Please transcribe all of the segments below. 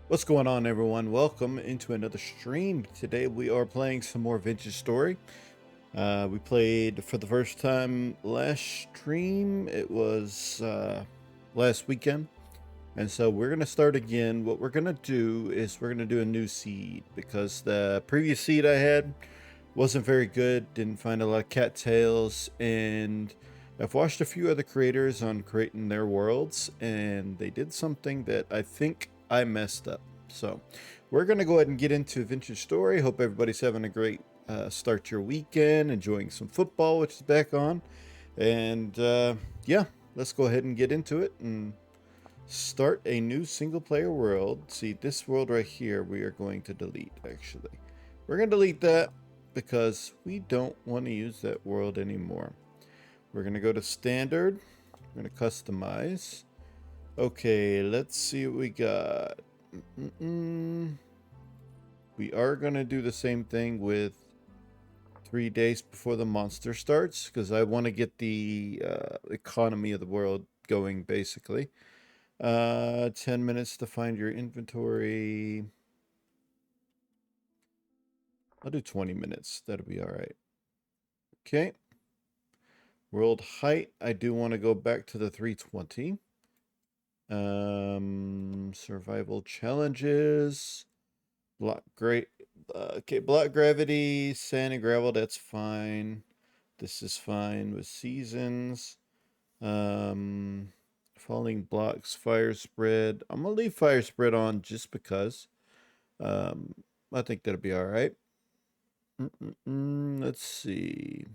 What's going on, everyone? Welcome into another stream. Today we are playing some more Vintage Story. We played for the first time last stream. It was last weekend. And so we're going to start again. What we're going to do is we're going to do a new seed because the previous seed I had wasn't very good. Didn't find a lot of cattails. And I've watched a few other creators on creating their worlds, and they did something that I think I messed up. So we're going to go ahead and get into Vintage Story. Hope everybody's having a great start to your weekend, enjoying some football, which is back on. And yeah, let's go ahead and get into it and start a new single player world. See, this world right here, we are going to delete, actually. We're going to delete that because we don't want to use that world anymore. We're going to go to standard. We're going to customize. Okay, let's see what we got. We are going to do the same thing with 3 days before the monster starts because I want to get the economy of the world going, basically. 10 minutes to find your inventory. I'll do 20 minutes. That'll be all right. Okay. World height. I do want to go back to the 320. Survival challenges. Block great. Okay, block gravity, sand and gravel. That's fine. This is fine with seasons. Falling blocks, fire spread. I'm gonna leave fire spread on just because. I think that'll be all right. Let's see.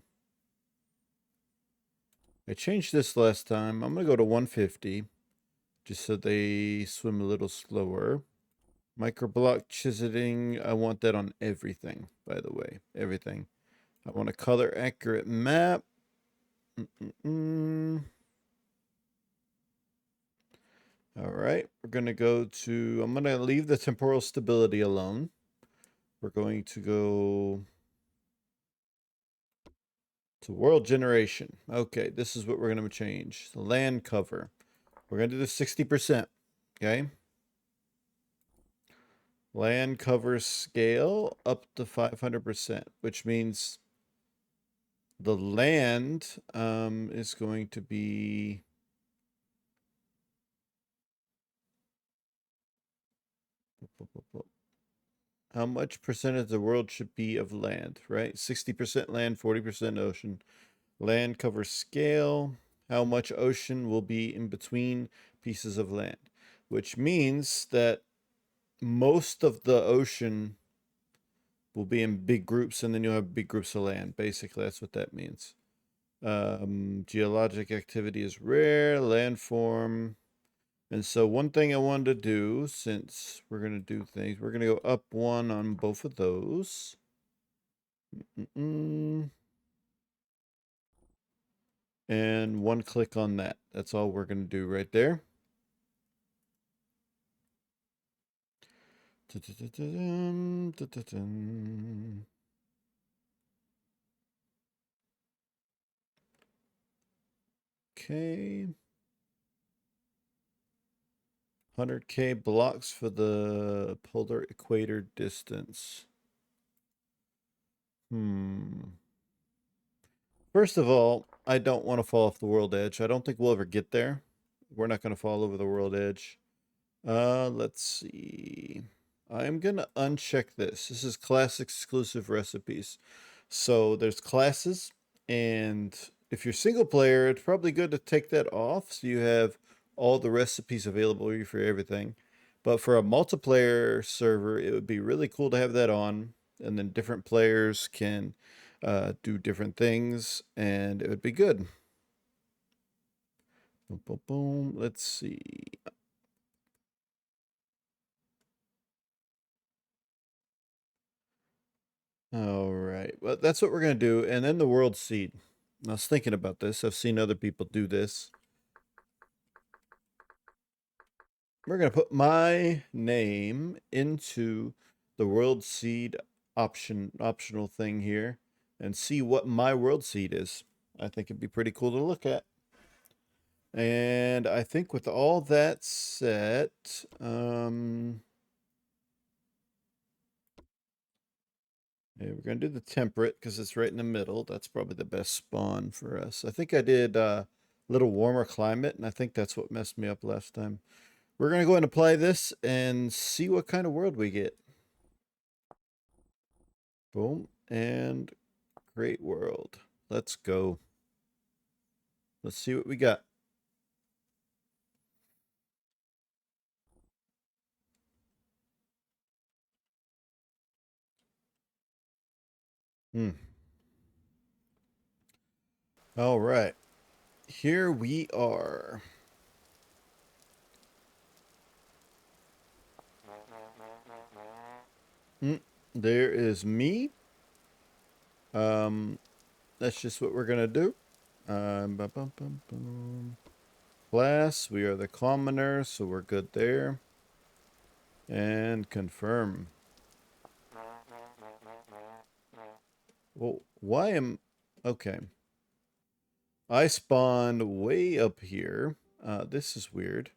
I changed this last time. I'm gonna go to 150, just so they swim a little slower. Microblock chiseling. I want that on everything, by the way. Everything. I want a color accurate map. All right, we're gonna go to, I'm gonna leave the temporal stability alone. We're going to go to world generation. Okay, this is what we're gonna change. The land cover. We're gonna do the 60%. Okay. Land cover scale up to 500%, which means the land is going to be how much percentage of the world should be of land, right? 60% land, 40% ocean. Land cover scale, how much ocean will be in between pieces of land, which means that most of the ocean will be in big groups, and then you'll have big groups of land. Basically, that's what that means. Geologic activity is rare, landform. And so one thing I wanted to do, since we're going to do things, we're going to go up one on both of those. And one click on that. That's all we're going to do right there. Okay. 100K blocks for the polar equator distance. First of all, I don't want to fall off the world edge. I don't think we'll ever get there. We're not going to fall over the world edge. Let's see. I'm going to uncheck this. This is class exclusive recipes. So there's classes, and if you're single player, it's probably good to take that off so you have all the recipes available for everything. But for a multiplayer server, it would be really cool to have that on, and then different players can do different things, and it would be good. Boom, boom, boom. Let's see. All right. Well, that's what we're going to do. And then the world seed. I was thinking about this. I've seen other people do this. We're going to put my name into the world seed optional thing here and see what my world seed is. I think it'd be pretty cool to look at. And I think with all that set, Okay, we're going to do the temperate because it's right in the middle. That's probably the best spawn for us. I think I did a little warmer climate, and I think that's what messed me up last time. We're going to go ahead and apply this and see what kind of world we get. Boom. And great world. Let's go. Let's see what we got. All right. Here we are. There is me. That's just what we're gonna do. Bum, bum, bum, bum. Class, we are the commoner, so we're good there. And confirm. Well, why am... Okay. I spawned way up here. This is weird.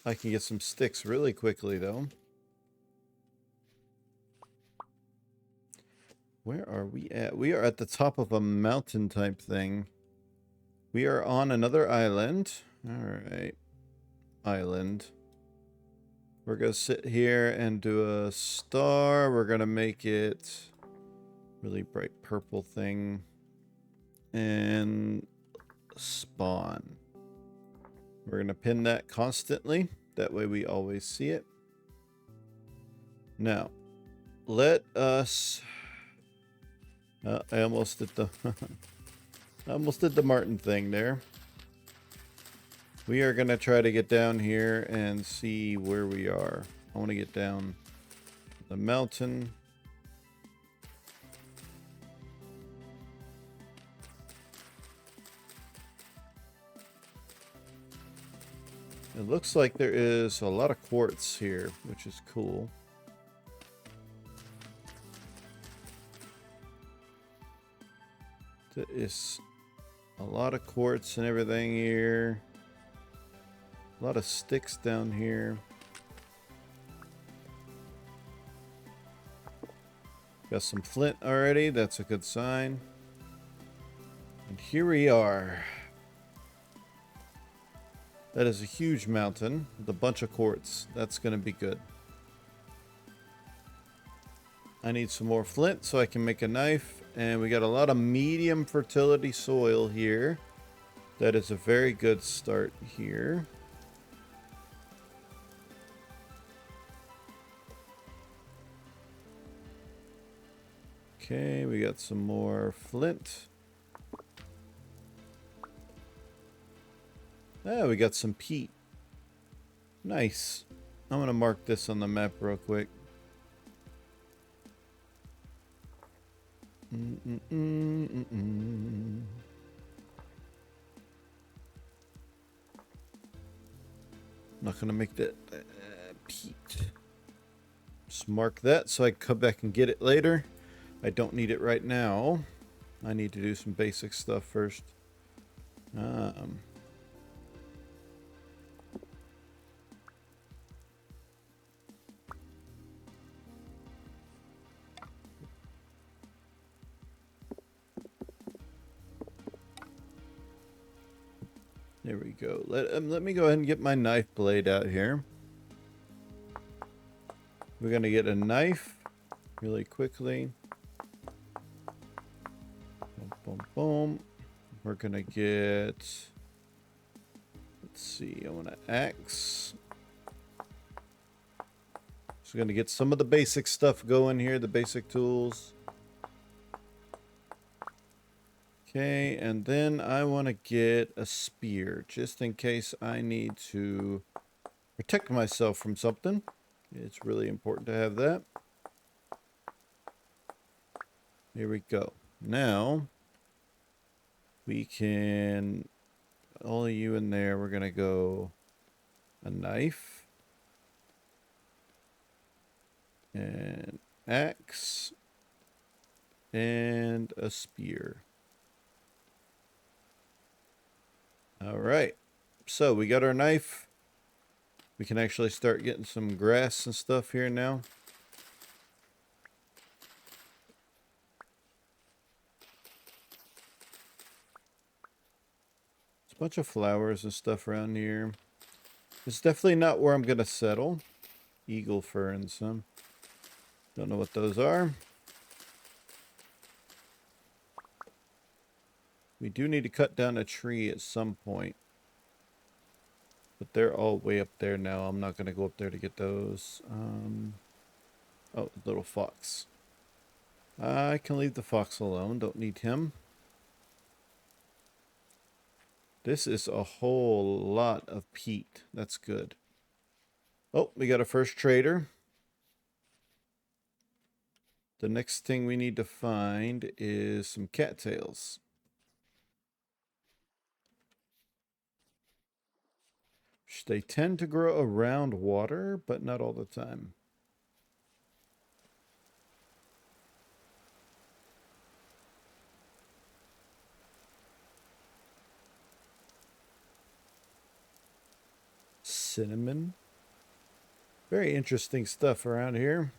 I can get some sticks really quickly, though. Where are we at? We are at the top of a mountain type thing. We are on another island. Alright. Island. We're going to sit here and do a star. We're going to make it really bright purple thing. And spawn. We're going to pin that constantly. That way we always see it. Now, let us... I almost did the... I almost did the Martin thing there. We are going to try to get down here and see where we are. I want to get down the mountain. It looks like there is a lot of quartz here, which is cool. There is a lot of quartz and everything here. A lot of sticks down here. Got some flint already. That's a good sign. And here we are. That is a huge mountain with a bunch of quartz. That's going to be good. I need some more flint so I can make a knife. And we got a lot of medium fertility soil here. That is a very good start here. Okay, we got some more flint. Ah, we got some peat. Nice. I'm going to mark this on the map real quick. Not going to make that peat. Just mark that so I can come back and get it later. I don't need it right now. I need to do some basic stuff first. There we go. Let me go ahead and get my knife blade out here. We're going to get a knife really quickly. Boom, boom, boom. We're going to get... Let's see. I want an axe. So we're going to get some of the basic stuff going here. The basic tools. Okay, and then I want to get a spear, just in case I need to protect myself from something. It's really important to have that. Here we go. Now, we can, all of you in there, we're going to go a knife. And axe. And a spear. All right, so we got our knife. We can actually start getting some grass and stuff here now. Bunch of flowers and stuff around here. It's definitely not where I'm gonna settle. Eagle ferns, huh? Don't know what those are. We do need to cut down a tree at some point. But they're all way up there now. I'm not gonna go up there to get those. Oh, little fox. I can leave the fox alone. Don't need him. This is a whole lot of peat. That's good. Oh, we got a first trader. The next thing we need to find is some cattails. They tend to grow around water, but not all the time. Cinnamon. Very interesting stuff around here.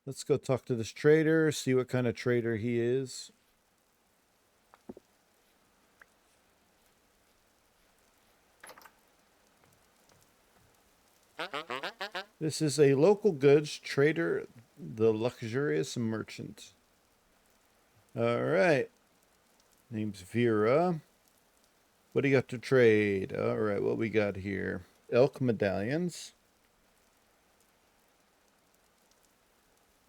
Let's go talk to this trader, see what kind of trader he is. This is a local goods trader, the luxurious merchant. All right. Name's Vera. What do you got to trade? All right, what we got here? Elk medallions.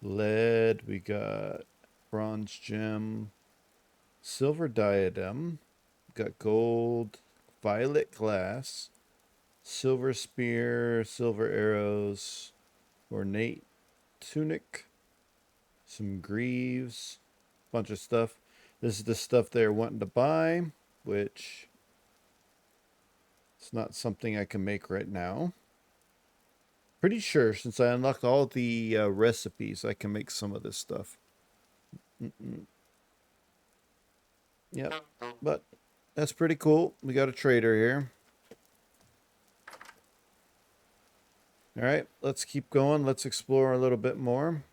Lead, we got bronze gem, silver diadem, got gold, violet glass, silver spear, silver arrows, ornate tunic, some greaves, bunch of stuff. This is the stuff they're wanting to buy, which it's not something I can make right now. Pretty sure since I unlocked all the recipes, I can make some of this stuff. Yep, but that's pretty cool. We got a trader here. All right, let's keep going. Let's explore a little bit more.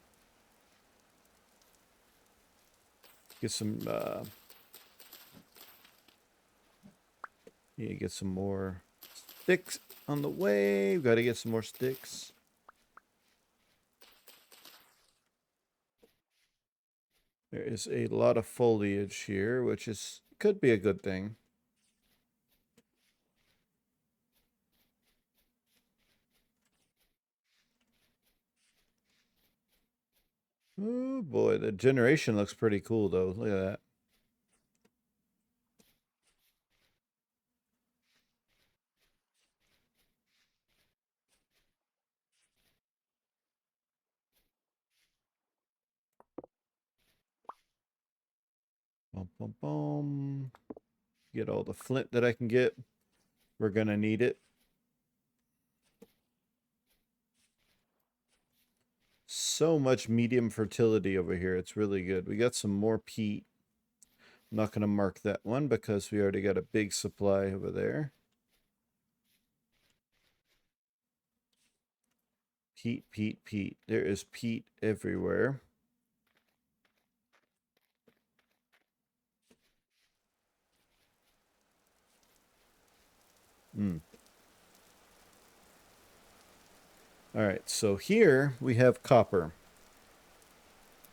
Get some, get some more sticks on the way. We've got to get some more sticks. There is a lot of foliage here, which could be a good thing. Oh boy, the generation looks pretty cool though. Look at that. Boom, boom, boom. Get all the flint that I can get. We're gonna need it. So much medium fertility over here. It's really good. We got some more peat. I'm not gonna mark that one because we already got a big supply over there. Peat, peat, peat. There is peat everywhere. All right, so here we have copper.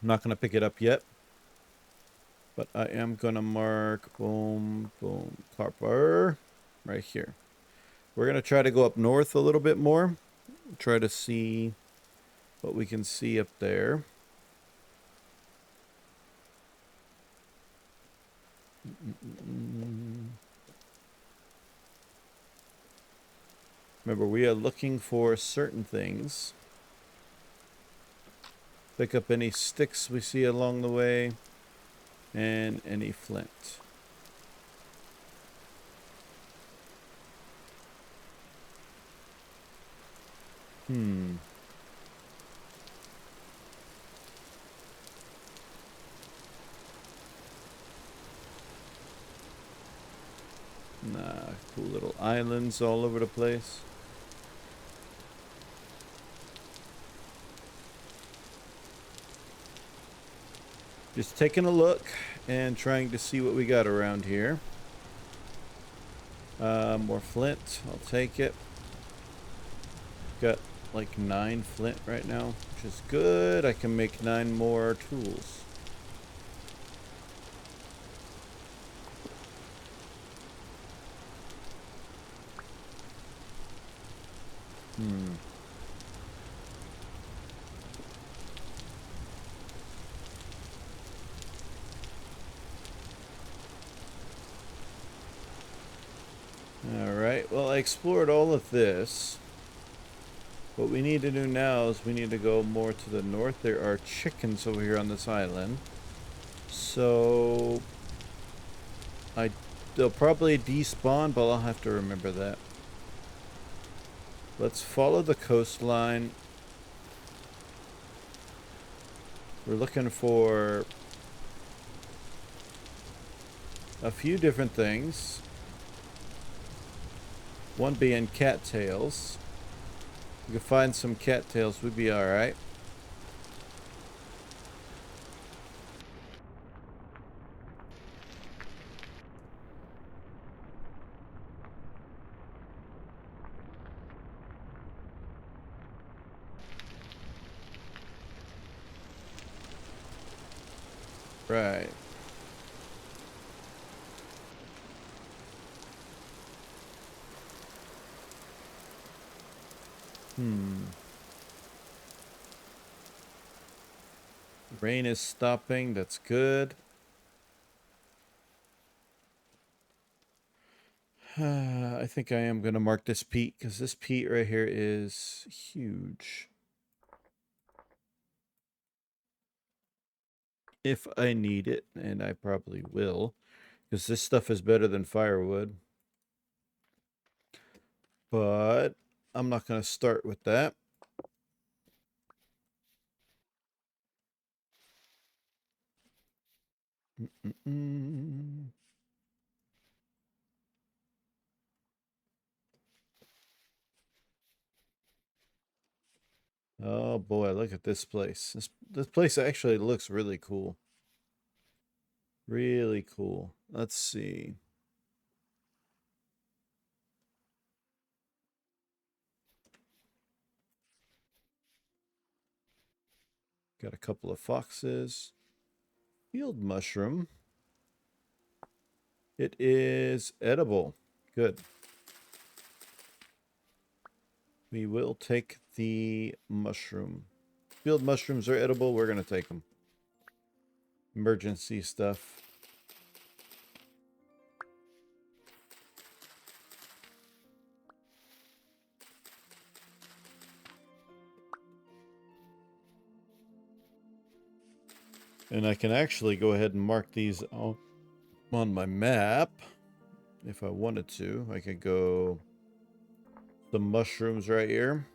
I'm not going to pick it up yet, but I am going to mark, boom, boom, copper right here. We're going to try to go up north a little bit more, try to see what we can see up there. Remember, we are looking for certain things. Pick up any sticks we see along the way, and any flint. Nah, cool little islands all over the place. Just taking a look and trying to see what we got around here. More flint. I'll take it. Got like 9 flint right now, which is good. I can make 9 more tools. Alright, well, I explored all of this. What we need to do now is we need to go more to the north. There are chickens over here on this island. So they'll probably despawn, but I'll have to remember that. Let's follow the coastline. We're looking for a few different things. One being cattails. We could find some cattails, we'd be alright. Right. Rain is stopping, that's good. I think I am going to mark this peat, because this peat right here is huge. If I need it, and I probably will, because this stuff is better than firewood. But I'm not going to start with that. Oh boy, look at this place. This place actually looks really cool. Really cool. Let's see. Got a couple of foxes. Field mushroom. It is edible. Good. We will take the mushroom. Field mushrooms are edible. We're going to take them. Emergency stuff. And I can actually go ahead and mark these on my map. If I wanted to, I could go the mushrooms right here.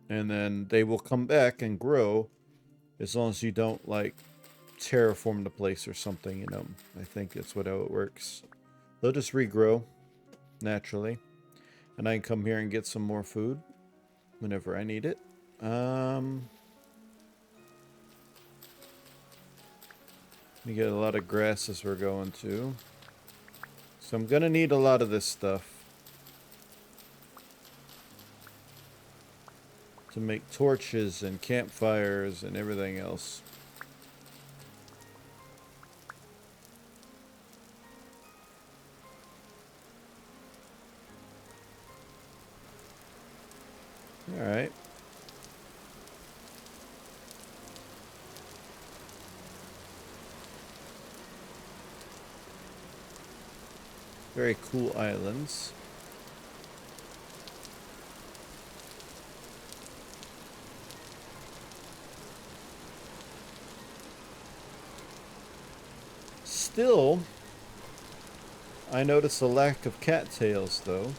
And then they will come back and grow as long as you don't, like, terraform the place or something, you know. I think that's how it works. They'll just regrow naturally. And I can come here and get some more food whenever I need it. We get a lot of grasses we're going to. So I'm going to need a lot of this stuff to make torches and campfires and everything else. All right. Very cool islands. Still, I notice a lack of cattails, though.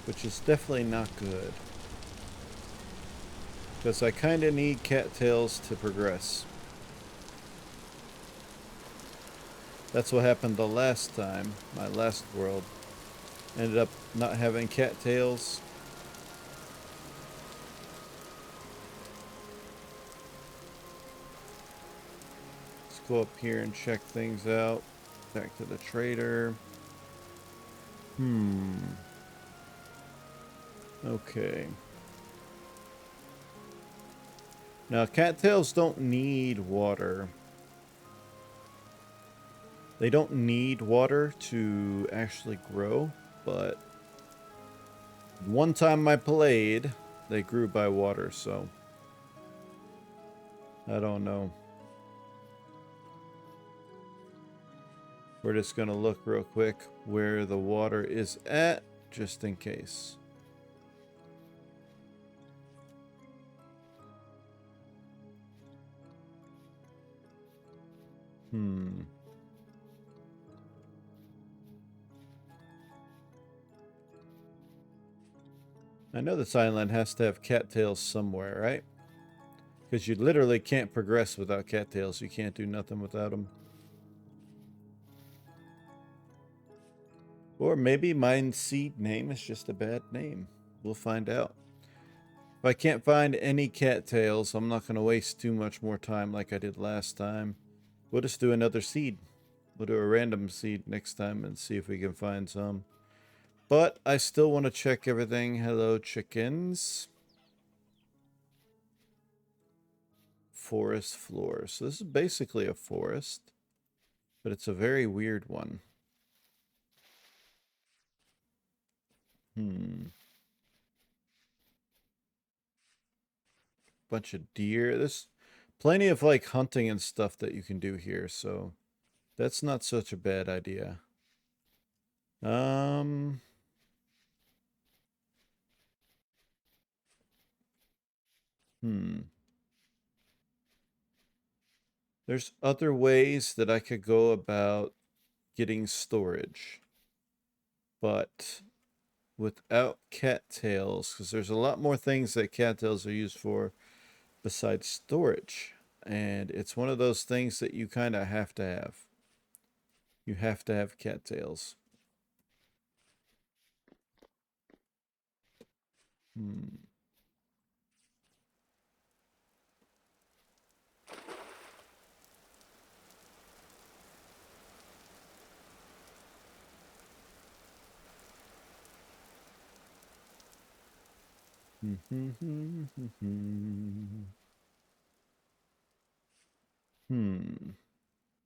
Which is definitely not good. Because I kind of need cattails to progress. That's what happened the last time, my last world. Ended up not having cattails. go up here and check things out. Back to the trader. Okay. Now, cattails don't need water. They don't need water to actually grow, but one time I played, they grew by water, so I don't know. We're just going to look real quick where the water is at, just in case. I know this island has to have cattails somewhere, right? Because you literally can't progress without cattails. You can't do nothing without them. Or maybe my seed name is just a bad name. We'll find out. If I can't find any cattails, I'm not going to waste too much more time like I did last time. We'll just do another seed. We'll do a random seed next time and see if we can find some. But I still want to check everything. Hello, chickens. Forest floor. So this is basically a forest, but it's a very weird one. Bunch of deer. There's plenty of like hunting and stuff that you can do here, so that's not such a bad idea. Um There's other ways that I could go about getting storage, but without cattails, because there's a lot more things that cattails are used for besides storage. And it's one of those things that you kind of have to have. You have to have cattails.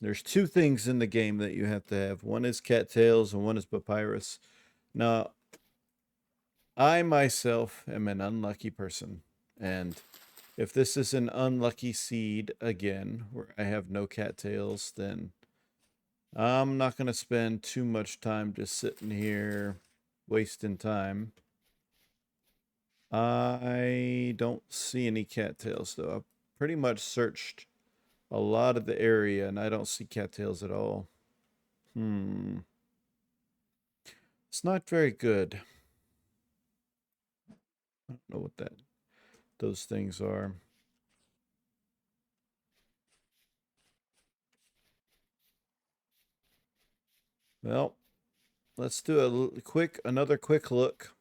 There's two things in the game that you have to have. One is cattails and one is papyrus. Now, I myself am an unlucky person, and if this is an unlucky seed again, where I have no cattails, then I'm not going to spend too much time just sitting here wasting time. I don't see any cattails, though. I've pretty much searched a lot of the area, and I don't see cattails at all. It's not very good. I don't know what those things are. Well, let's do another quick look.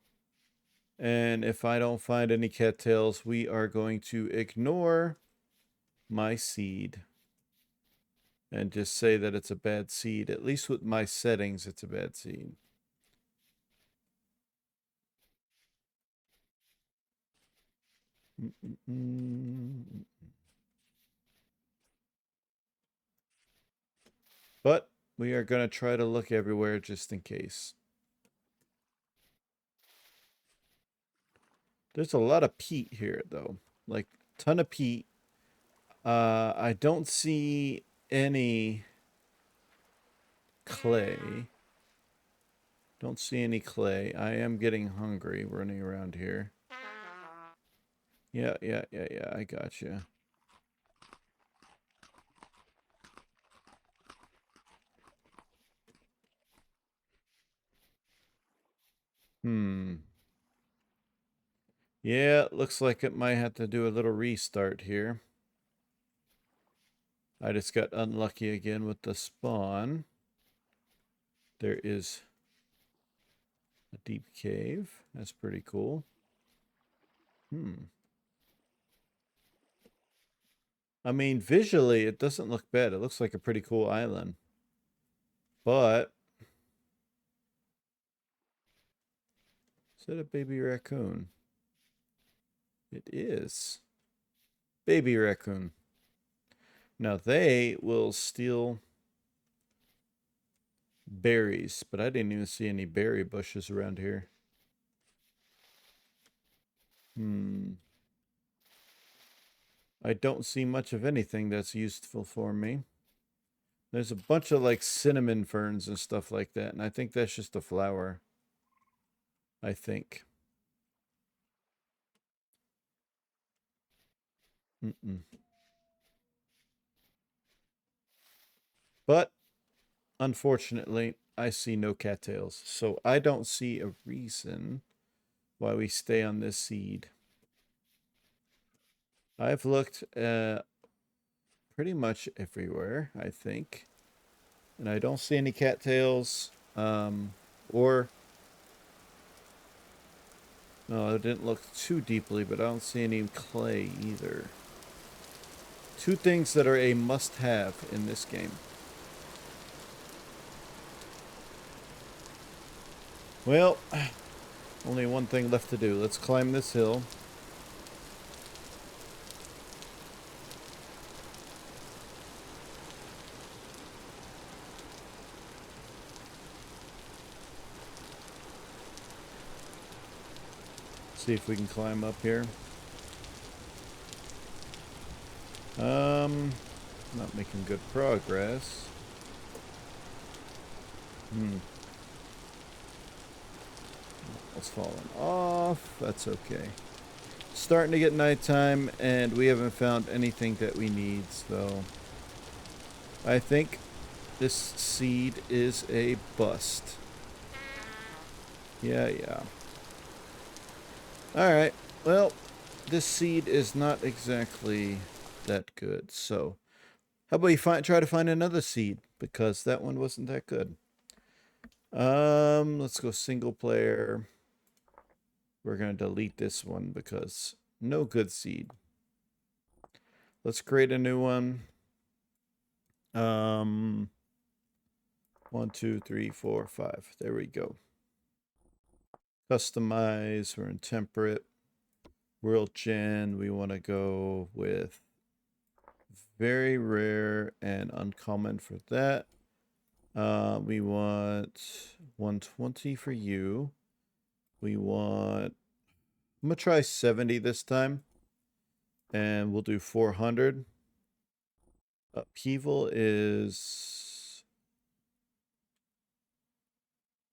And if I don't find any cattails, we are going to ignore my seed and just say that it's a bad seed. At least with my settings, it's a bad seed. But we are going to try to look everywhere just in case. There's a lot of peat here, though. Like, ton of peat. I don't see any clay. Don't see any clay. I am getting hungry running around here. Yeah. I got you. Yeah, it looks like it might have to do a little restart here. I just got unlucky again with the spawn. There is a deep cave. That's pretty cool. I mean, visually, it doesn't look bad. It looks like a pretty cool island. But is that a baby raccoon? It is. Baby raccoon. Now they will steal berries, but I didn't even see any berry bushes around here. I don't see much of anything that's useful for me. There's a bunch of like cinnamon ferns and stuff like that, and I think that's just a flower. I think. But unfortunately, I see no cattails, so I don't see a reason why we stay on this seed. I've looked pretty much everywhere, I think, and I don't see any cattails. Or no, I didn't look too deeply, but I don't see any clay either. Two things that are a must-have in this game. Well, only one thing left to do. Let's climb this hill. See if we can climb up here. Not making good progress. It's falling off. That's okay. Starting to get nighttime, and we haven't found anything that we need, so I think this seed is a bust. Yeah. Alright, well, this seed is not exactly that good, so how about you try to find another seed, because that one wasn't that good. Let's go single player. We're going to delete this one because no good seed. Let's create a new one. 1, 2, 3, 4, 5. There we go. Customize. We're in temperate. World gen. We want to go with very rare and uncommon for that. We want 120 for you. We want, I'm going to try 70 this time. And we'll do 400. Upheaval is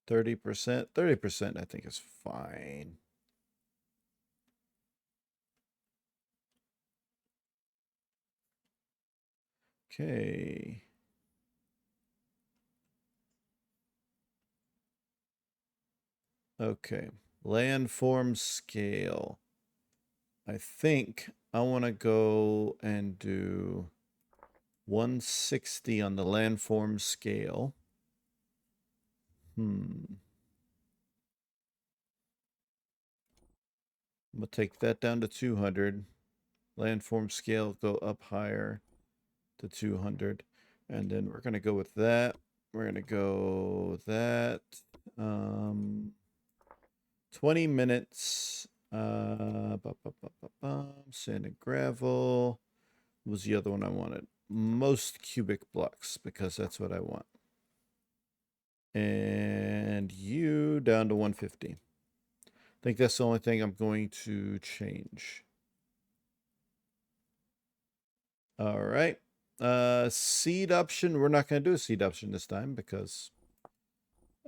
30%. 30% I think is fine. Okay. Okay. Landform scale. I think I want to go and do 160 on the landform scale. I'm going to take that down to 200. Landform scale, go up higher to 200. And then we're going to go with that. We're going to go that. 20 minutes. Sand and gravel. What was the other one I wanted? Most cubic blocks, because that's what I want. And you down to 150. I think that's the only thing I'm going to change. All right. Seed option. We're not going to do a seed option this time because,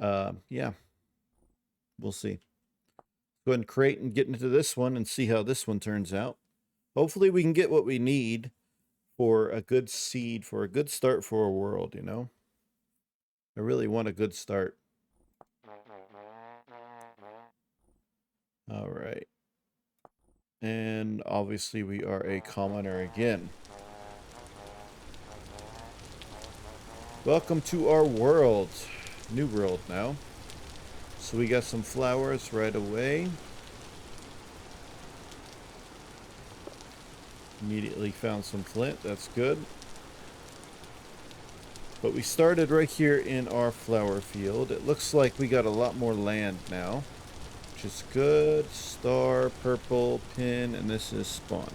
yeah, we'll see. Go ahead and create and get into this one and see how this one turns out. Hopefully we can get what we need for a good seed, for a good start for a world, you know? I really want a good start. All right. And obviously we are a commoner again. Welcome to our world. New world now. So we got some flowers right away. Immediately found some flint. That's good. But we started right here in our flower field. It looks like we got a lot more land now, which is good. Star, purple, pin, and this is spawn.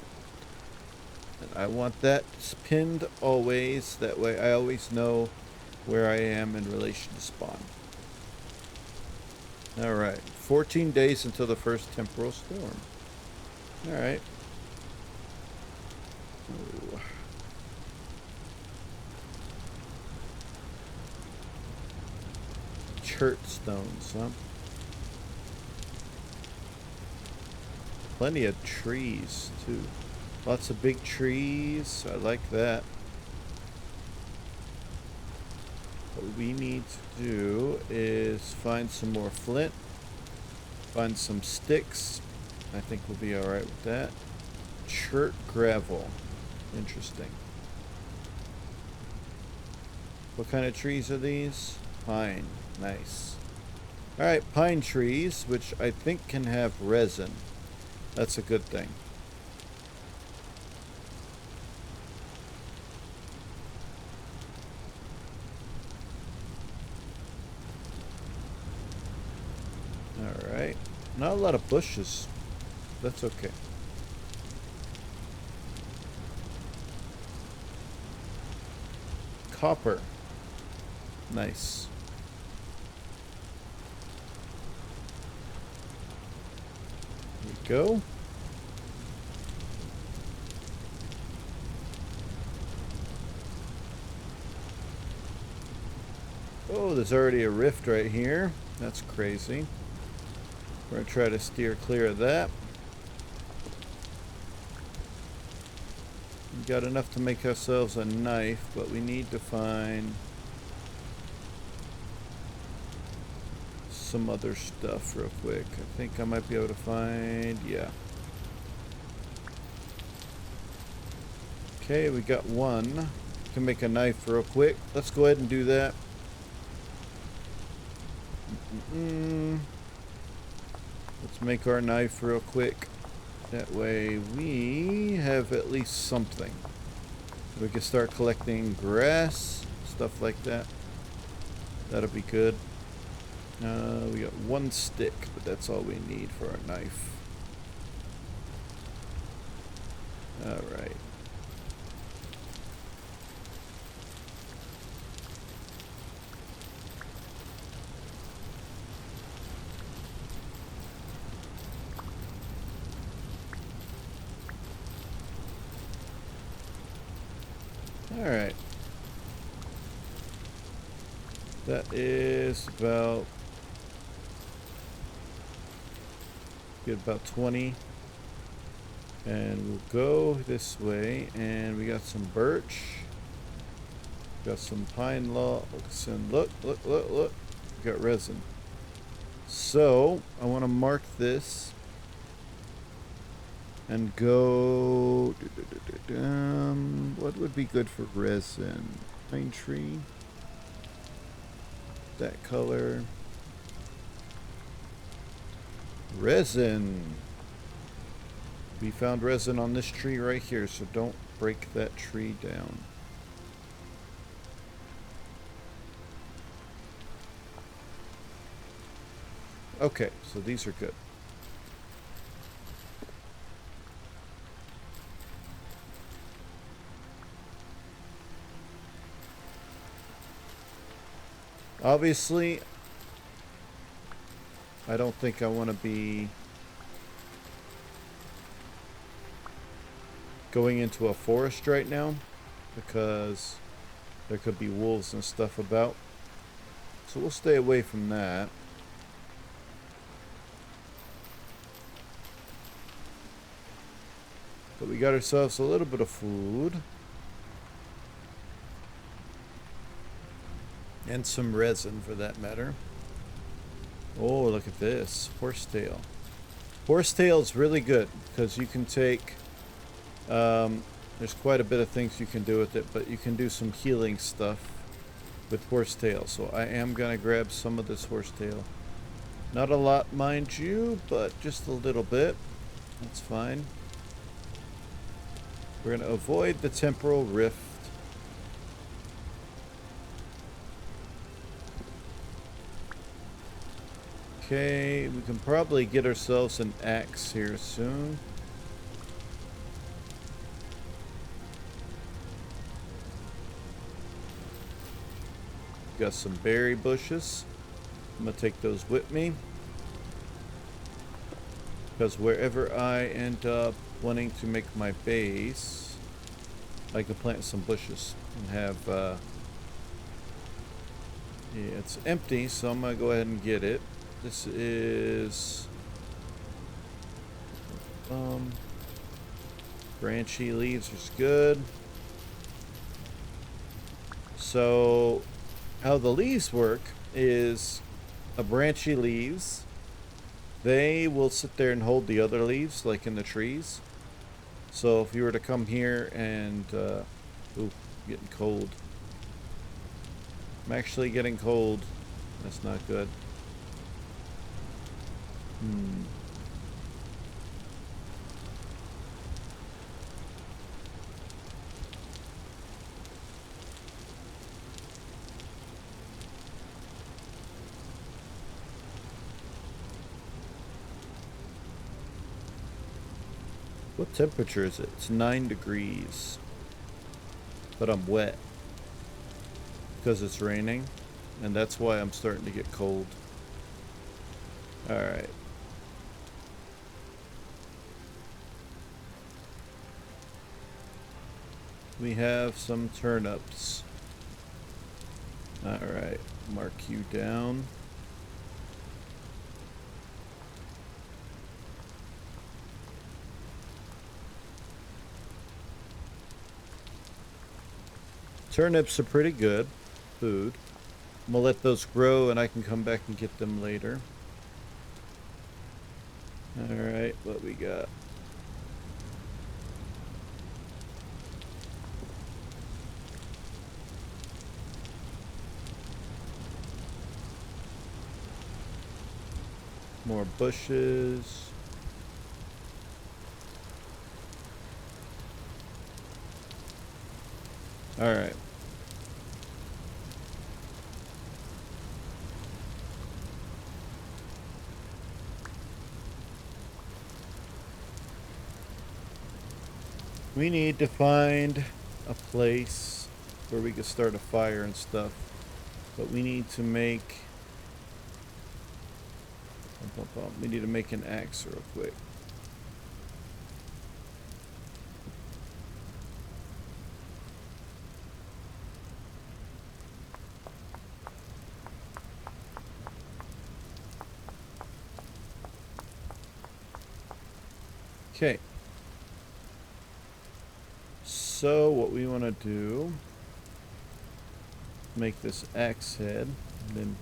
And I want that pinned always. That way I always know where I am in relation to spawn. Alright. 14 days until the first temporal storm. Alright. Chert stones, huh? Plenty of trees, too. Lots of big trees. I like that. What we need to do is find some more flint. Find some sticks. I think we'll be alright with that. Chert gravel. Interesting. What kind of trees are these? Pine. Nice. Alright, pine trees, which I think can have resin. That's a good thing. Alright. Not a lot of bushes. That's okay. Copper. Nice. Here we go. Oh, there's already a rift right here. That's crazy. We're going to try to steer clear of that. We got enough to make ourselves a knife, but we need to find some other stuff real quick. I think I might be able to find, yeah. Okay, we got one. Can make a knife real quick. Let's go ahead and do that. Let's make our knife real quick. That way we have at least something. We can start collecting grass, stuff like that. That'll be good. We got one stick, but that's all we need for our knife. Alright. Alright. That is about... get about 20. And we'll go this way. And we got some birch. Got some pine log. Look. We got resin. So, I want to mark this. And go... what would be good for resin? Pine tree. That color. Resin. We found resin on this tree right here, so don't break that tree down. Okay, so these are good. Obviously, I don't think I want to be going into a forest right now because there could be wolves and stuff about. So we'll stay away from that. But we got ourselves a little bit of food. And some resin, for that matter. Oh, look at this. Horsetail. Horsetail is really good because you can take... there's quite a bit of things you can do with it, but you can do some healing stuff with horsetail. So I am going to grab some of this horsetail. Not a lot, mind you, but just a little bit. That's fine. We're going to avoid the temporal rift. Okay, we can probably get ourselves an axe here soon. Got some berry bushes. I'm gonna take those with me, because wherever I end up wanting to make my base, I can plant some bushes and have yeah, it's empty, so I'm gonna go ahead and get it. This is branchy leaves is good. So how the leaves work is a branchy leaves, they will sit there and hold the other leaves like in the trees. So if you were to come here and ooh, getting cold. I'm actually getting cold. That's not good. What temperature is it? It's 9 degrees. But I'm wet. Because it's raining. And that's why I'm starting to get cold. Alright. We have some turnips. Alright. Mark you down. Turnips are pretty good food. I'm gonna let those grow and I can come back and get them later. Alright, what we got? More bushes. Alright. We need to find a place where we can start a fire and stuff. But we need to make... We need to make an axe real quick. Okay. So what we want to do, make this axe head, and then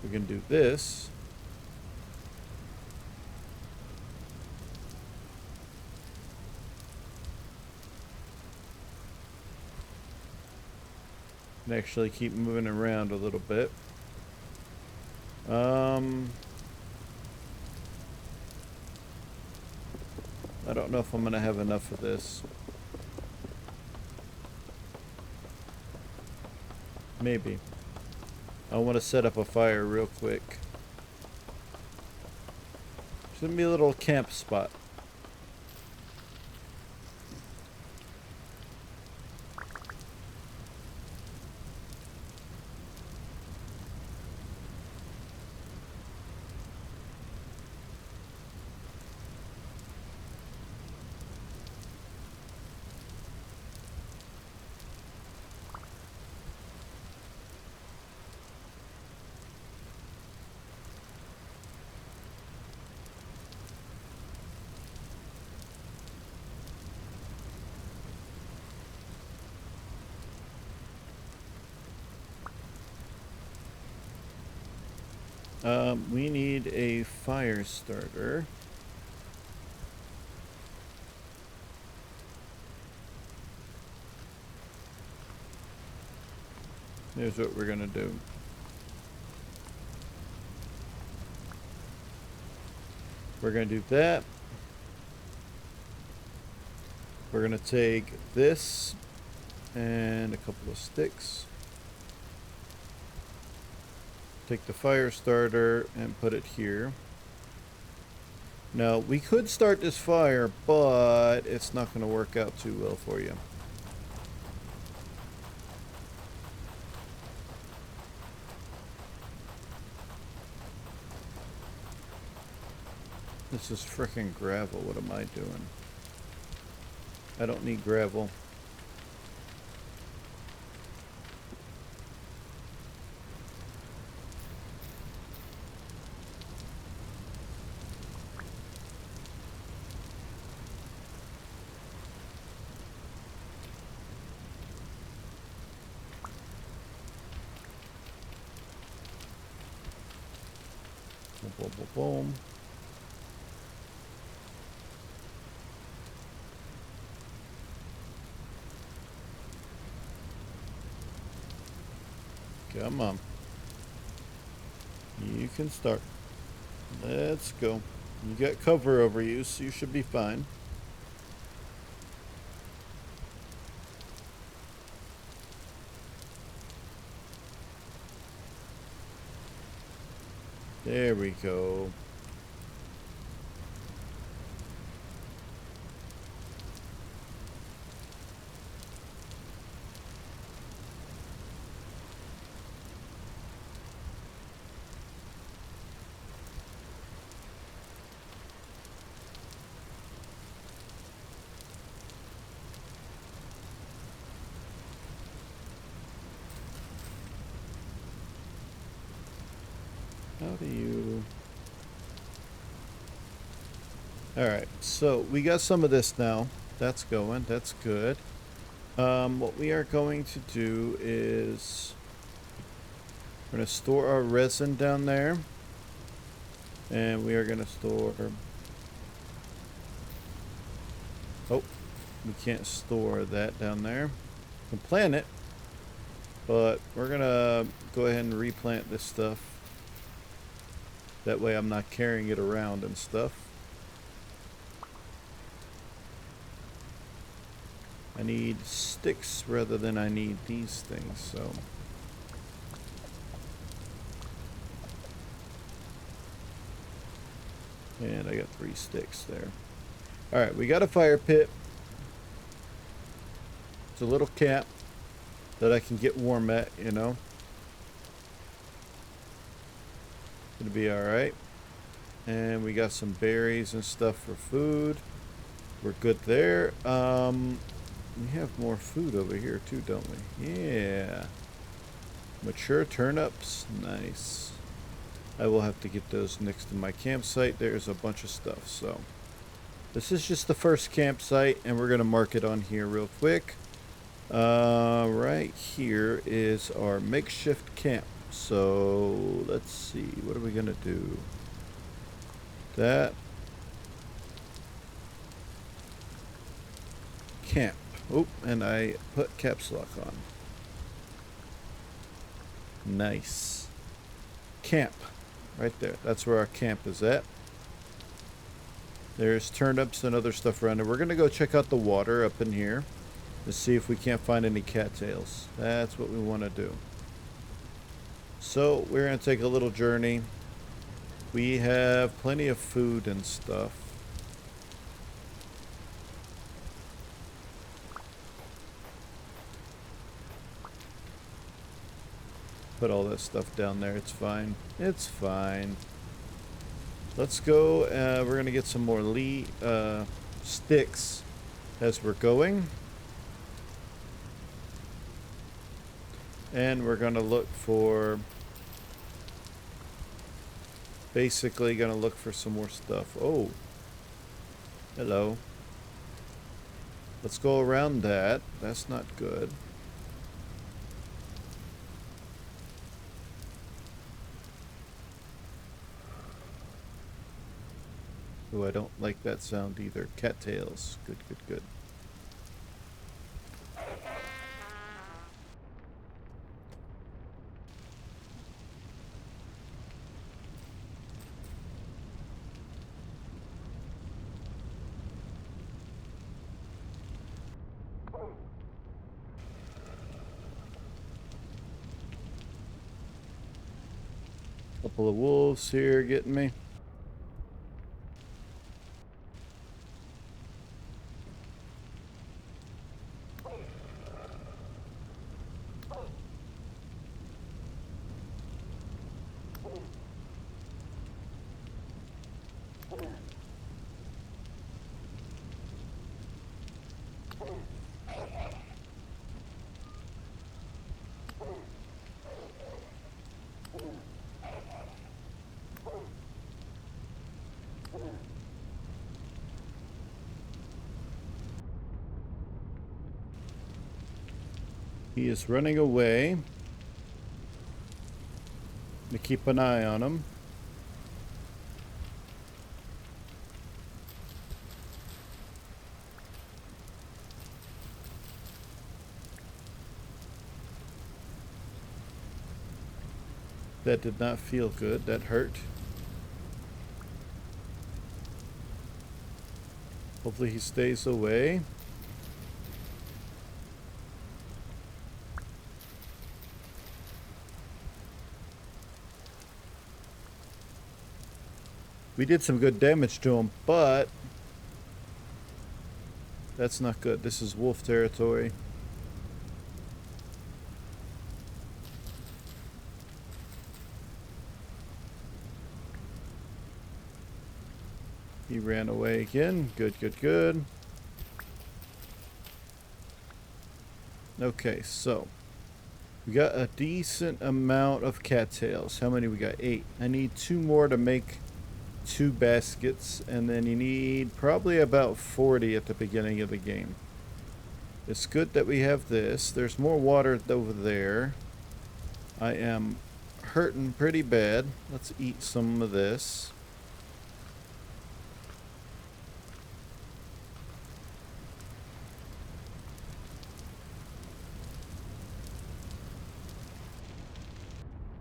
we can do this. And actually keep moving around a little bit. I don't know if I'm going to have enough of this. Maybe. I want to set up a fire real quick. It's going to be a little camp spot. We need a fire starter. Here's what we're gonna do. We're going to do that. We're going to take this and a couple of sticks. Take the fire starter and put it here. Now, we could start this fire, but it's not going to work out too well for you. This is frickin' gravel. What am I doing? I don't need gravel. Boom, boom, boom, boom. Come on. You can start. Let's go. You got cover over you, so you should be fine. There we go. How do you... Alright, so we got some of this now. That's going. That's good. What we are going to do is... We're going to store our resin down there. And we are going to store... Oh, we can't store that down there. We can plant it. But we're going to go ahead and replant this stuff. That way I'm not carrying it around and stuff. I need sticks rather than I need these things, so... And I got 3 sticks there. Alright, we got a fire pit. It's a little camp that I can get warm at, you know. It'll be alright. And we got some berries and stuff for food. We're good there. We have more food over here too, don't we? Yeah. Mature turnips. Nice. I will have to get those next to my campsite. There's a bunch of stuff, so. This is just the first campsite, and we're going to mark it on here real quick. Right here is our makeshift camp. So, let's see. What are we going to do? That. Camp. Oh, and I put caps lock on. Nice. Camp. Right there. That's where our camp is at. There's turnips and other stuff around it. We're going to go check out the water up in here to see if we can't find any cattails. That's what we want to do. So, we're going to take a little journey. We have plenty of food and stuff. Put all that stuff down there. It's fine. It's fine. Let's go. We're going to get some more sticks as we're going. And we're going to look for... Basically going to look for some more stuff. Oh. Hello. Let's go around that. That's not good. Oh, I don't like that sound either. Cattails. Good, good, good. couple of wolves here getting me. He is running away. To keep an eye on him. That did not feel good. That hurt. Hopefully he stays away. We did some good damage to him, but that's not good. This is wolf territory. He ran away again. Good, good, good. Okay, so we got a decent amount of cattails. How many we got? 8. I need 2 more to make 2 baskets, and then you need probably about 40 at the beginning of the game. It's good that we have this. There's more water over there. I am hurting pretty bad. Let's eat some of this.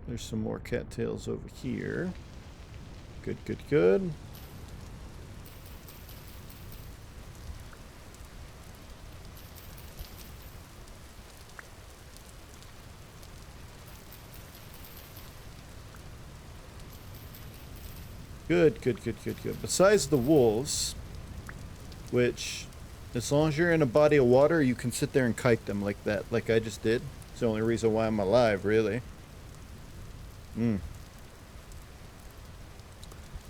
There's some more cattails over here. Good, good, good. Good, good, good, good, good. Besides the wolves, which, as long as you're in a body of water, you can sit there and kite them like that, like I just did. It's the only reason why I'm alive, really. We're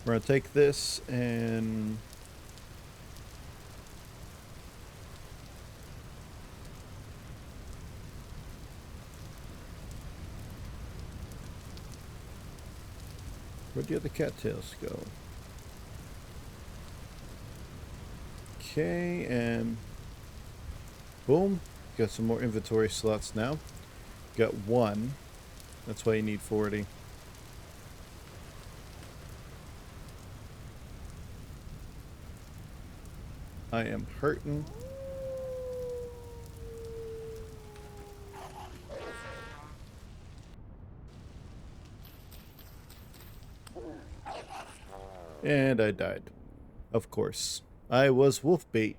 gonna take this and where'd the other cattails go? Okay, and boom. Got some more inventory slots now. Got 1. That's why you need 40. I am hurting. And I died. Of course. I was wolf bait.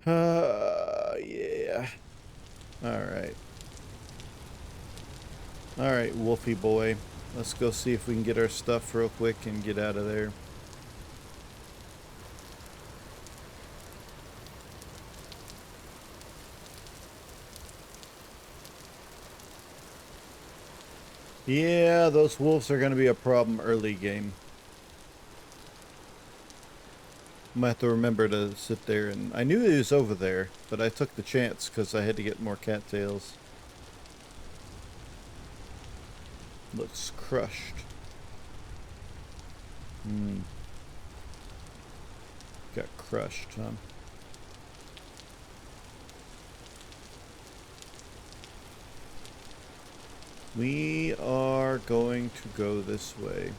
Yeah. Alright. Alright, wolfie boy. Let's go see if we can get our stuff real quick and get out of there. Yeah, those wolves are going to be a problem early game. I'm going to have to remember to sit there and... I knew he was over there, but I took the chance because I had to get more cattails. Looks crushed. Got crushed, huh? We are going to go this way.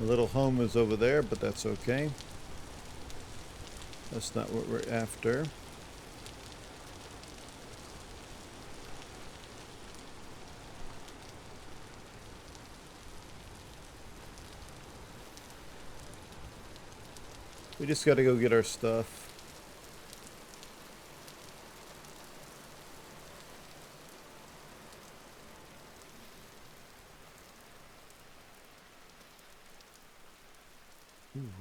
The little home is over there, but that's okay. That's not what we're after. We just gotta go get our stuff.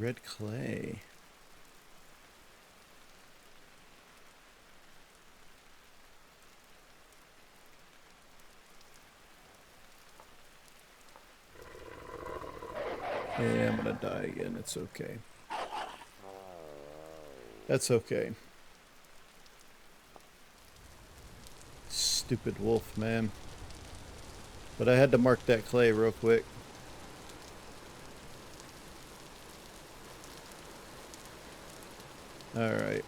red clay. Yeah, I'm gonna die again. It's okay. That's okay. Stupid wolf, man. But I had to mark that clay real quick. Alright.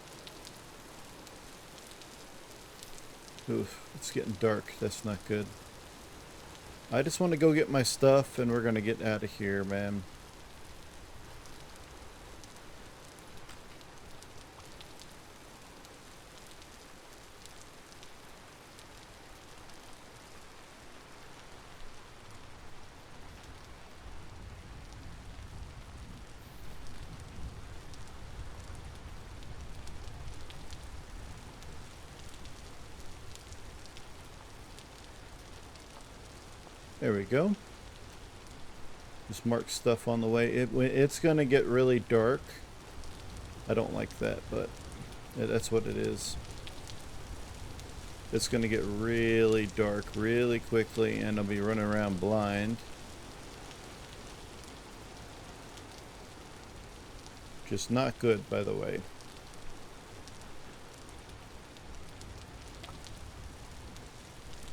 Oof, it's getting dark. That's not good. I just want to go get my stuff and we're gonna get out of here, man. There we go. Just mark stuff on the way. It's gonna get really dark. I don't like that, but that's what it is. It's gonna get really dark really quickly and I'll be running around blind. Just not good, by the way.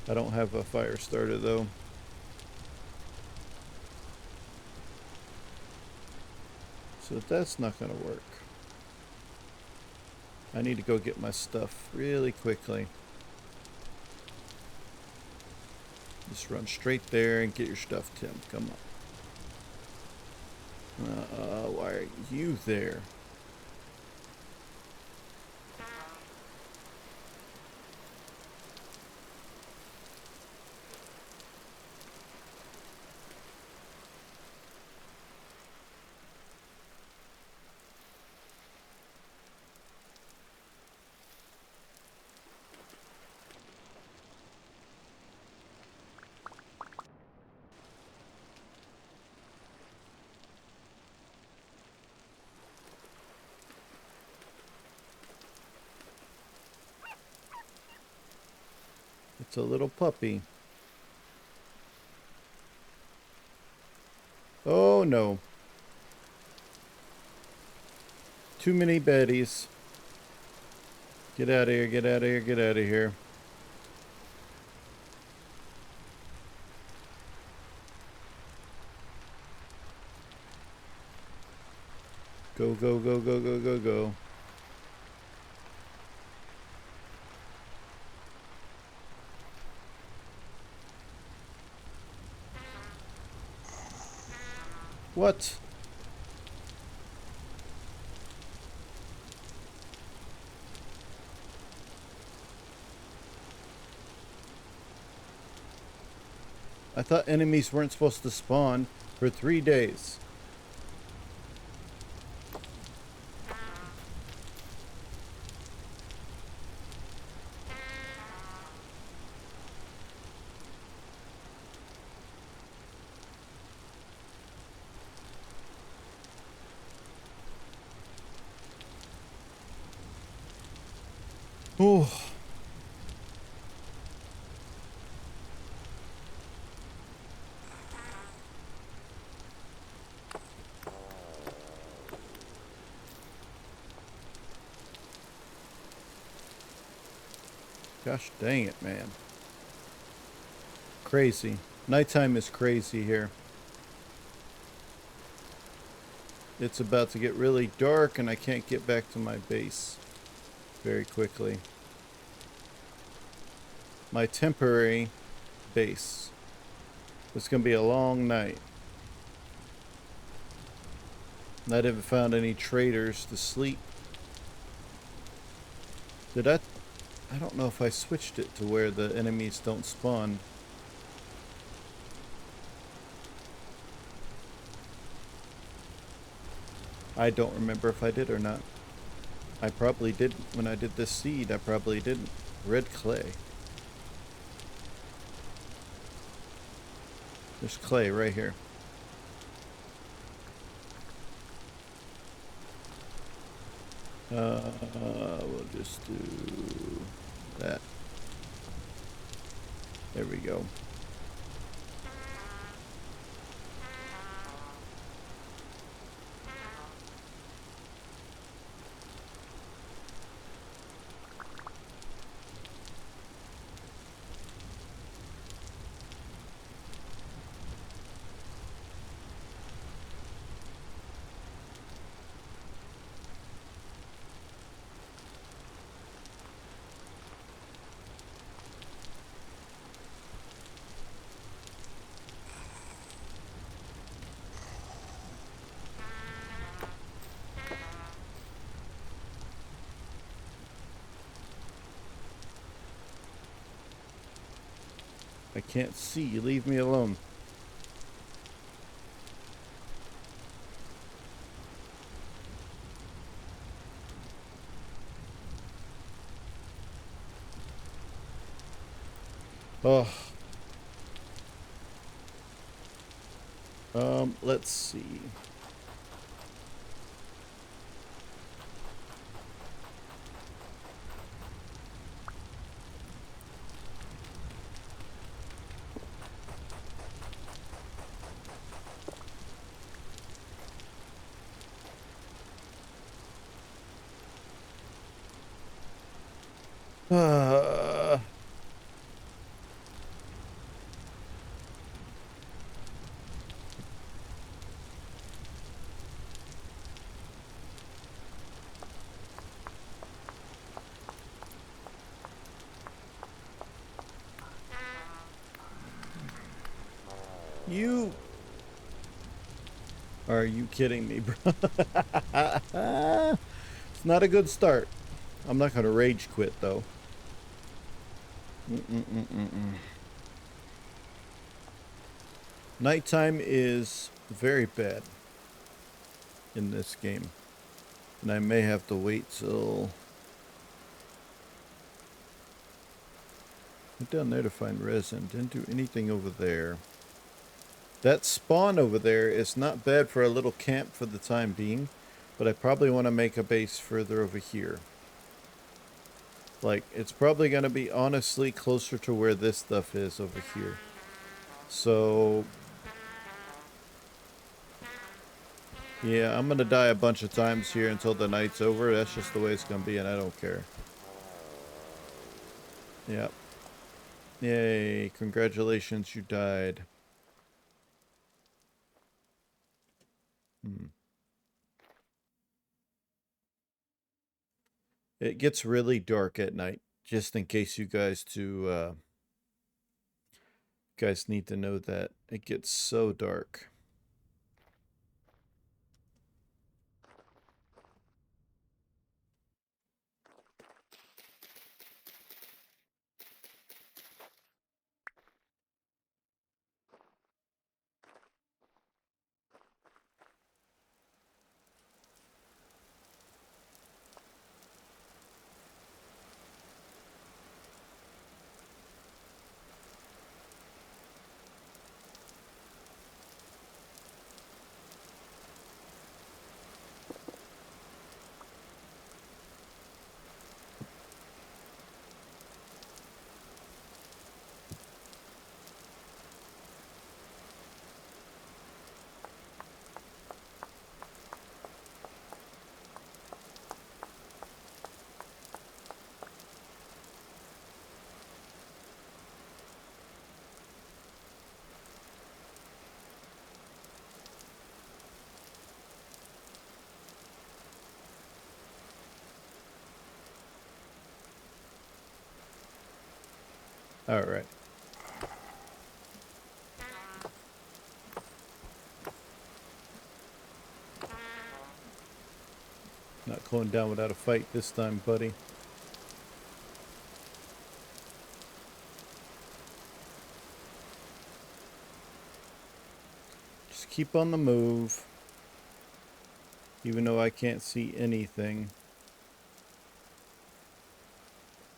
I don't have a fire starter though. So that's not gonna work. I need to go get my stuff really quickly. Just run straight there and get your stuff, Tim. Come on. Why are you there? It's a little puppy. Oh no. Too many baddies. Get out of here, get out of here, get out of here. Go, go, go, go, go, go, go. What? I thought enemies weren't supposed to spawn for 3 days. Oh. Gosh dang it, man. Crazy. Nighttime is crazy here. It's about to get really dark and I can't get back to my base very quickly. My temporary base. It's going to be a long night. I haven't found any traders to sleep. Did I don't know if I switched it to where the enemies don't spawn. I don't remember if I did or not. I probably didn't. When I did this seed, I probably didn't. Red clay. There's clay right here. We'll just do that. There we go. I can't see. Leave me alone. Oh. Let's see. Uh, you... Are you kidding me, bro? It's not a good start. I'm not going to rage quit, though. Nighttime is very bad in this game. And I may have to wait till... Went down there to find resin. Didn't do anything over there. That spawn over there is not bad for a little camp for the time being, but I probably want to make a base further over here. Like, it's probably going to be honestly closer to where this stuff is over here. So, yeah, I'm going to die a bunch of times here until the night's over. That's just the way it's going to be, and I don't care. Yep. Yay, congratulations, you died. It gets really dark at night, just in case you guys guys need to know that. It gets so dark. All right. Not going down without a fight this time, buddy. Just keep on the move. Even though I can't see anything.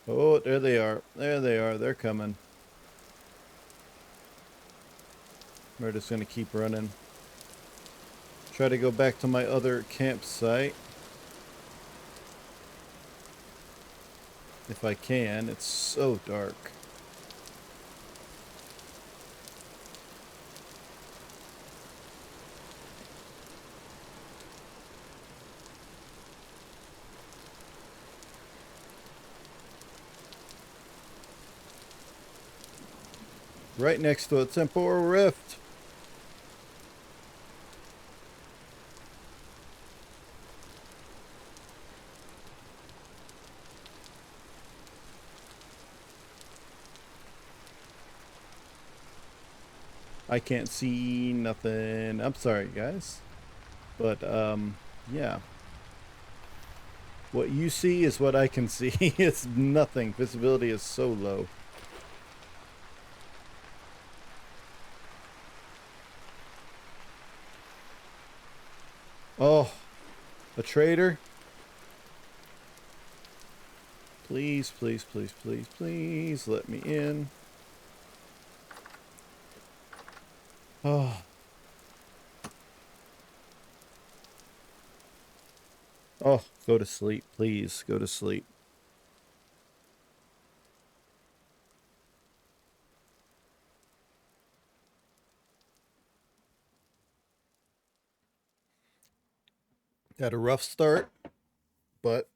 Oh, there they are. There they are. They're coming. We're just going to keep running. Try to go back to my other campsite. if I can. It's so dark. Right next to a temporal rift. I can't see nothing. I'm sorry, guys. But, yeah. What you see is what I can see. It's nothing. Visibility is so low. Oh, a trader? Please, please, please, please, please let me in. Oh. Oh, go to sleep, please. Go to sleep. Had a rough start, but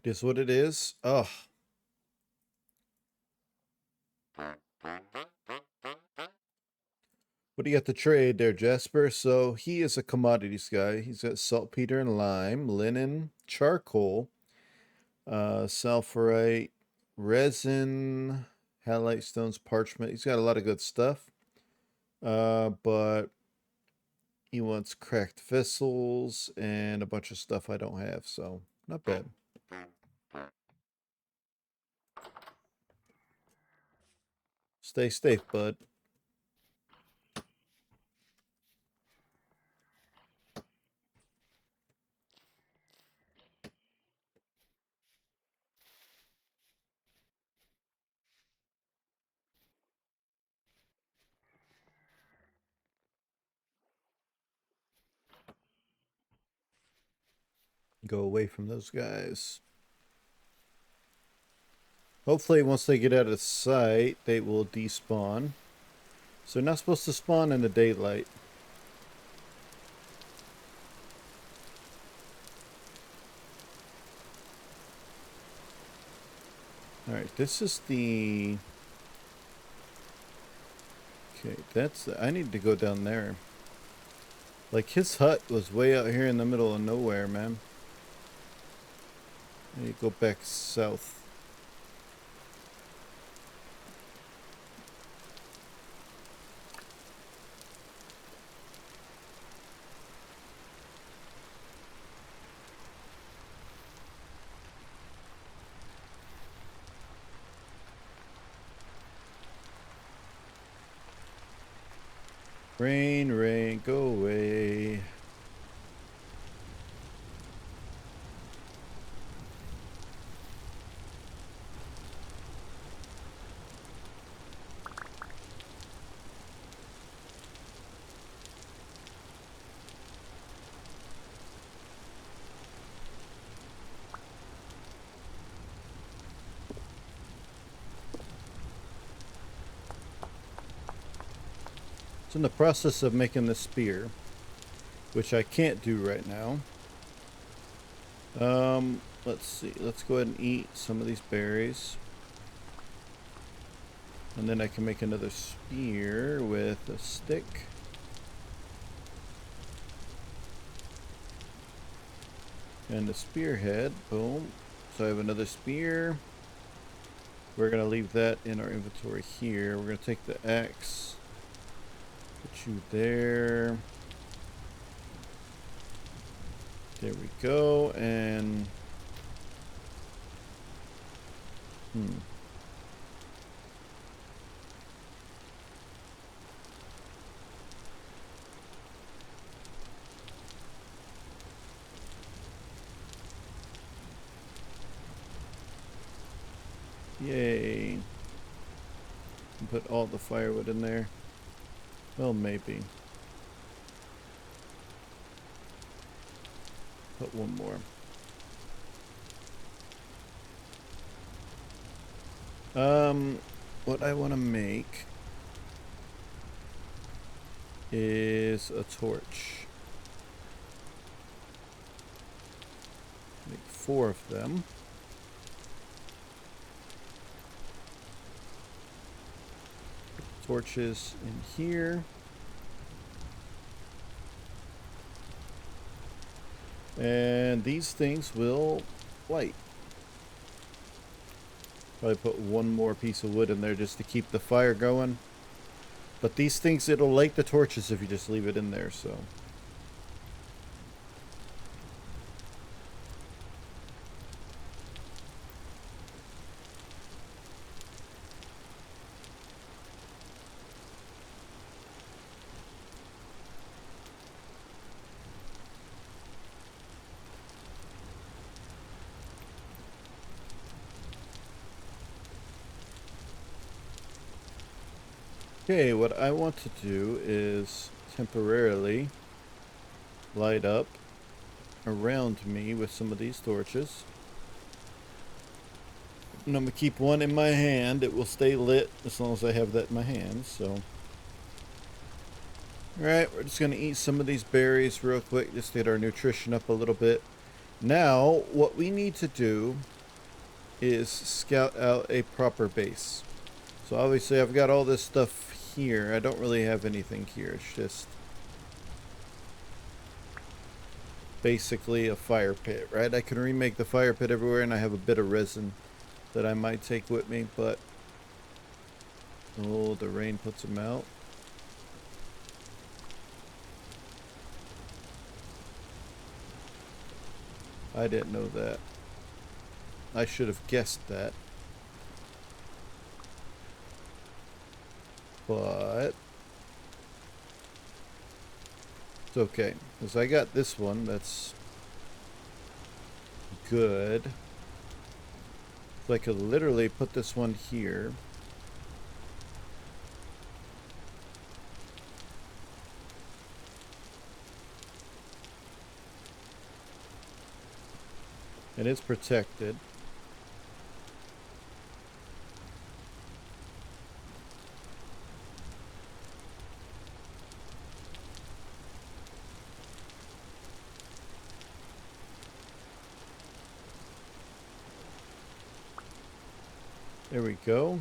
it is what it is. Oh. What do you got to trade there, Jasper? So he is a commodities guy. He's got saltpeter and lime, linen, charcoal, sulfurite, resin, halite stones, parchment. He's got a lot of good stuff. But he wants cracked vessels and a bunch of stuff I don't have, so not bad. Stay safe, bud. Go away from those guys. Hopefully, once they get out of sight, they will despawn. So they're not supposed to spawn in the daylight. Alright, this is the... Okay, that's the... I need to go down there. Like, his hut was way out here in the middle of nowhere, man. I need to go back south. Rain, rain, go away. It's in the process of making the spear, which I can't do right now. Let's see. Let's go ahead and eat some of these berries. And then I can make another spear with a stick. And a spearhead. Boom. So I have another spear. We're going to leave that in our inventory here. We're going to take the axe. Put you there. There we go. And... Yay. Put all the firewood in there. Well, maybe. Put one more. What I want to make is a torch. Make 4 of them. Torches in here. And these things will light. Probably put one more piece of wood in there just to keep the fire going. But these things, it'll light the torches if you just leave it in there, so. Okay, what I want to do is temporarily light up around me with some of these torches. And I'm going to keep one in my hand. It will stay lit as long as I have that in my hand, so. Alright, we're just going to eat some of these berries real quick, just to get our nutrition up a little bit. Now, what we need to do is scout out a proper base. So obviously I've got all this stuff here. I don't really have anything here. It's just basically a fire pit, right? I can remake the fire pit everywhere, and I have a bit of resin that I might take with me, but oh, the rain puts them out. I didn't know that. I should have guessed that. But it's okay, because I got this one that's good. So I could literally put this one here. And it's protected. There we go.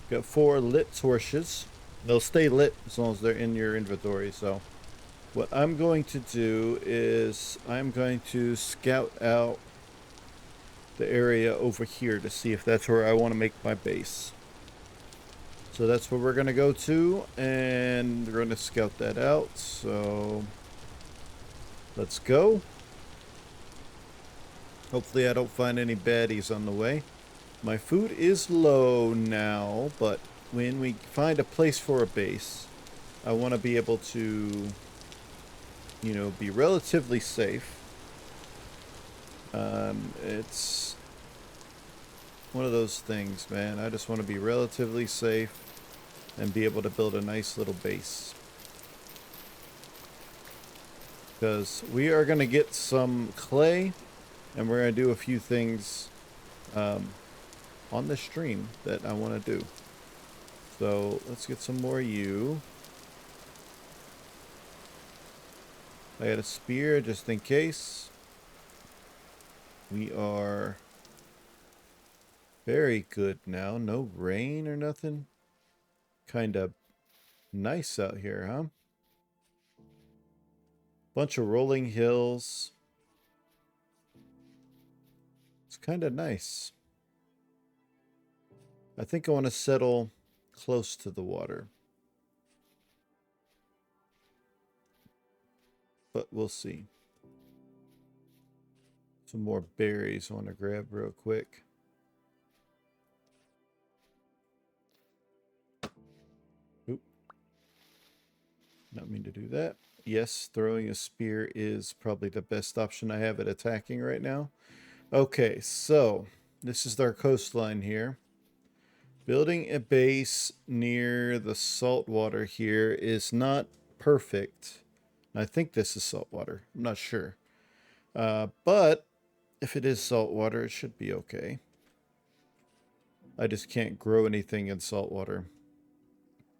Got 4 lit torches. They'll stay lit as long as they're in your inventory. So what I'm going to do is I'm going to scout out the area over here to see if that's where I want to make my base. So that's where we're going to go to, and we're going to scout that out. So let's go. Hopefully I don't find any baddies on the way. My food is low now, but when we find a place for a base, I want to be able to, you know, be relatively safe. It's one of those things, man. I just want to be relatively safe and be able to build a nice little base. Because we are going to get some clay, and we're going to do a few things on the stream that I want to do. So let's get some more you. I got a spear just in case. We are very good now. No rain or nothing. Kind of nice out here, huh? Bunch of rolling hills. It's kind of nice. I think I want to settle close to the water. But we'll see. Some more berries I want to grab real quick. Oop. Not mean to do that. Yes, throwing a spear is probably the best option I have at attacking right now. Okay, so this is our coastline here. Building a base near the salt water here is not perfect. I think this is salt water. I'm not sure. But if it is salt water, it should be okay. I just can't grow anything in salt water.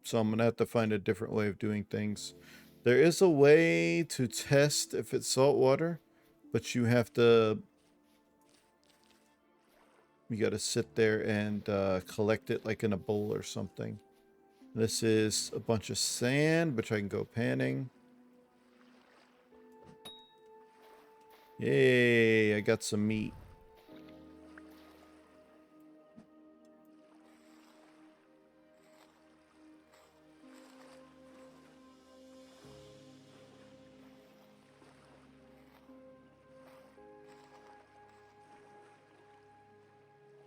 So I'm going to have to find a different way of doing things. There is a way to test if it's salt water, but you have to... You got to sit there and collect it like in a bowl or something. This is a bunch of sand, which I can go panning. Yay, I got some meat.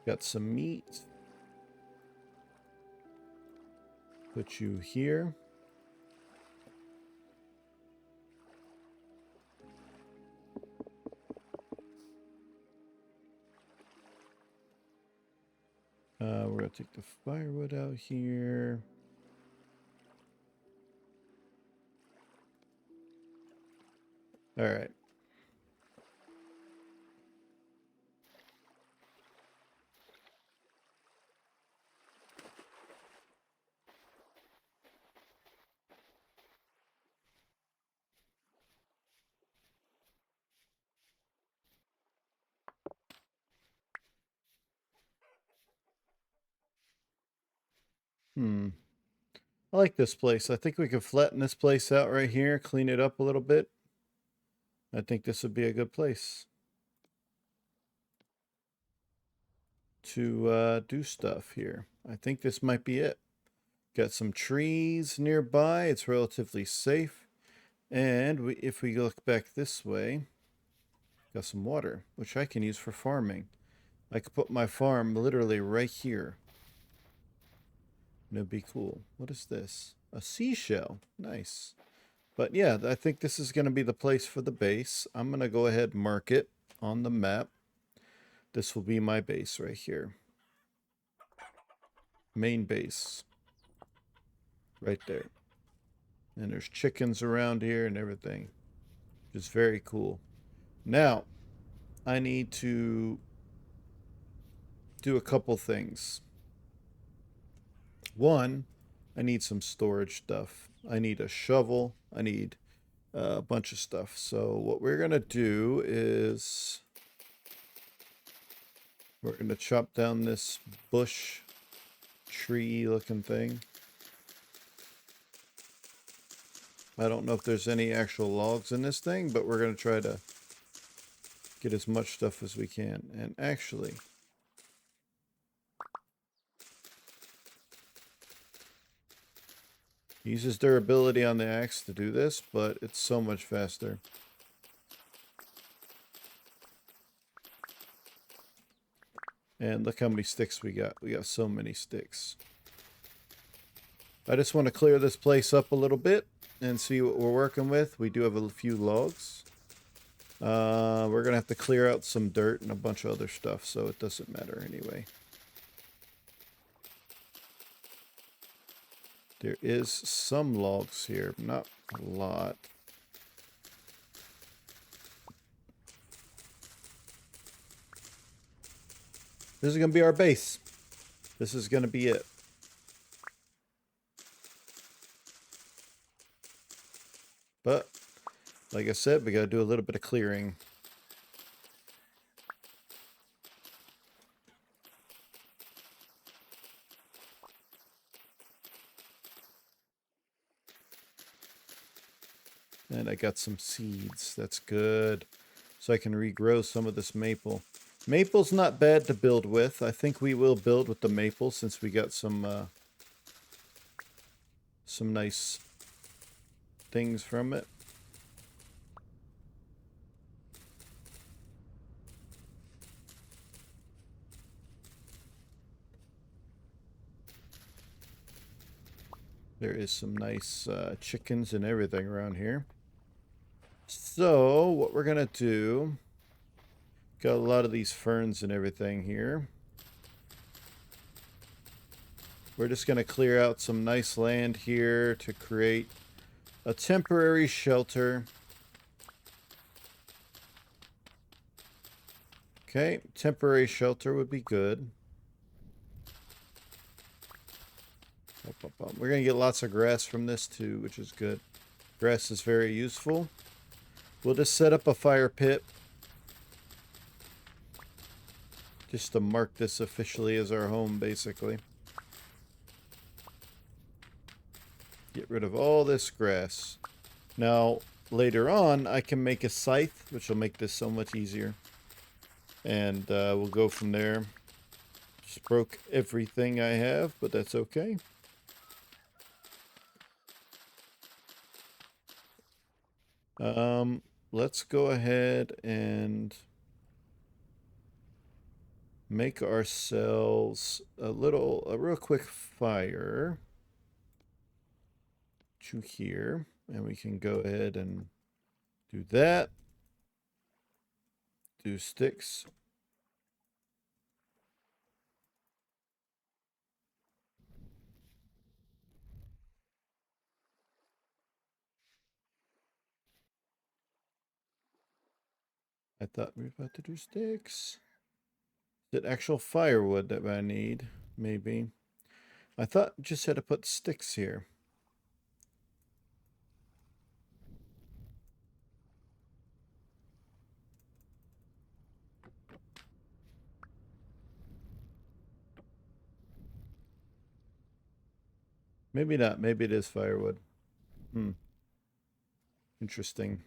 Got some meat. Put you here. We're going to take the firewood out here. All right. I like this place. I think we can flatten this place out right here, clean it up a little bit. I think this would be a good place to do stuff here. I think this might be it. Got some trees nearby. It's relatively safe. And if we look back this way, got some water, which I can use for farming. I could put my farm literally right here. And it'd be cool. What is this? A seashell. Nice. But yeah, I think this is going to be the place for the base. I'm going to go ahead and mark it on the map. This will be my base right here. Main base. Right there. And there's chickens around here and everything. Just very cool. Now, I need to do a couple things. One, I need some storage stuff. I need a shovel. I need a bunch of stuff. So what we're going to do is we're going to chop down this bush tree looking thing. I don't know if there's any actual logs in this thing, but we're going to try to get as much stuff as we can. And actually, uses durability on the axe to do this, but it's so much faster. And look how many sticks we got. We got so many sticks. I just want to clear this place up a little bit and see what we're working with. We do have a few logs. We're going to have to clear out some dirt and a bunch of other stuff, so it doesn't matter anyway. There is some logs here, not a lot. This is going to be our base. This is going to be it. But, like I said, we got to do a little bit of clearing. And I got some seeds. That's good. So I can regrow some of this maple. Maple's not bad to build with. I think we will build with the maple since we got some nice things from it. There is some nice chickens and everything around here. So what we're going to do, got a lot of these ferns and everything here. We're just going to clear out some nice land here to create a temporary shelter. Okay, temporary shelter would be good. We're going to get lots of grass from this too, which is good. Grass is very useful. We'll just set up a fire pit just to mark this officially as our home, basically. Get rid of all this grass. Now, later on, I can make a scythe, which will make this so much easier. And we'll go from there. Just broke everything I have, but that's okay. Let's go ahead and make ourselves a real quick fire to here, and we can go ahead and do that. Do sticks. I thought we were about to do sticks. Is it actual firewood that I need? Maybe. I thought just had to put sticks here. Maybe not. Maybe it is firewood. Interesting.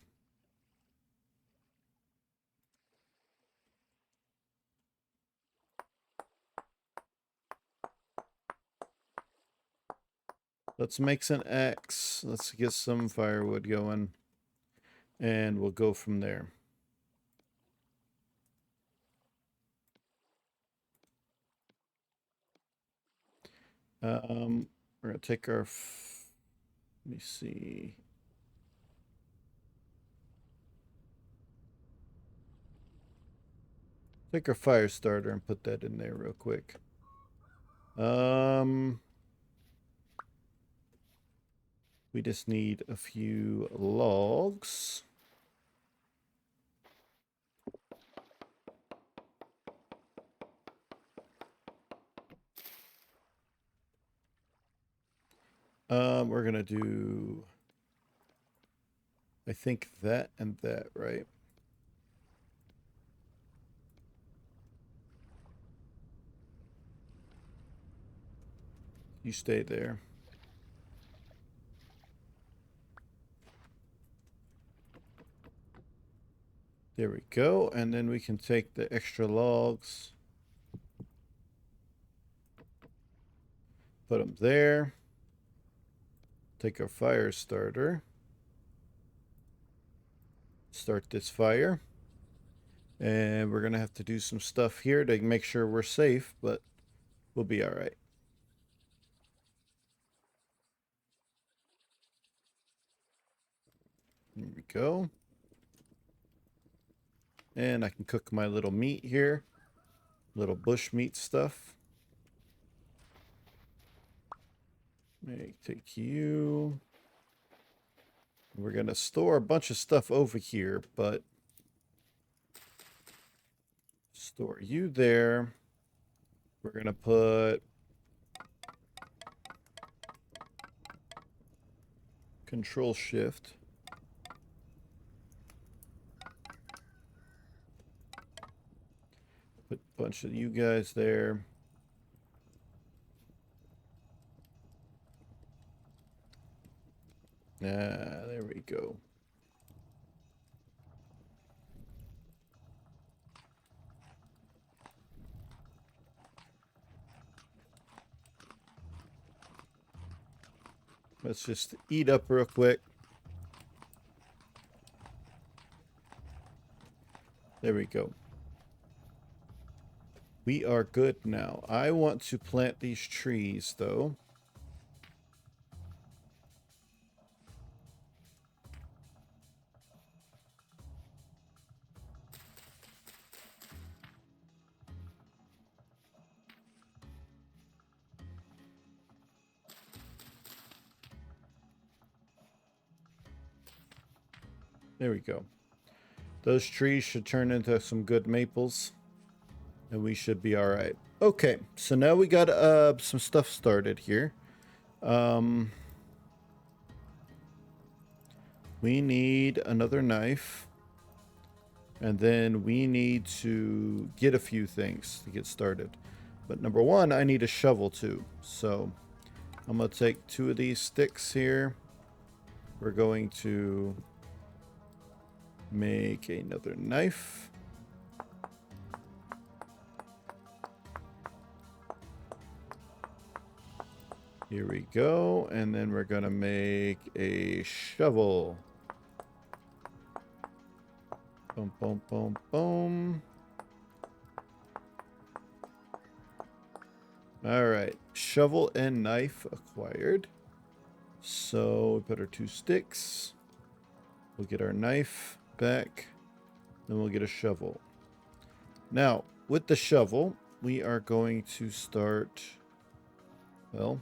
Let's make an axe. Let's get some firewood going. And we'll go from there. We're gonna take our. Let me see. Take our fire starter and put that in there real quick. We just need a few logs. We're gonna do, I think that and that, right? You stay there. There we go. And then we can take the extra logs. Put them there. Take our fire starter. Start this fire. And we're going to have to do some stuff here to make sure we're safe, but we'll be all right. There we go. And I can cook my little meat here. Little bush meat stuff. Take you. We're going to store a bunch of stuff over here, but store you there. We're going to put Control Shift. Put a bunch of you guys there. There we go. Let's just eat up real quick. There we go. We are good now. I want to plant these trees, though. There we go. Those trees should turn into some good maples. and we should be all right. Okay, so now we got some stuff started here. Um, we need another knife, and then we need to get a few things to get started. But number one, I need a shovel too. So I'm gonna take 2 of these sticks here. We're going to make another knife. Here we go. And then we're going to make a shovel. Boom, boom, boom, boom. All right. Shovel and knife acquired. So we put our 2 sticks. We'll get our knife back. Then we'll get a shovel. Now, with the shovel, we are going to start, well,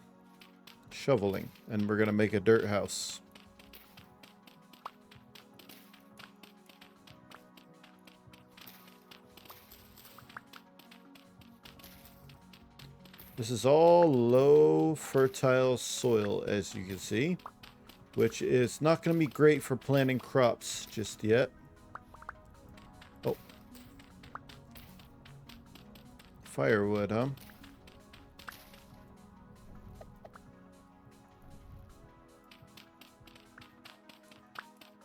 shoveling. And we're going to make a dirt house. This is all low fertile soil, as you can see, which is not going to be great for planting crops just yet. Oh. Firewood, huh?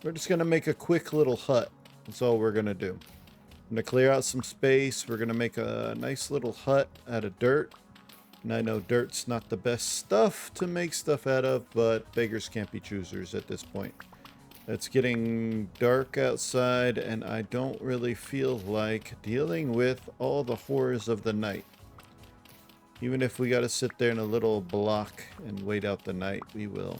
We're just going to make a quick little hut. That's all we're going to do. I'm going to clear out some space. We're going to make a nice little hut out of dirt. And I know dirt's not the best stuff to make stuff out of, but beggars can't be choosers at this point. It's getting dark outside, and I don't really feel like dealing with all the horrors of the night. Even if we gotta sit there in a little block and wait out the night, we will.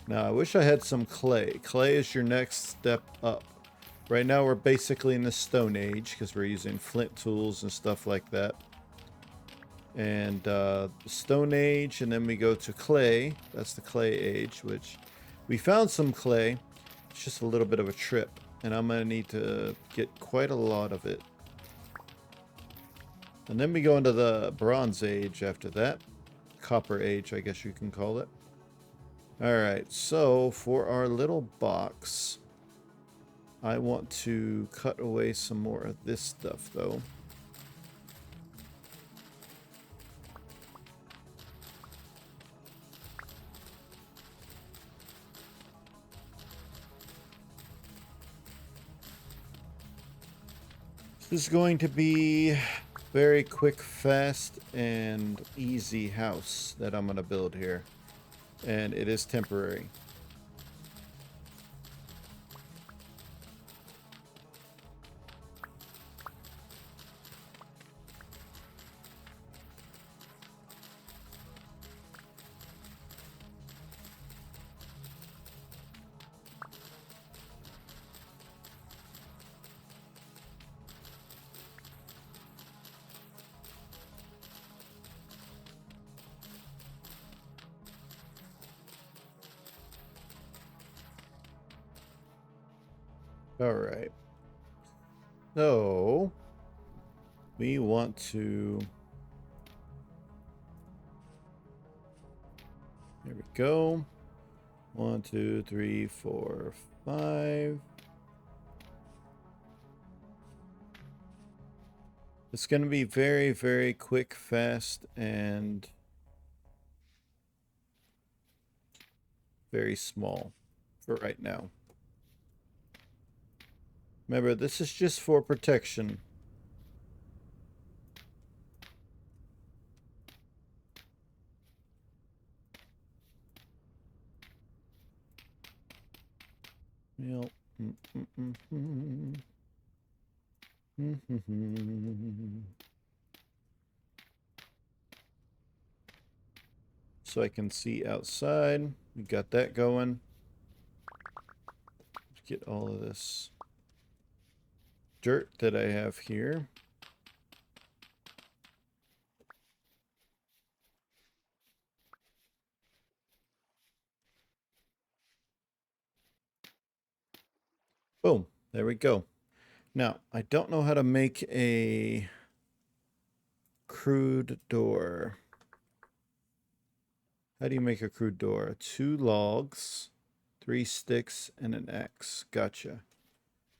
Now, I wish I had some clay. Clay is your next step up. Right now, we're basically in the Stone Age, because we're using flint tools and stuff like that. And Stone Age, and then we go to clay. That's the clay age, which we found some clay. It's just a little bit of a trip, and I'm gonna need to get quite a lot of it. And then we go into the Bronze Age after that. Copper Age, I guess you can call it. Alright, so for our little box, I want to cut away some more of this stuff, though. This is going to be very quick, fast, and easy house that I'm going to build here. And it is temporary. All right. So we want to. There we go. 1, 2, 3, 4, 5. It's going to be very, very quick, fast, and very small for right now. Remember, this is just for protection. Yep. So I can see outside. We got that going. Let's get all of this dirt that I have here. Boom. There we go. Now, I don't know how to make a crude door. How do you make a crude door? 2 logs, 3 sticks, and an X. Gotcha.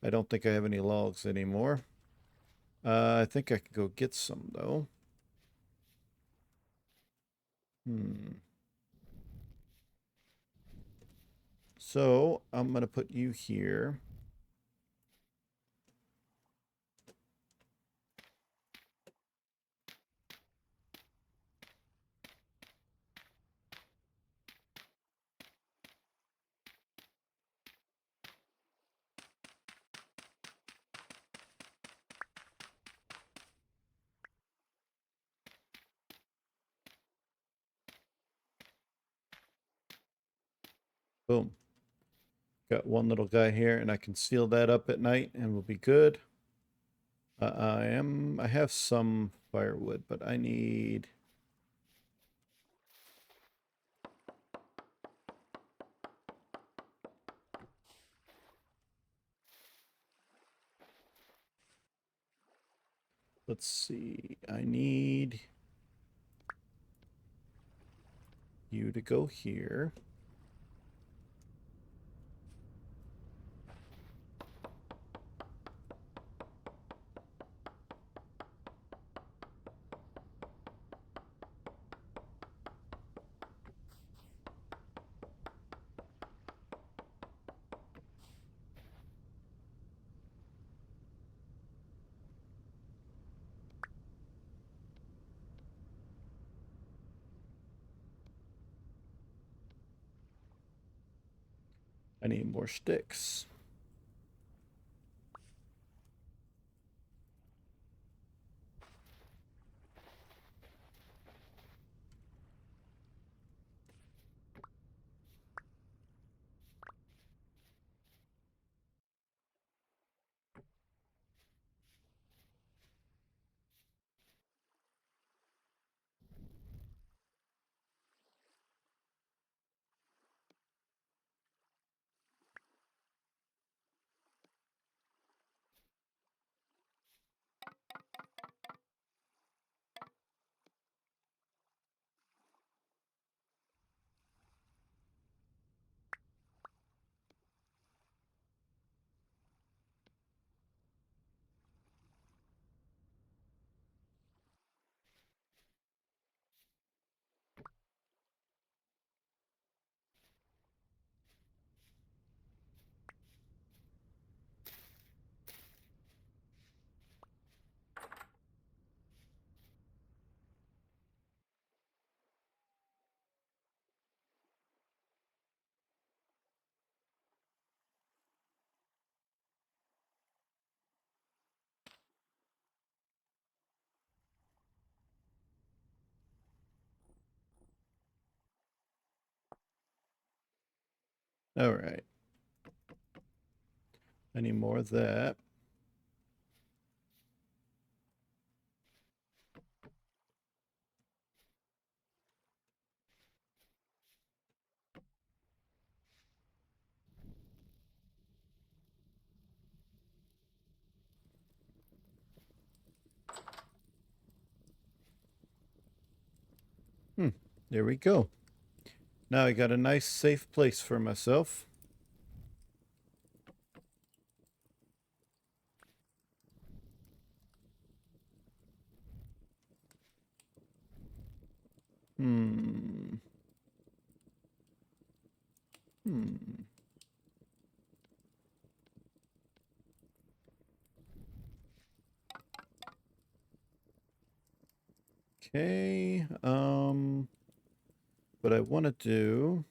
I don't think I have any logs anymore. I think I can go get some, though. So, I'm going to put you here. Boom. Got one little guy here, and I can seal that up at night, and we'll be good. I have some firewood, but I need... Let's see. I need you to go here. I need more sticks. All right. I need more of that. There we go. Now I got a nice safe place for myself. Hmm. Hmm. Okay. What I want to do...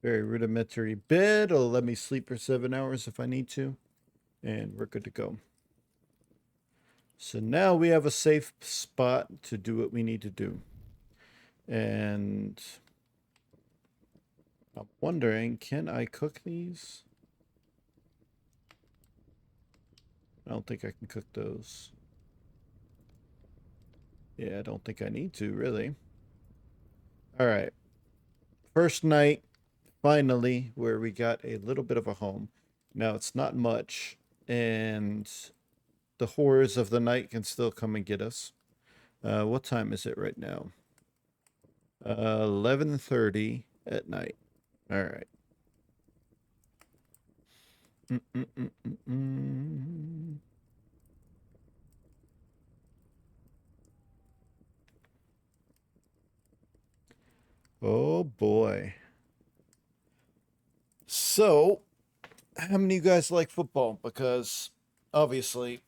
Very rudimentary bed. It'll let me sleep for 7 hours if I need to. And we're good to go. So now we have a safe spot to do what we need to do. And I'm wondering, can I cook these? I don't think I can cook those. Yeah, I don't think I need to, really. All right. First night, finally, where we got a little bit of a home. Now, it's not much, and the horrors of the night can still come and get us. What time is it right now? 11:30 at night. All right. Mm-mm-mm-mm-mm. Oh boy. So, how many of you guys like football? Because obviously,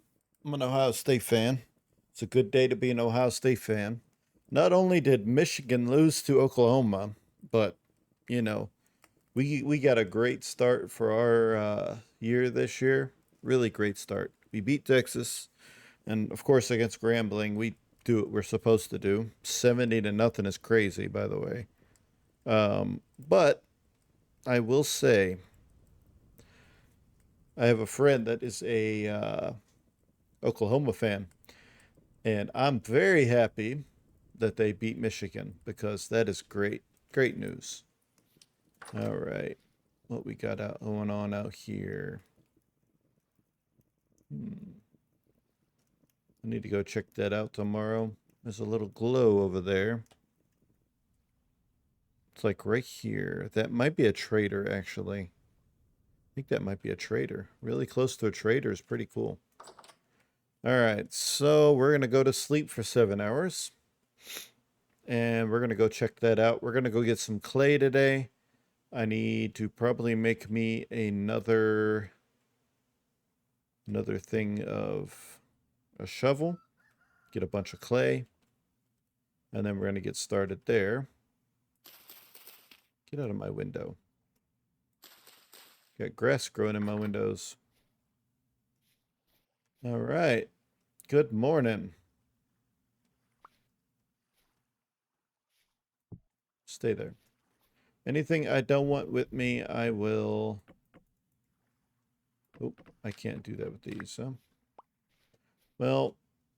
I'm an Ohio State fan. It's a good day to be an Ohio State fan. Not only did Michigan lose to Oklahoma, but you know, we got a great start for our year this year. Really great start. We beat Texas, and of course against Grambling, we do what we're supposed to do. 70-0 is crazy, by the way. But I will say, I have a friend that is a Oklahoma fan, and I'm very happy that they beat Michigan because that is great, great news. All right, what we got out going on out here? I need to go check that out tomorrow. There's a little glow over there. It's like right here. That might be a trader, actually. I think that might be a trader. Really close to a trader is pretty cool. All right, so we're going to go to sleep for 7 hours. And we're going to go check that out. We're going to go get some clay today. I need to probably make me another thing of a shovel, get a bunch of clay, and then we're going to get started there. Get out of my window. Got grass growing in my windows. All right. Good morning. Stay there. Anything I don't want with me, I will... Oh, I can't do that with these, huh? Well,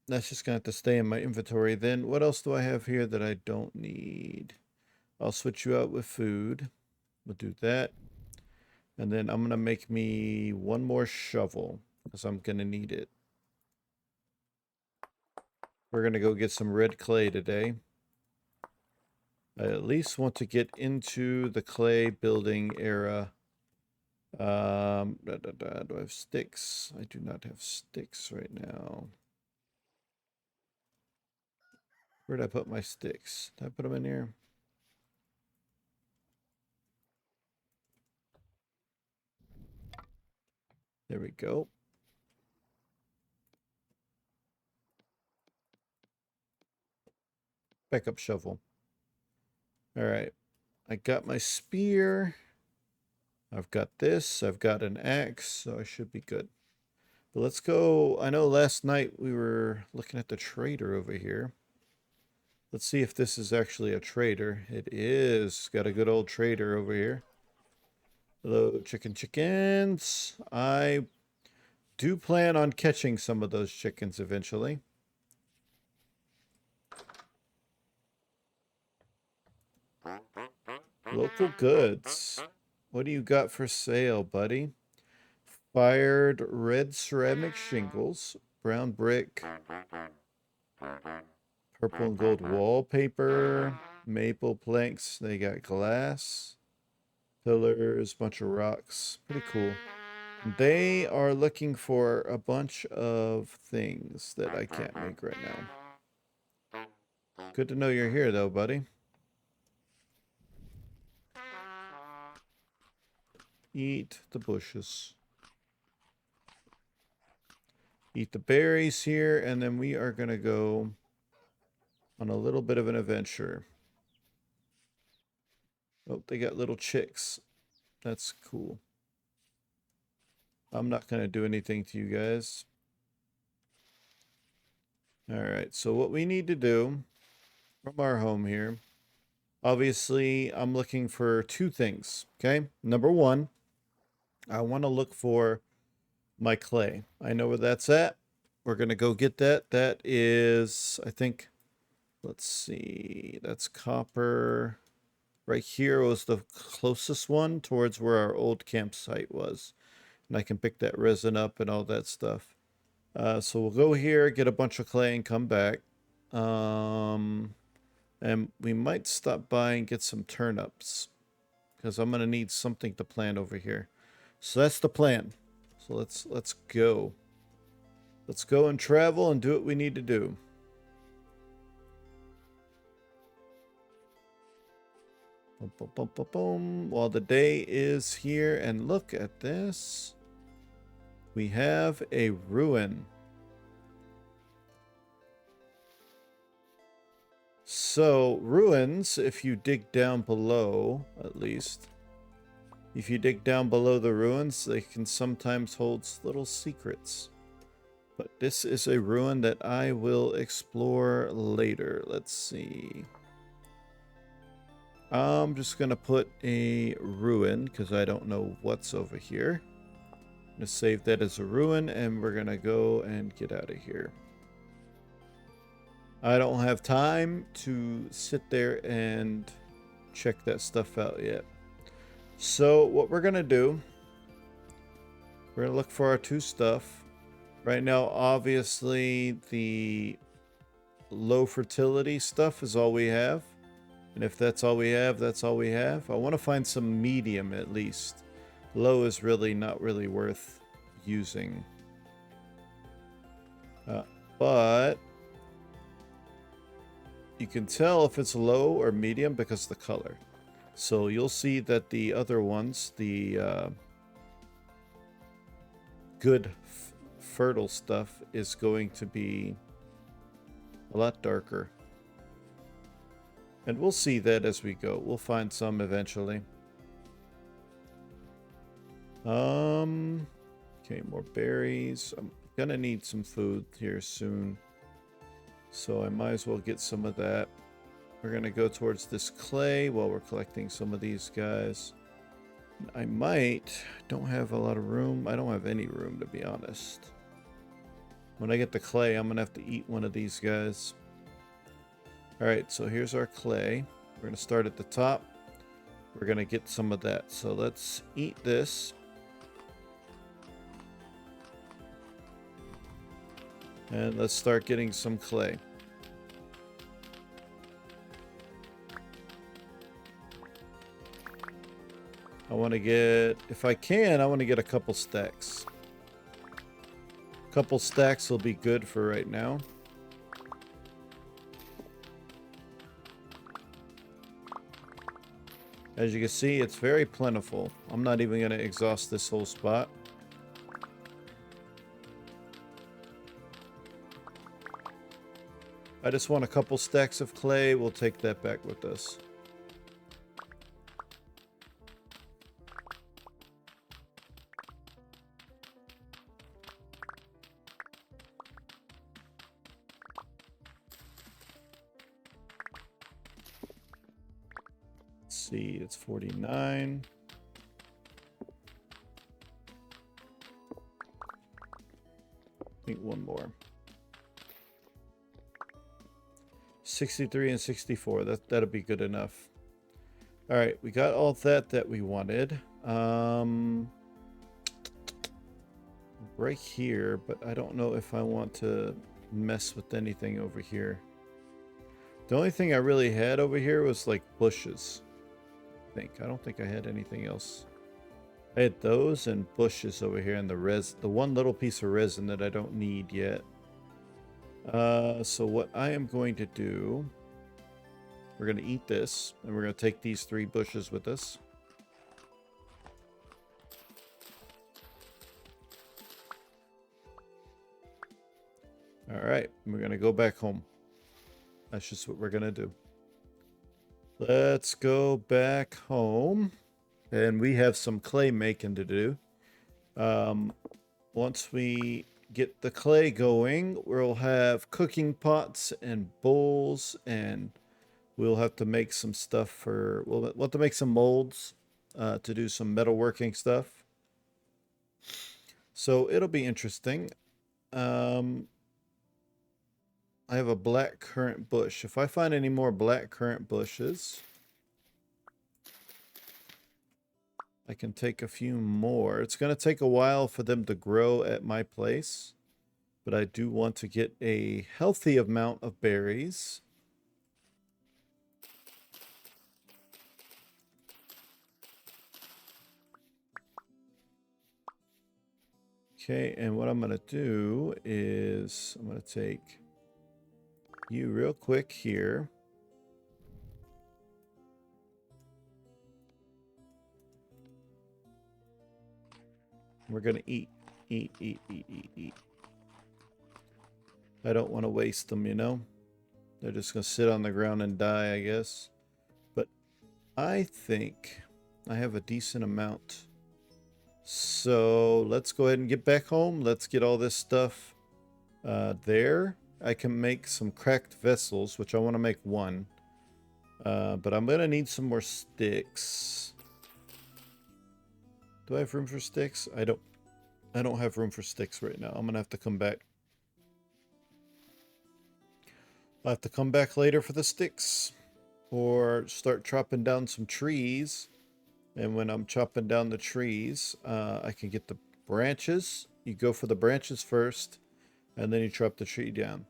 that's just going to have to stay in my inventory. Then what else do I have here that I don't need? I'll switch you out with food. We'll do that. And then I'm going to make me one more shovel because I'm going to need it. We're going to go get some red clay today. I at least want to get into the clay building era. Do I have sticks? I do not have sticks right now. Where did I put my sticks? Did I put them in here? There we go. Backup shovel. All right. I got my spear. I've got this. I've got an axe, so I should be good. But let's go. I know last night we were looking at the trader over here. Let's see if this is actually a trader. It is. Got a good old trader over here. Hello, chickens. I do plan on catching some of those chickens eventually. Local goods. What do you got for sale, buddy? Fired red ceramic shingles, brown brick, purple and gold wallpaper, maple planks. They got glass, pillars, bunch of rocks. Pretty cool. They are looking for a bunch of things that I can't make right now. Good to know you're here, though, buddy. Eat the bushes. Eat the berries here, and then we are going to go on a little bit of an adventure. Oh, they got little chicks. That's cool. I'm not going to do anything to you guys. All right, so what we need to do from our home here Obviously, I'm looking for two things, okay? Number one, I want to look for my clay. I know where that's at. We're going to go get that. That is, I think, let's see, that's copper. Right here was the closest one towards where our old campsite was. And I can pick that resin up and all that stuff. So we'll go here, get a bunch of clay, and come back. And we might stop by and get some turnips, because I'm going to need something to plant over here. So that's the plan. So let's go. Let's go and travel and do what we need to do. Boom, boom, boom, boom, boom. While the day is here, and look at this. We have a ruin. So, ruins, if you dig down below, at least, if you dig down below the ruins, they can sometimes hold little secrets. But this is a ruin that I will explore later. Let's see. I'm just going to put a ruin because I don't know what's over here. I'm going to save that as a ruin, and we're going to go and get out of here. I don't have time to sit there and check that stuff out yet. So what we're going to do, we're going to look for our two stuff. Right now, obviously, the low fertility stuff is all we have. And if that's all we have, that's all we have. I want to find some medium at least. Low is really not really worth using. But you can tell if it's low or medium because of the color. So you'll see that the other ones, the good fertile stuff, is going to be a lot darker. And we'll see that as we go. We'll find some eventually. Okay, more berries. I'm gonna need some food here soon, so I might as well get some of that. We're gonna go towards this clay while we're collecting some of these guys. I don't have a lot of room. I don't have any room, to be honest. When I get the clay, I'm gonna have to eat one of these guys. Alright, so here's our clay. We're going to start at the top. We're going to get some of that. So let's eat this. And let's start getting some clay. I want to get, if I can, I want to get a couple stacks. A couple stacks will be good for right now. As you can see, it's very plentiful. I'm not even going to exhaust this whole spot. I just want a couple stacks of clay. We'll take that back with us. See, it's 49. I think one more. 63 and 64. That'll be good enough. All right, we got all that we wanted. Right here, but I don't know if I want to mess with anything over here. The only thing I really had over here was like bushes. I don't think I had anything else. I had those and bushes over here, and the one little piece of resin that I don't need yet. So what I am going to do, we're going to eat this, and we're going to take these 3 bushes with us. All right, we're going to go back home. That's just what we're going to do. Let's go back home. And we have some clay making to do. Once we get the clay going, we'll have cooking pots and bowls and we'll have to make some stuff for, we'll have to make some molds to do some metalworking stuff. So it'll be interesting. I have a black currant bush. If I find any more black currant bushes, I can take a few more. It's going to take a while for them to grow at my place, but I do want to get a healthy amount of berries. Okay, and what I'm going to do is I'm going to take you real quick here. We're going to eat. I don't want to waste them, you know? They're just going to sit on the ground and die, I guess. But I think I have a decent amount. So let's go ahead and get back home. Let's get all this stuff there. I can make some cracked vessels, which I want to make one. But I'm going to need some more sticks. Do I have room for sticks? I don't have room for sticks right now. I'm going to have to come back. I'll have to come back later for the sticks. Or start chopping down some trees. And when I'm chopping down the trees, I can get the branches. You go for the branches first, and then you chop the tree down.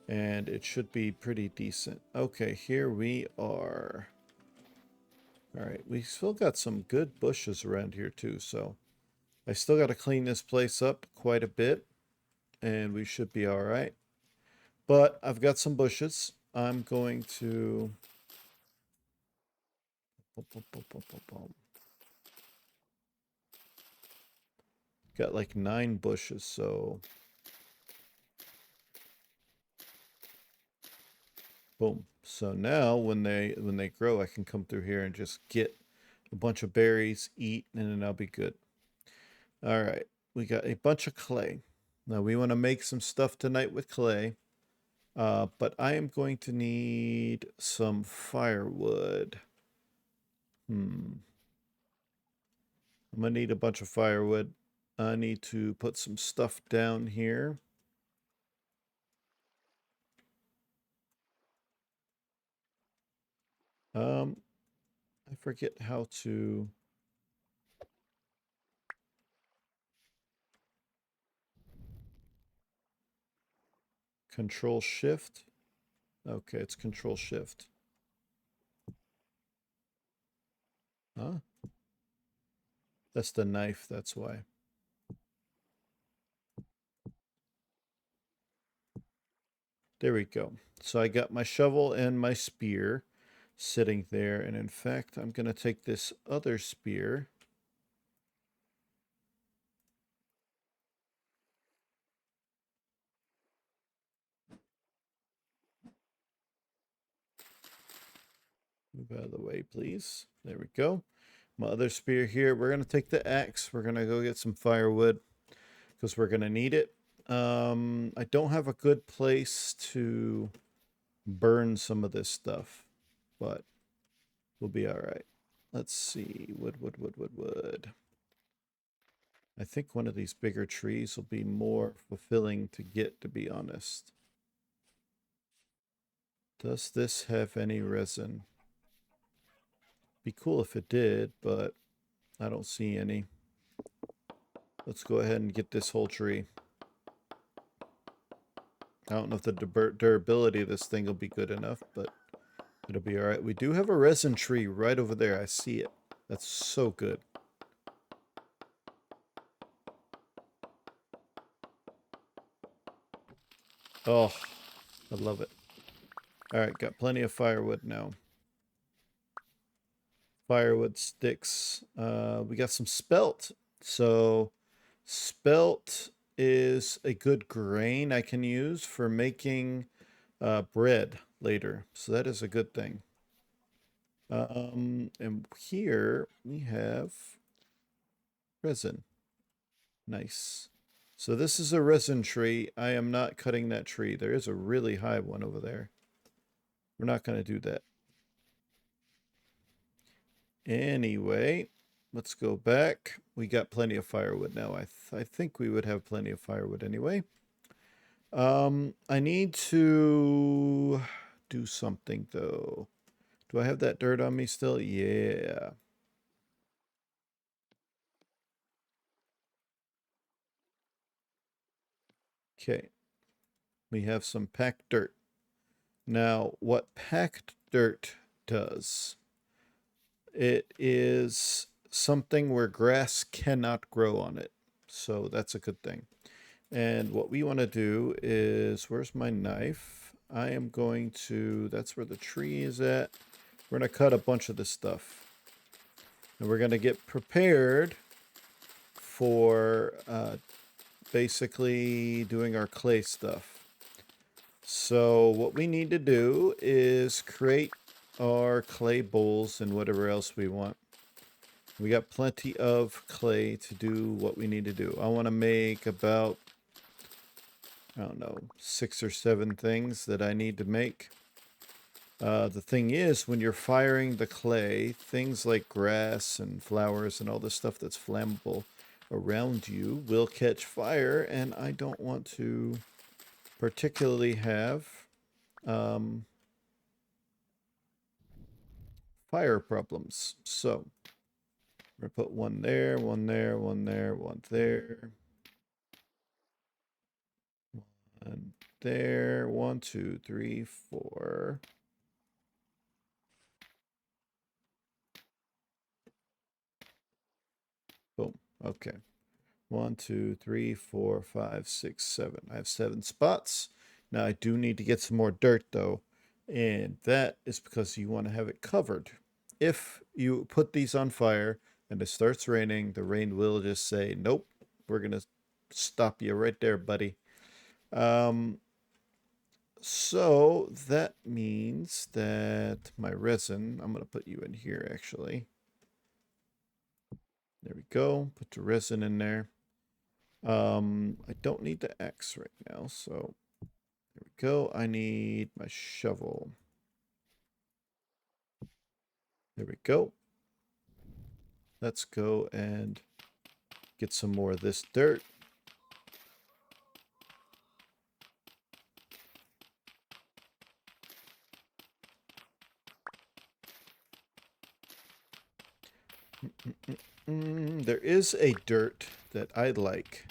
And it should be pretty decent. Okay, here we are. Alright, we still got some good bushes around here too, so I still got to clean this place up quite a bit, and we should be alright. But I've got some bushes. I'm going to... Got like 9 bushes, so... Boom. So now when they grow, I can come through here and just get a bunch of berries, eat, and then I'll be good. All right. We got a bunch of clay. Now we want to make some stuff tonight with clay. But I am going to need some firewood. I'm gonna need a bunch of firewood. I need to put some stuff down here. I forget how to... Control Shift. Okay, it's Control Shift. Huh? That's the knife, that's why. There we go. So I got my shovel and my spear sitting there. And in fact, I'm going to take this other spear. Move out of the way, please. There we go. My other spear here. We're going to take the axe. We're going to go get some firewood because we're going to need it. I don't have a good place to burn some of this stuff, but we'll be all right. Let's see. Wood. I think one of these bigger trees will be more fulfilling to get, to be honest. Does this have any resin? Be cool if it did, but I don't see any. Let's go ahead and get this whole tree. I don't know if the durability of this thing will be good enough, but it'll be all right. We do have a resin tree right over there. I see it. That's so good. Oh, I love it. All right, got plenty of firewood now. Firewood sticks. We got some spelt. So spelt is a good grain I can use for making bread later. So that is a good thing. And here we have resin. Nice. So this is a resin tree. I am not cutting that tree. There is a really high one over there. We're not going to do that. Anyway, let's go back. We got plenty of firewood now. I think we would have plenty of firewood anyway. I need to do something though. Do I have that dirt on me still? Yeah. Okay. We have some packed dirt. Now, what packed dirt does, it is something where grass cannot grow on it. So that's a good thing. And what we want to do is, where's my knife? I am going to, that's where the tree is at. We're going to cut a bunch of this stuff. And we're going to get prepared for basically doing our clay stuff. So what we need to do is create our clay bowls and whatever else we want. We got plenty of clay to do what we need to do. I want to make about, I don't know, 6 or 7 things that I need to make. The thing is, when you're firing the clay, things like grass and flowers and all the stuff that's flammable around you will catch fire, and I don't want to particularly have fire problems. So we're gonna put one there, one there, one there, one there, one there, 1, 2, 3, 4. Boom. Okay. 1, 2, 3, 4, 5, 6, 7. I have 7 spots. Now I do need to get some more dirt though, and that is because you want to have it covered. If you put these on fire and it starts raining, the rain will just say, nope, we're going to stop you right there, buddy. So that means that my resin, I'm going to put you in here actually. There we go. Put the resin in there. I don't need the axe right now, so there we go. I need my shovel. There we go. Let's go and get some more of this dirt. There is a dirt that I like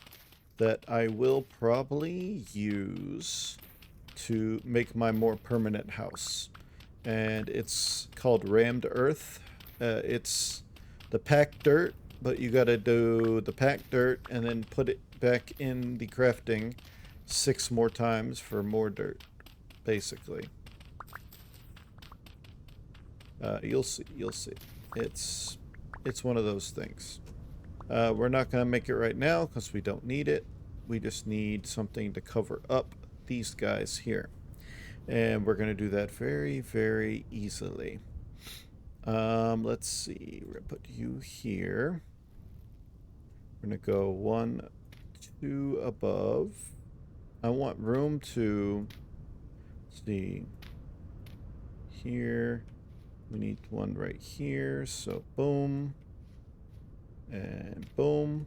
that I will probably use to make my more permanent house. And it's called rammed earth. It's the packed dirt, but you got to do the packed dirt and then put it back in the crafting 6 more times for more dirt, basically. You'll see. You'll see. It's one of those things. We're not going to make it right now because we don't need it. We just need something to cover up these guys here. And we're going to do that very, very easily. Let's see. We're going to put you here. We're going to go 1, 2 above. I want room to, let's see, here. We need one right here. So boom. And boom.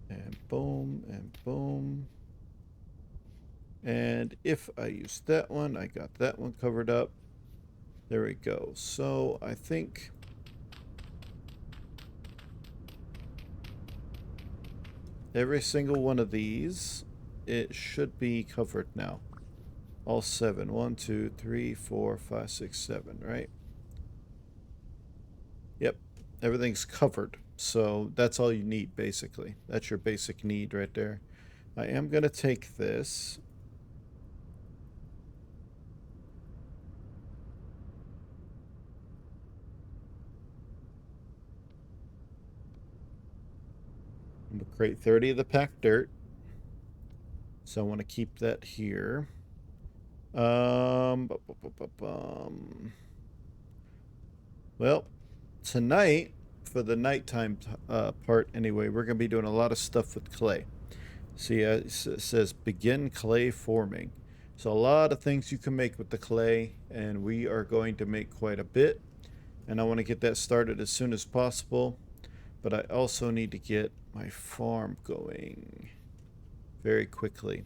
And boom. And boom. And if I use that one, I got that one covered up. There we go. So I think every single one of these, it should be covered now. All 7. 1, 2, 3, 4, 5, 6, 7, right? Yep. Everything's covered. So that's all you need, basically. That's your basic need right there. I am going to take this. I'm going to create 30 of the packed dirt. So I want to keep that here. Well, tonight, for the nighttime part anyway, we're going to be doing a lot of stuff with clay. See, it says begin clay forming. So a lot of things you can make with the clay, and we are going to make quite a bit. and I want to get that started as soon as possible. But I also need to get my farm going very quickly.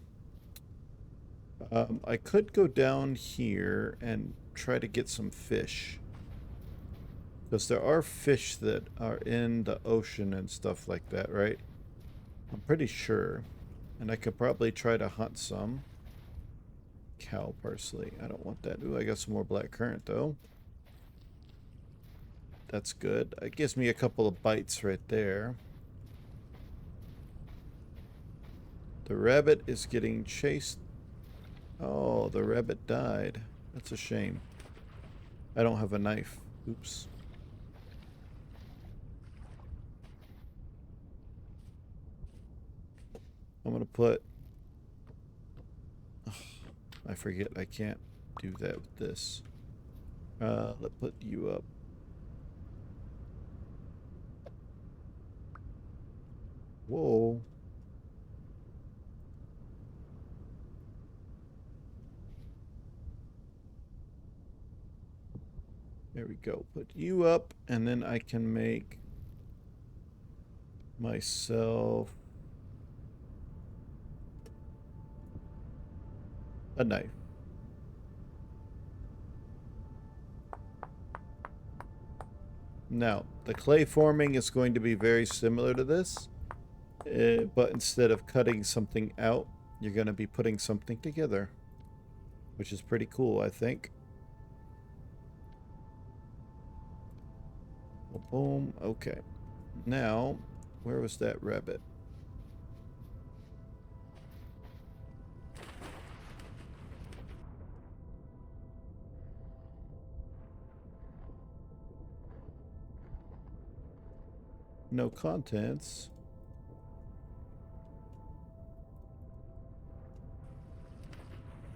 I could go down here and try to get some fish. Because there are fish that are in the ocean and stuff like that, right? I'm pretty sure. And I could probably try to hunt some. Cow parsley. I don't want that. Ooh, I got some more black currant though. That's good. It gives me a couple of bites right there. The rabbit is getting chased. Oh, the rabbit died. That's a shame. I don't have a knife. Oops. I'm gonna put... Ugh, I forget I can't do that with this. Let's put you up. Whoa. There we go. Put you up, and then I can make myself a knife. Now, the clay forming is going to be very similar to this, but instead of cutting something out, you're going to be putting something together, which is pretty cool, I think. Boom. Okay. Now, where was that rabbit? No contents.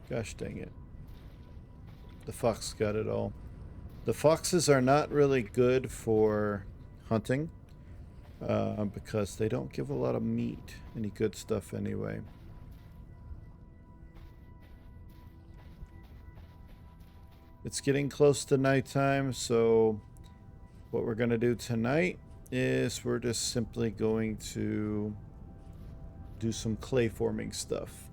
Gosh dang it. The fox got it all. The foxes are not really good for hunting because they don't give a lot of meat, any good stuff anyway. It's getting close to nighttime, so what we're going to do tonight is we're just simply going to do some clay forming stuff.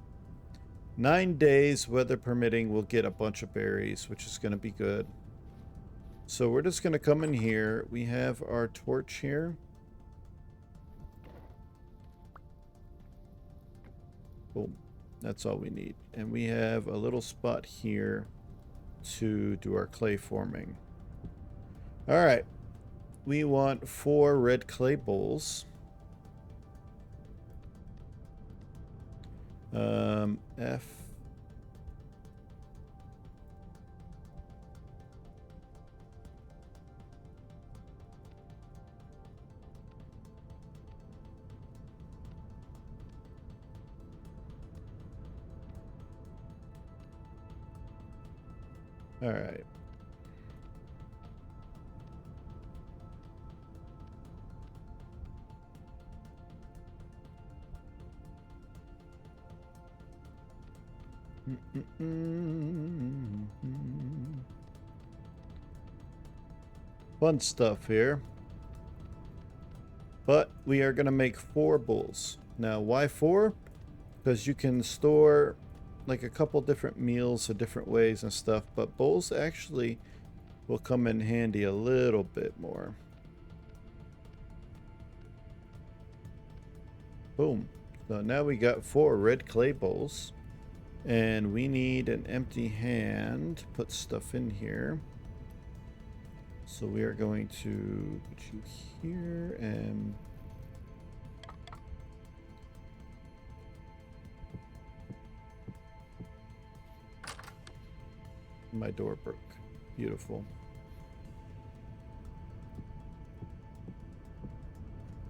9 days, weather permitting, we'll get a bunch of berries, which is going to be good. So we're just going to come in here. We have our torch here. Boom. That's all we need. And we have a little spot here to do our clay forming. All right. We want 4 red clay bowls. F. All right. Fun stuff here. But we are going to make 4 bowls. Now, why 4? Because you can store like a couple different meals in different ways and stuff, but bowls actually will come in handy a little bit more. Boom. So now we got 4 red clay bowls. And we need an empty hand to put stuff in here. So we are going to put you here and... My door broke. Beautiful.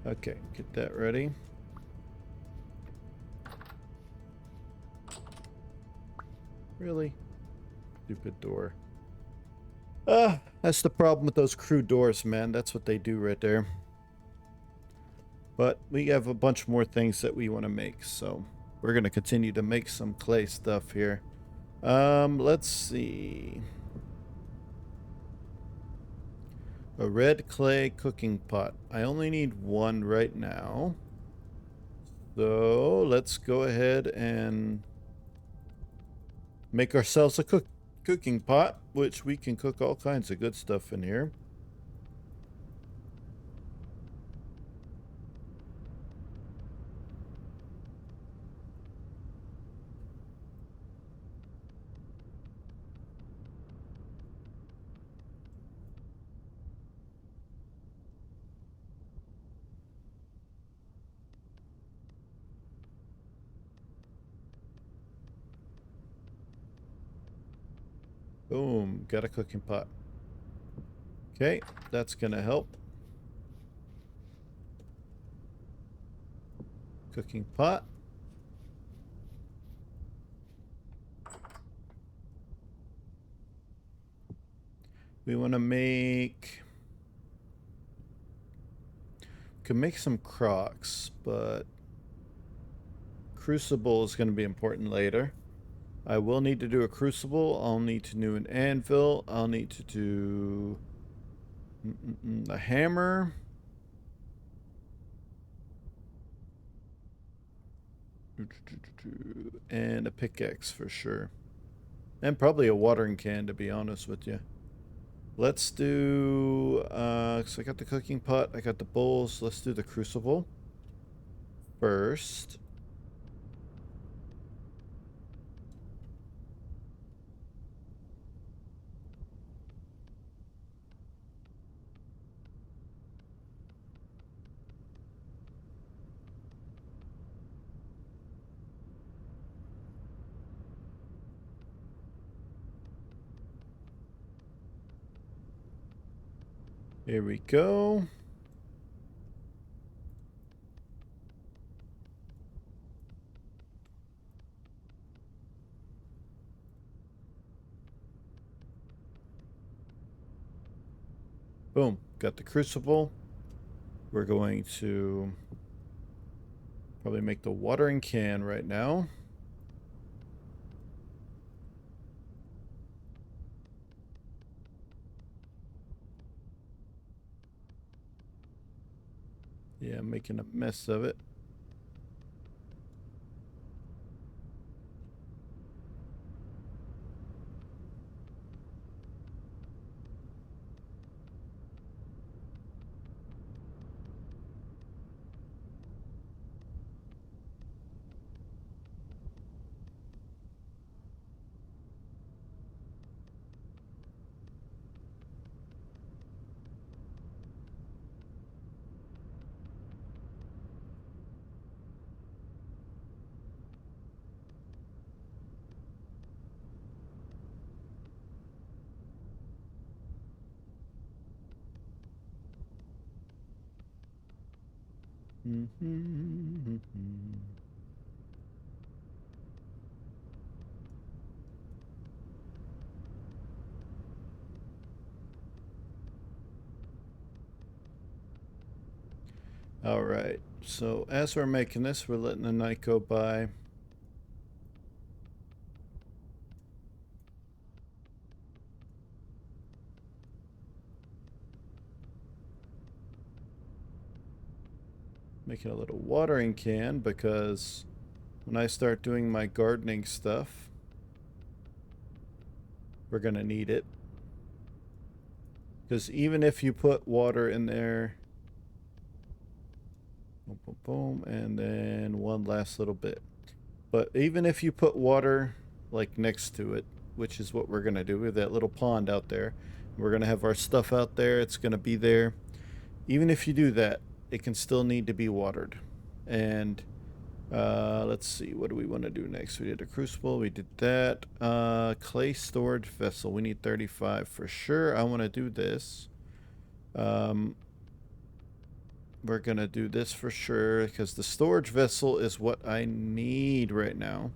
Okay, get that ready. Really? Stupid door. That's the problem with those crew doors, man. That's what they do right there. But we have a bunch more things that we want to make, so we're going to continue to make some clay stuff here. Let's see. A red clay cooking pot. I only need one right now. So let's go ahead and make ourselves a cooking pot, which we can cook all kinds of good stuff in here. Boom, got a cooking pot. Okay, that's gonna help. Cooking pot. We want to make... Can make some crocks, but crucible is going to be important later. I will need to do a crucible. I'll need to do an anvil. I'll need to do a hammer. And a pickaxe for sure. And probably a watering can, to be honest with you. Let's do, so I got the cooking pot, I got the bowls. Let's do the crucible first. Here we go. Boom, got the crucible. We're going to probably make the watering can right now. Yeah, I'm making a mess of it. All right, so as we're making this, we're letting the night go by. Making a little watering can because when I start doing my gardening stuff, we're gonna need it. Because even if you put water in there, boom, boom, boom, and then one last little bit. But even if you put water like next to it, which is what we're gonna do, we have that little pond out there. We're gonna have our stuff out there. It's gonna be there. Even if you do that, it can still need to be watered. And let's see, what do we want to do next? We did a crucible, we did that. Clay storage vessel, we need 35 for sure. I want to do this. We're gonna do this for sure because the storage vessel is what I need right now.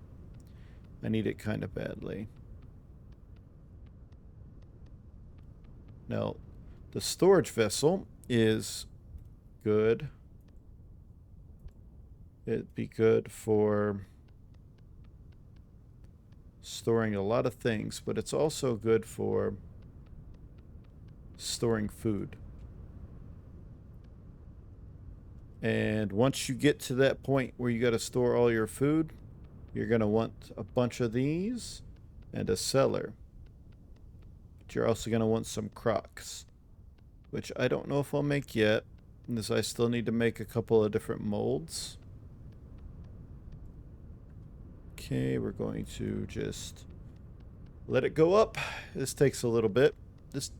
I need it kind of badly. Now, the storage vessel is good. It'd be good for storing a lot of things, but it's also good for storing food. And once you get to that point where you got to store all your food, you're going to want a bunch of these and a cellar. But you're also going to want some crocks, which I don't know if I'll make yet, because I still need to make a couple of different molds. Okay, we're going to just let it go up. This takes a little bit. This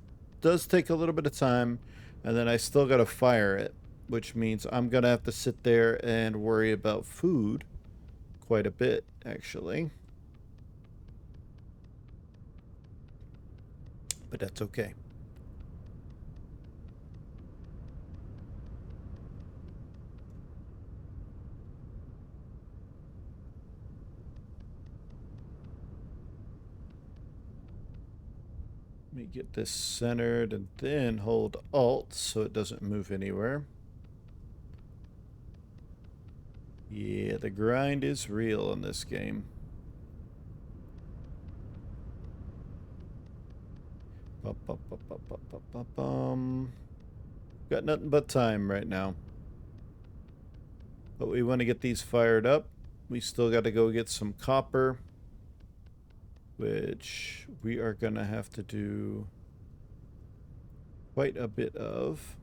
does take a little bit of time, and then I still got to fire it, which means I'm going to have to sit there and worry about food quite a bit, actually. But that's okay. Let me get this centered and then hold Alt so it doesn't move anywhere. Yeah, the grind is real in this game. Got nothing but time right now. But we want to get these fired up. We still got to go get some copper, which we are going to have to do quite a bit of.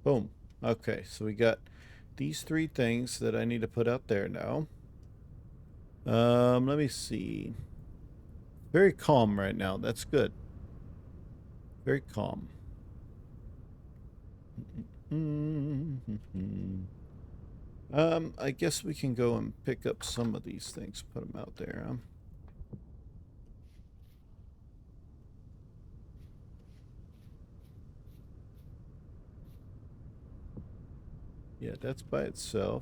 Boom. Okay, so we got these three things that I need to put out there now. Let me see. Very calm right now. That's good. Very calm. I guess we can go and pick up some of these things, put them out there, huh? Yeah, that's by itself.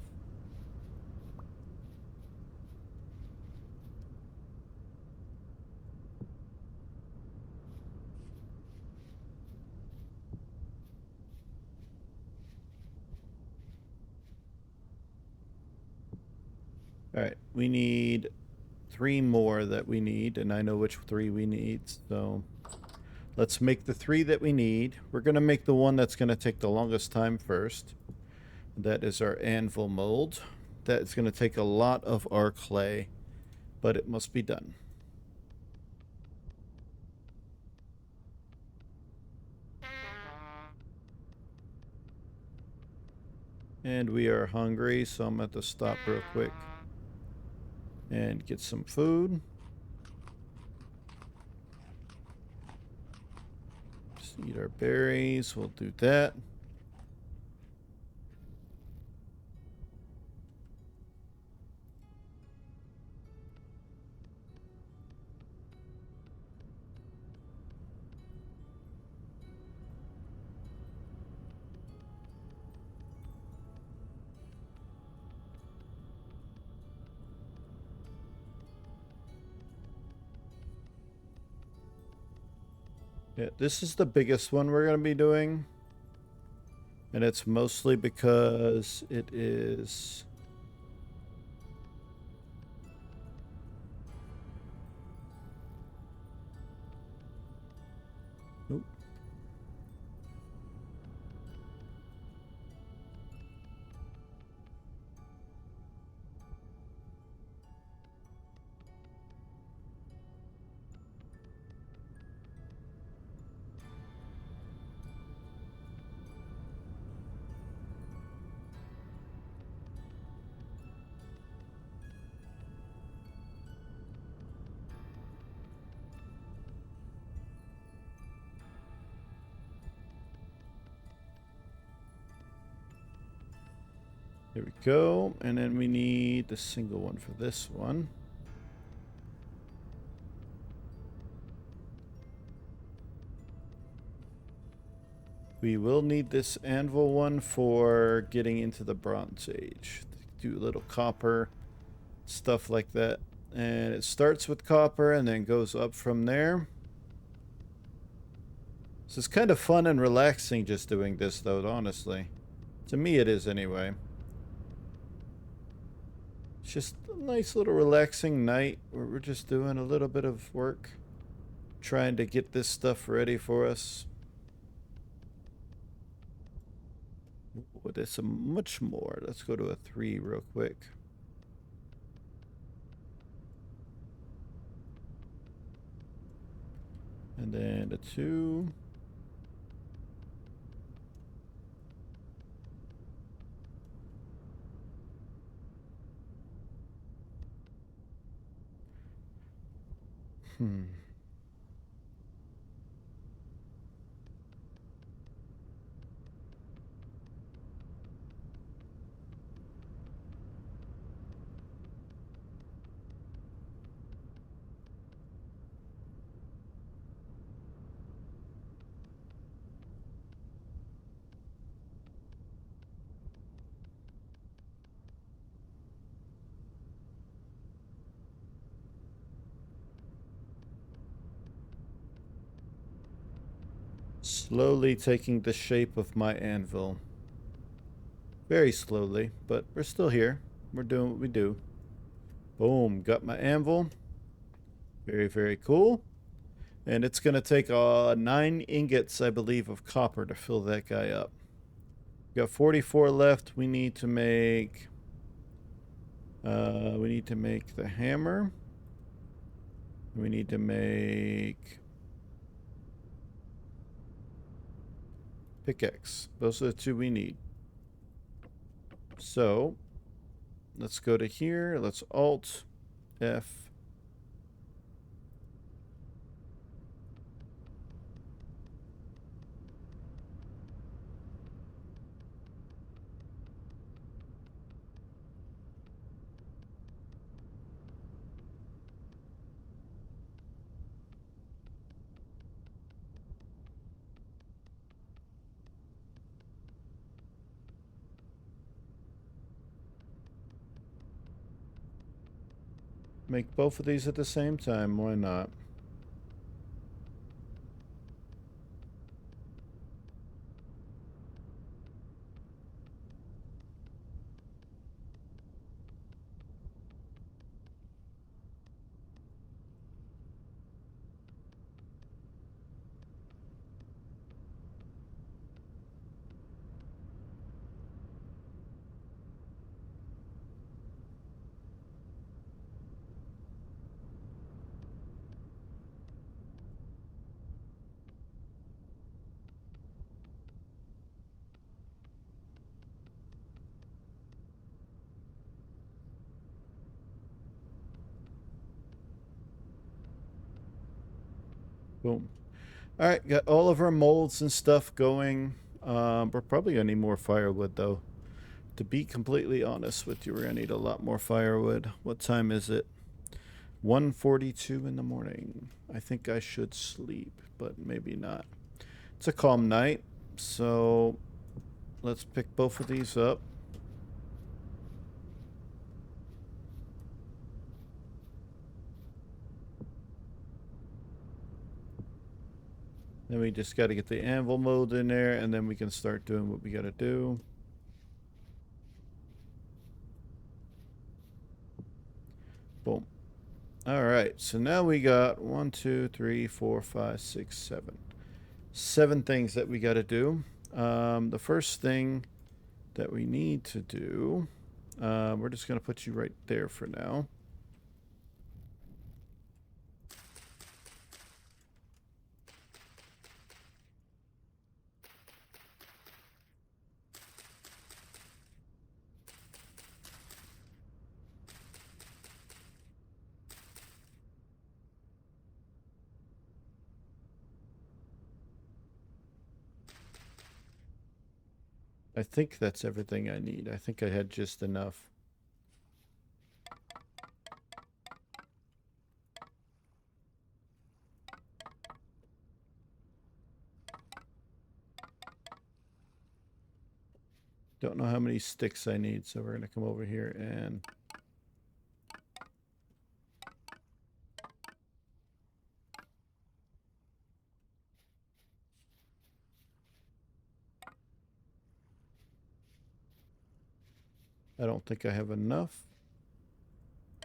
All right, we need 3 more that we need, and I know which 3 we need, so let's make the 3 that we need. We're going to make the one that's going to take the longest time first. That is our anvil mold. That's going to take a lot of our clay, but it must be done. And we are hungry, so I'm going to stop real quick and get some food. Just eat our berries. We'll do that. Yeah, this is the biggest one we're going to be doing. And it's mostly because it is... Oop. There we go. And then we need the single one for this one. We will need this anvil one for getting into the Bronze Age. Do a little copper, stuff like that. And it starts with copper and then goes up from there. So it's kind of fun and relaxing just doing this, though, honestly. To me, it is anyway. It's just a nice little relaxing night where we're just doing a little bit of work, trying to get this stuff ready for us. Ooh, there's some much more. Let's go to a 3 real quick. And then a 2. Hmm. Slowly taking the shape of my anvil. Very slowly, but we're still here. We're doing what we do. Boom, got my anvil. Very, very cool. And it's going to take 9 ingots, I believe, of copper to fill that guy up. We got 44 left. We need to make the hammer. We need to make pickaxe. Those are the 2 we need. So let's go to here. Let's Alt F. Make both of these at the same time. Why not? Boom. All right, got all of our molds and stuff going. We're probably gonna need more firewood though. To be completely honest with you, we're gonna need a lot more firewood. What time is it? 1:42 in the morning. I think I should sleep, but maybe not. It's a calm night, so let's pick both of these up. Then we just got to get the anvil mold in there, and then we can start doing what we got to do. Boom. All right, so now we got 1, 2, 3, 4, 5, 6, 7. 7 things that we got to do. The first thing that we need to do, we're just going to put you right there for now. I think that's everything I need. I think I had just enough. Don't know how many sticks I need, so we're going to come over here and... I don't think I have enough.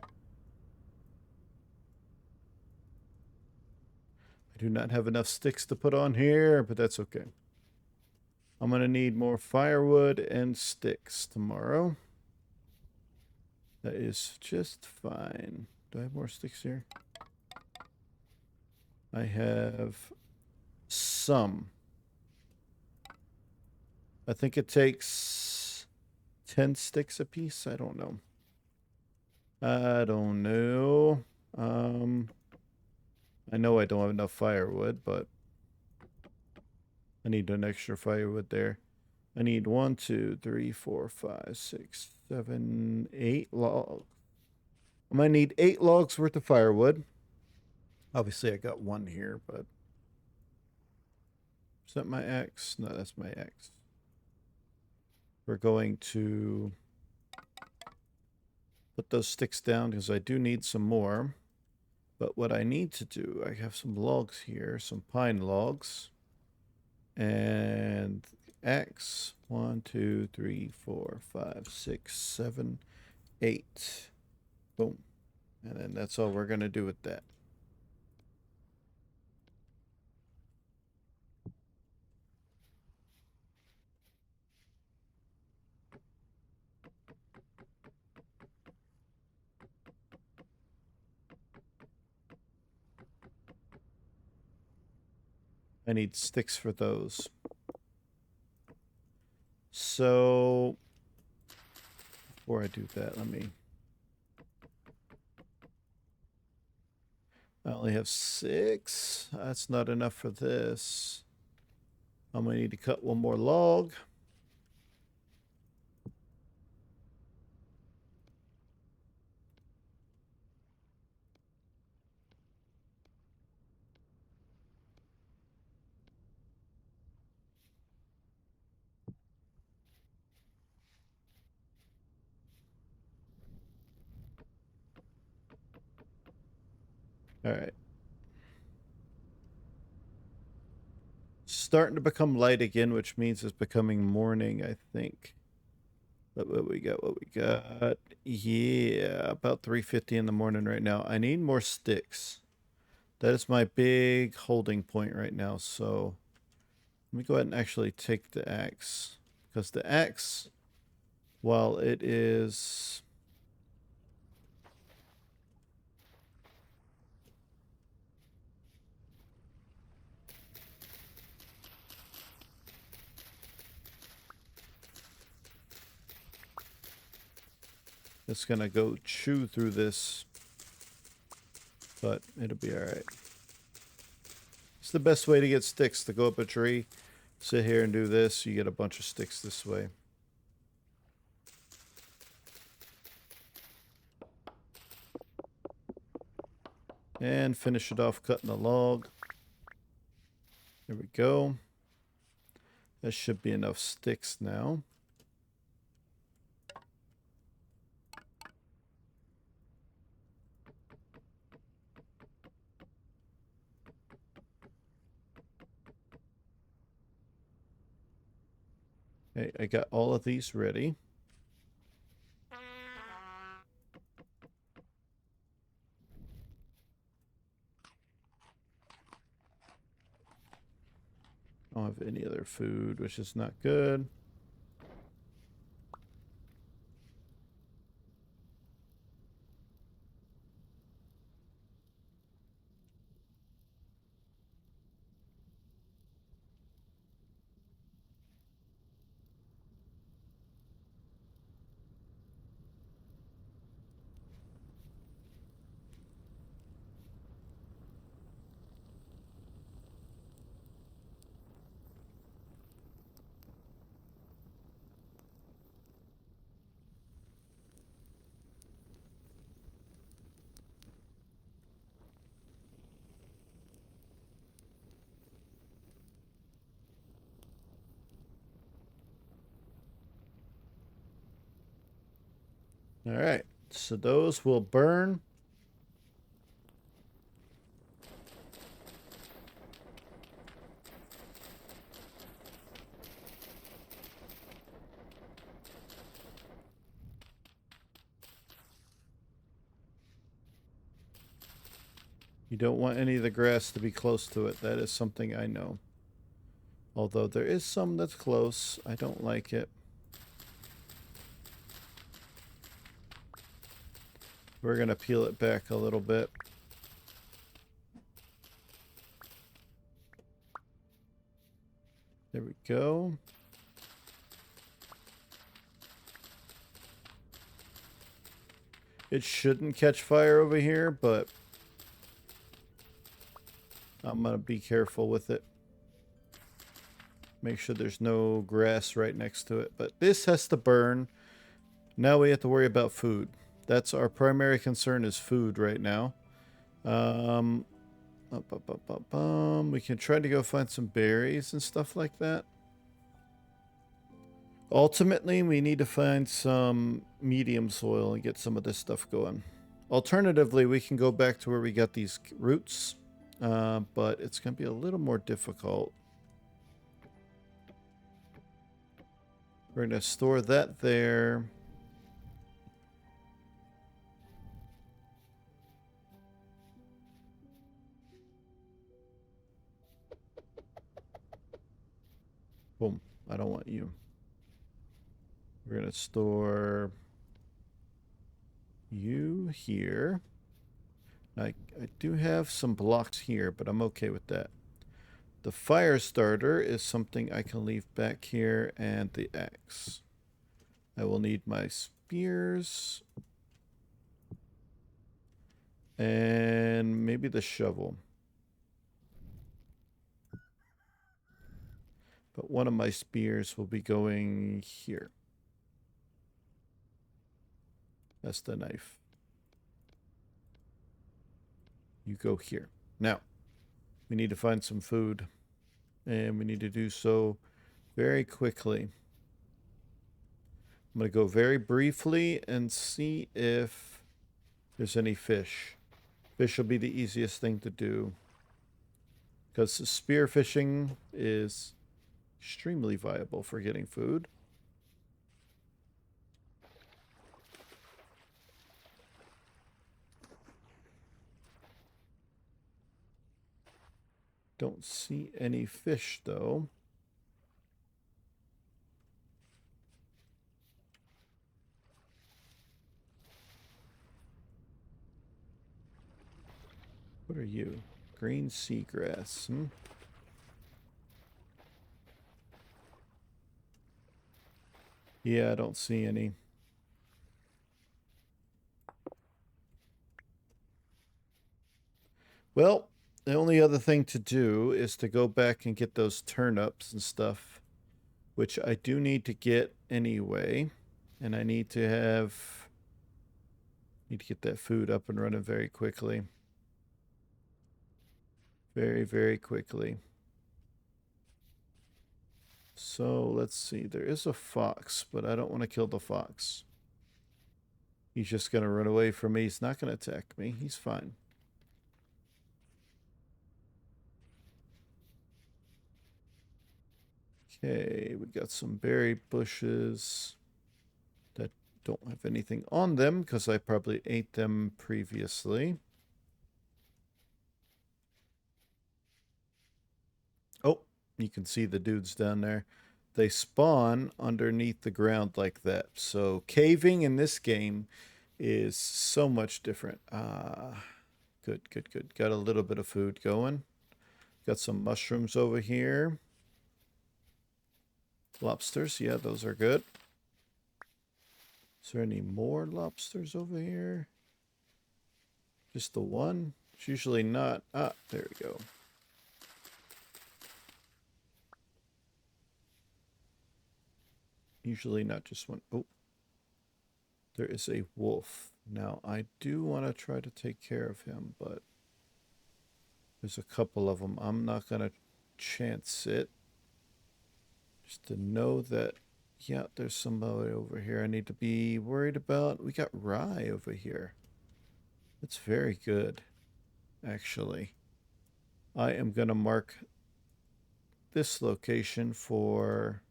I do not have enough sticks to put on here, but that's okay. I'm going to need more firewood and sticks tomorrow. That is just fine. Do I have more sticks here? I have some. I think it takes 10 sticks a piece. I don't know. I don't know. I know I don't have enough firewood, but I need an extra firewood there. I need 1, 2, 3, 4, 5, 6, 7, 8 logs. I'm gonna need 8 logs worth of firewood. Obviously, I got one here, but is that my axe? No, that's my axe. We're going to put those sticks down because I do need some more. But what I need to do, I have some logs here, some pine logs. And axe. 1, 2, 3, 4, 5, 6, 7, 8. Boom. And then that's all we're going to do with that. I need sticks for those. So, before I do that, I only have 6. That's not enough for this. I'm going to need to cut one more log. All right. Starting to become light again, which means it's becoming morning, I think. But what we got? Yeah, about 3:50 in the morning right now. I need more sticks. That is my big holding point right now. So let me go ahead and actually take the axe. Because the axe, while it is... It's going to go chew through this. But it'll be alright. It's the best way to get sticks, to go up a tree, sit here and do this. You get a bunch of sticks this way. And finish it off cutting the log. There we go. That should be enough sticks now. Okay, I got all of these ready. I don't have any other food, which is not good. All right, so those will burn. You don't want any of the grass to be close to it. That is something I know. Although there is some that's close. I don't like it. We're going to peel it back a little bit. There we go. It shouldn't catch fire over here, but I'm going to be careful with it. Make sure there's no grass right next to it. But this has to burn. Now we have to worry about food. That's our primary concern, is food right now. We can try to go find some berries and stuff like that. Ultimately, we need to find some medium soil and get some of this stuff going. Alternatively, we can go back to where we got these roots, but it's going to be a little more difficult. We're going to store that there. Boom. I don't want you. We're going to store you here. I do have some blocks here, but I'm okay with that. The fire starter is something I can leave back here, and the axe. I will need my spears. And maybe the shovel. But one of my spears will be going here. That's the knife. You go here. Now, we need to find some food. And we need to do so very quickly. I'm going to go very briefly and see if there's any fish. Fish will be the easiest thing to do, because spear fishing is extremely viable for getting food. Don't see any fish, though. What are you? Green seagrass. Yeah, I don't see any. Well, the only other thing to do is to go back and get those turnips and stuff, which I do need to get anyway. And I need to get that food up and running very quickly. Very, very quickly. So let's see. There is a fox, but I don't want to kill the fox. He's just going to run away from me. He's not going to attack me. He's fine. Okay, we got some berry bushes that don't have anything on them because I probably ate them previously. Oh, you can see the dudes down there. They spawn underneath the ground like that. So caving in this game is so much different. Good, good, good. Got a little bit of food going. Got some mushrooms over here. Lobsters, yeah, those are good. Is there any more lobsters over here? Just the one? It's usually not. Ah, there we go. Usually not just one. Oh, there is a wolf. Now, I do want to try to take care of him, but there's a couple of them. I'm not going to chance it. Just to know that, yeah, there's somebody over here I need to be worried about. We got rye over here. That's very good, actually. I am going to mark this location for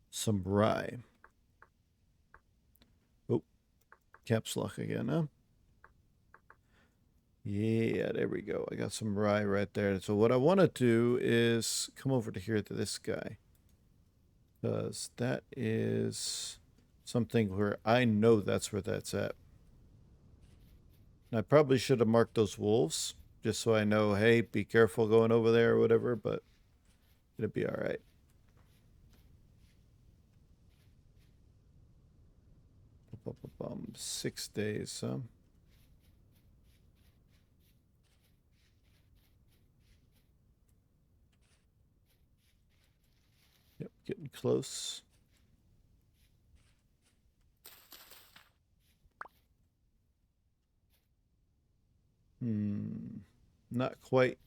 some rye. Oh, caps lock again, huh? Yeah, there we go. I got some rye right there. So what I want to do is come over to here to this guy. Because that is something where I know that's where that's at. And I probably should have marked those wolves just so I know, hey, be careful going over there or whatever, but it'll be all right. 6 days, huh? Yep, getting close. Not quite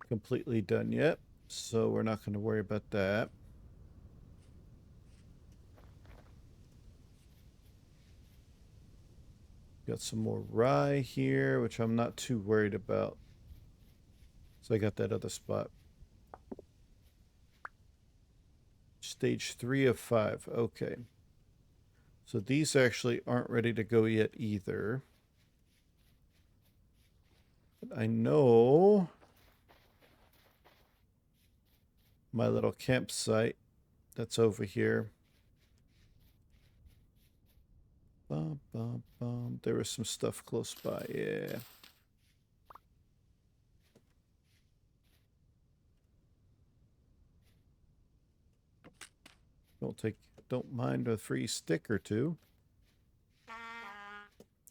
completely done yet, so we're not going to worry about that. Got some more rye here, which I'm not too worried about. So I got that other spot. Stage 3 of 5. Okay. So these actually aren't ready to go yet either. But I know my little campsite that's over here. Bum, bum, bum. There was some stuff close by, yeah. Don't mind a free stick or two.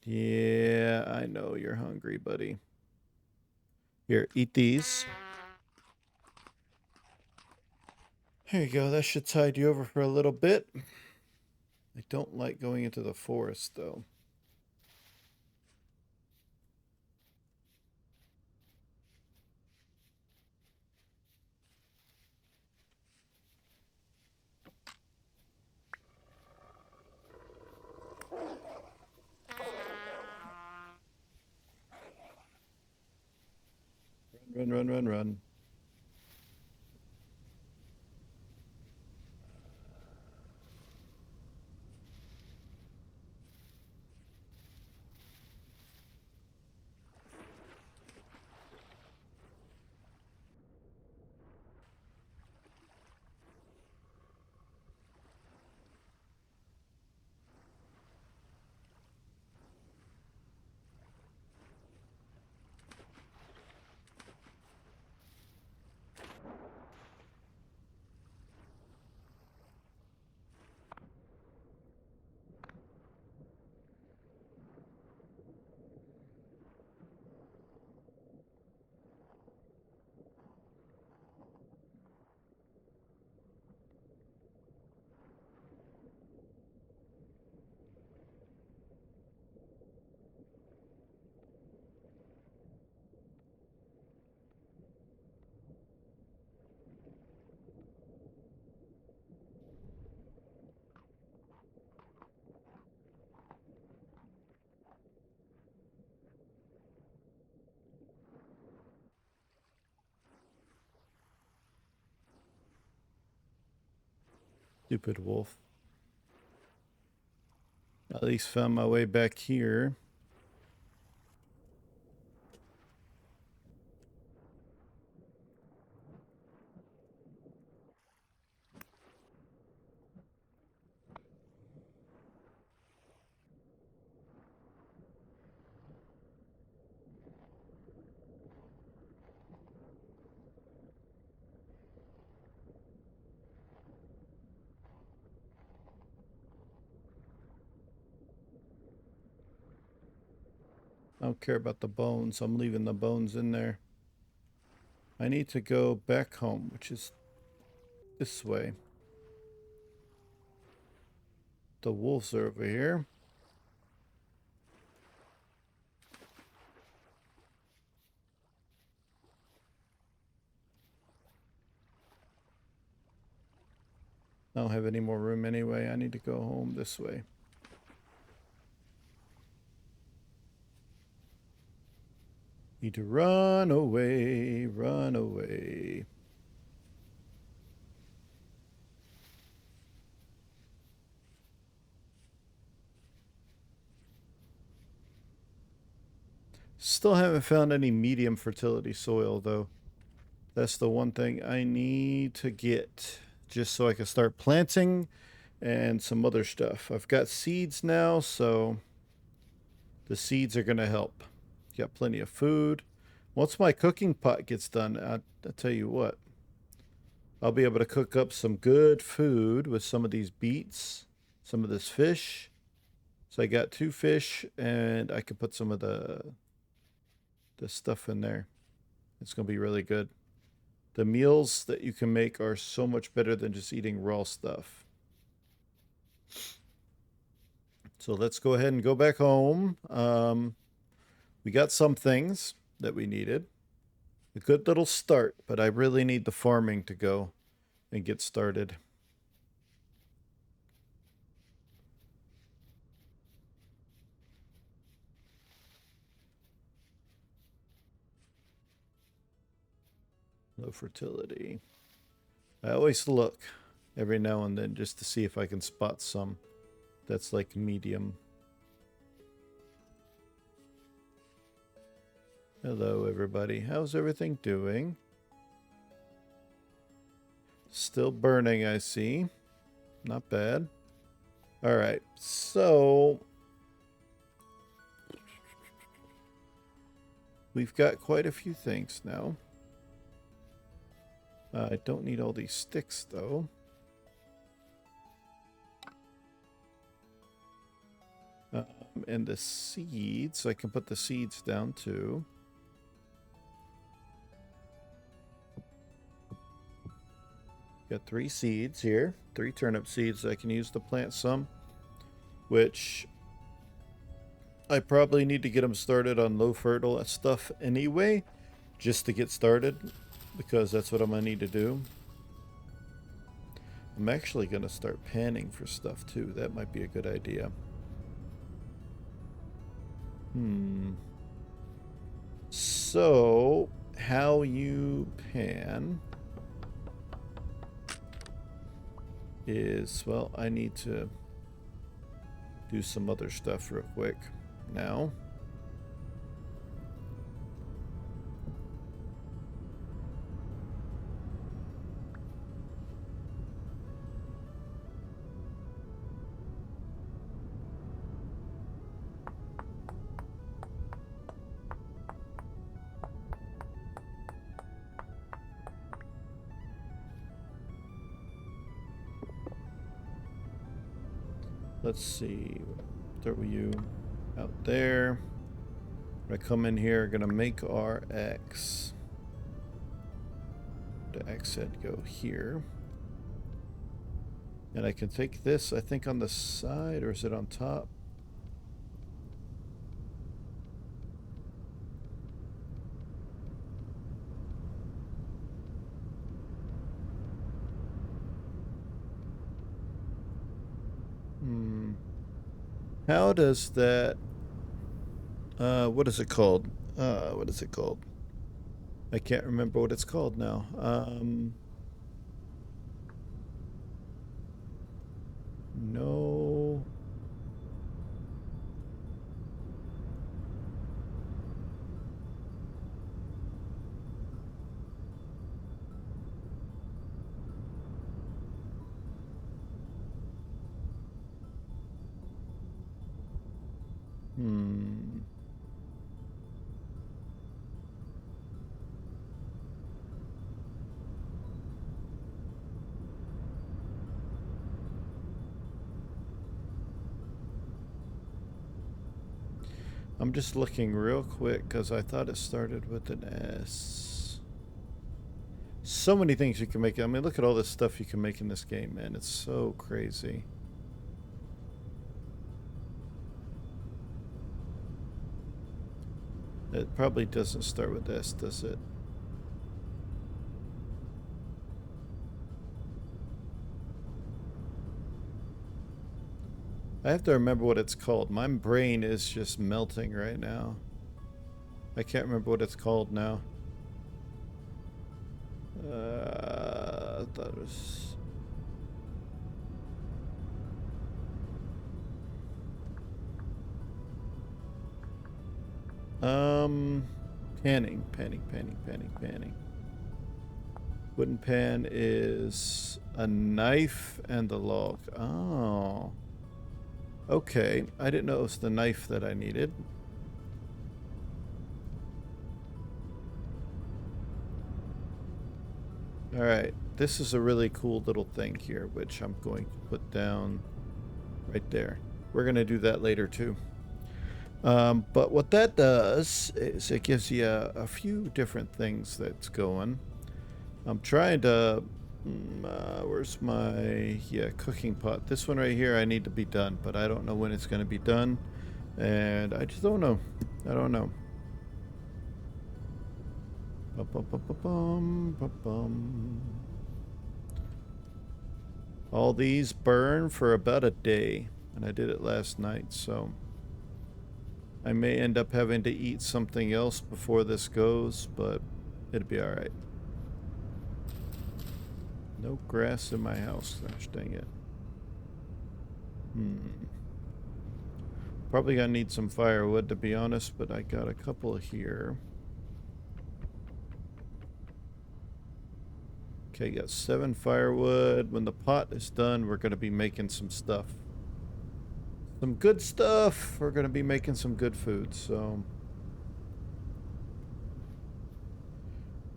Yeah, I know you're hungry, buddy. Here, eat these. There you go. That should tide you over for a little bit. I don't like going into the forest, though. Run, run, run, run. Stupid wolf. At least found my way back here. I don't care about the bones. I'm leaving the bones in there. I need to go back home, which is this way. The wolves are over here. I don't have any more room anyway. I need to go home this way. Need to run away, run away. Still haven't found any medium fertility soil, though. That's the one thing I need to get just so I can start planting and some other stuff. I've got seeds now, so the seeds are going to help. Got plenty of food. Once my cooking pot gets done, I'll tell you what. I'll be able to cook up some good food with some of these beets, some of this fish. So I got 2 fish, and I can put some of the stuff in there. It's going to be really good. The meals that you can make are so much better than just eating raw stuff. So let's go ahead and go back home. We got some things that we needed. A good little start, but I really need the farming to go and get started. Low fertility. I always look every now and then just to see if I can spot some that's like medium. Hello, everybody. How's everything doing? Still burning, I see. Not bad. All right, so we've got quite a few things now. I don't need all these sticks, though. And the seeds, I can put the seeds down, too. Got 3 seeds here. 3 turnip seeds I can use to plant some, which I probably need to get them started on low fertile stuff anyway, just to get started, because that's what I'm going to need to do. I'm actually going to start panning for stuff too. That might be a good idea. So, how you pan is, well, I need to do some other stuff real quick now. Let's see, throw you out there. I come in here, gonna make our X. The X head go here. And I can take this, I think, on the side, or is it on top? How does that, what is it called? What is it called? I can't remember what it's called now. No. I'm just looking real quick because I thought it started with an S. So many things you can make. I mean, look at all this stuff you can make in this game, man. It's so crazy. It probably doesn't start with S, does it? I have to remember what it's called. My brain is just melting right now. I can't remember what it's called now. I thought it was... Um, panning. Wooden pan is a knife and the log. Oh. Okay, I didn't know it was the knife that I needed. Alright, this is a really cool little thing here, which I'm going to put down right there. We're going to do that later too. But what that does is it gives you a few different things that's going. I'm trying to... where's my... Yeah, cooking pot. This one right here I need to be done, but I don't know when it's going to be done. And I just don't know. I don't know. All these burn for about a day, and I did it last night, so I may end up having to eat something else before this goes, but it'll be alright. No grass in my house. Gosh dang it. Probably gonna need some firewood, to be honest, but I got a couple here. Okay, got 7 firewood. When the pot is done, we're gonna be making some stuff. Some good stuff. We're gonna be making some good food, so...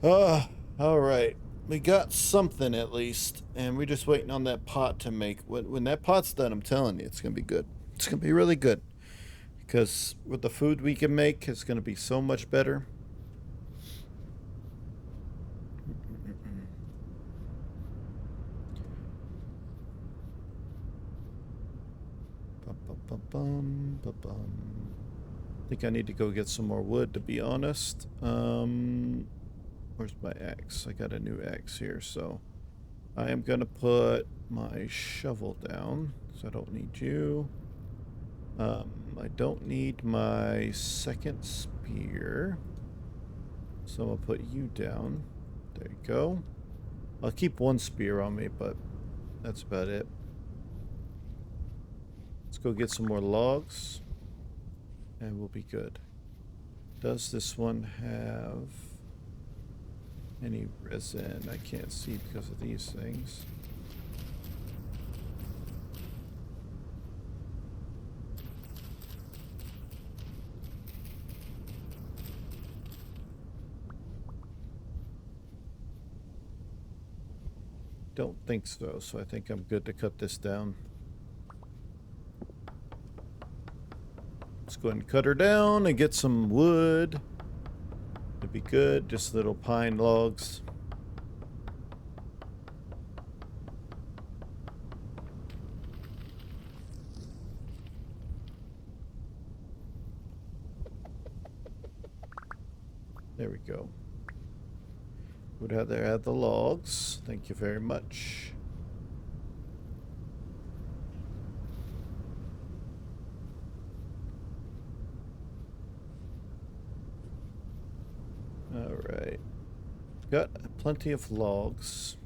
alright. We got something at least, and we're just waiting on that pot to make. When that pot's done, I'm telling you, it's gonna be good. It's gonna be really good. Because with the food we can make, it's gonna be so much better. I think I need to go get some more wood, to be honest. Where's my axe? I got a new axe here, so I am gonna put my shovel down, so I don't need you. I don't need my second spear, so I'm gonna put you down. There you go. I'll keep one spear on me, but that's about it. Let's go get some more logs, and we'll be good. Does this one have any resin? I can't see because of these things. Don't think so, so I think I'm good to cut this down. Let's go ahead and cut her down and get some wood. It'd be good, just little pine logs. There we go. Would rather add the logs. Thank you very much. Alright. Got plenty of logs.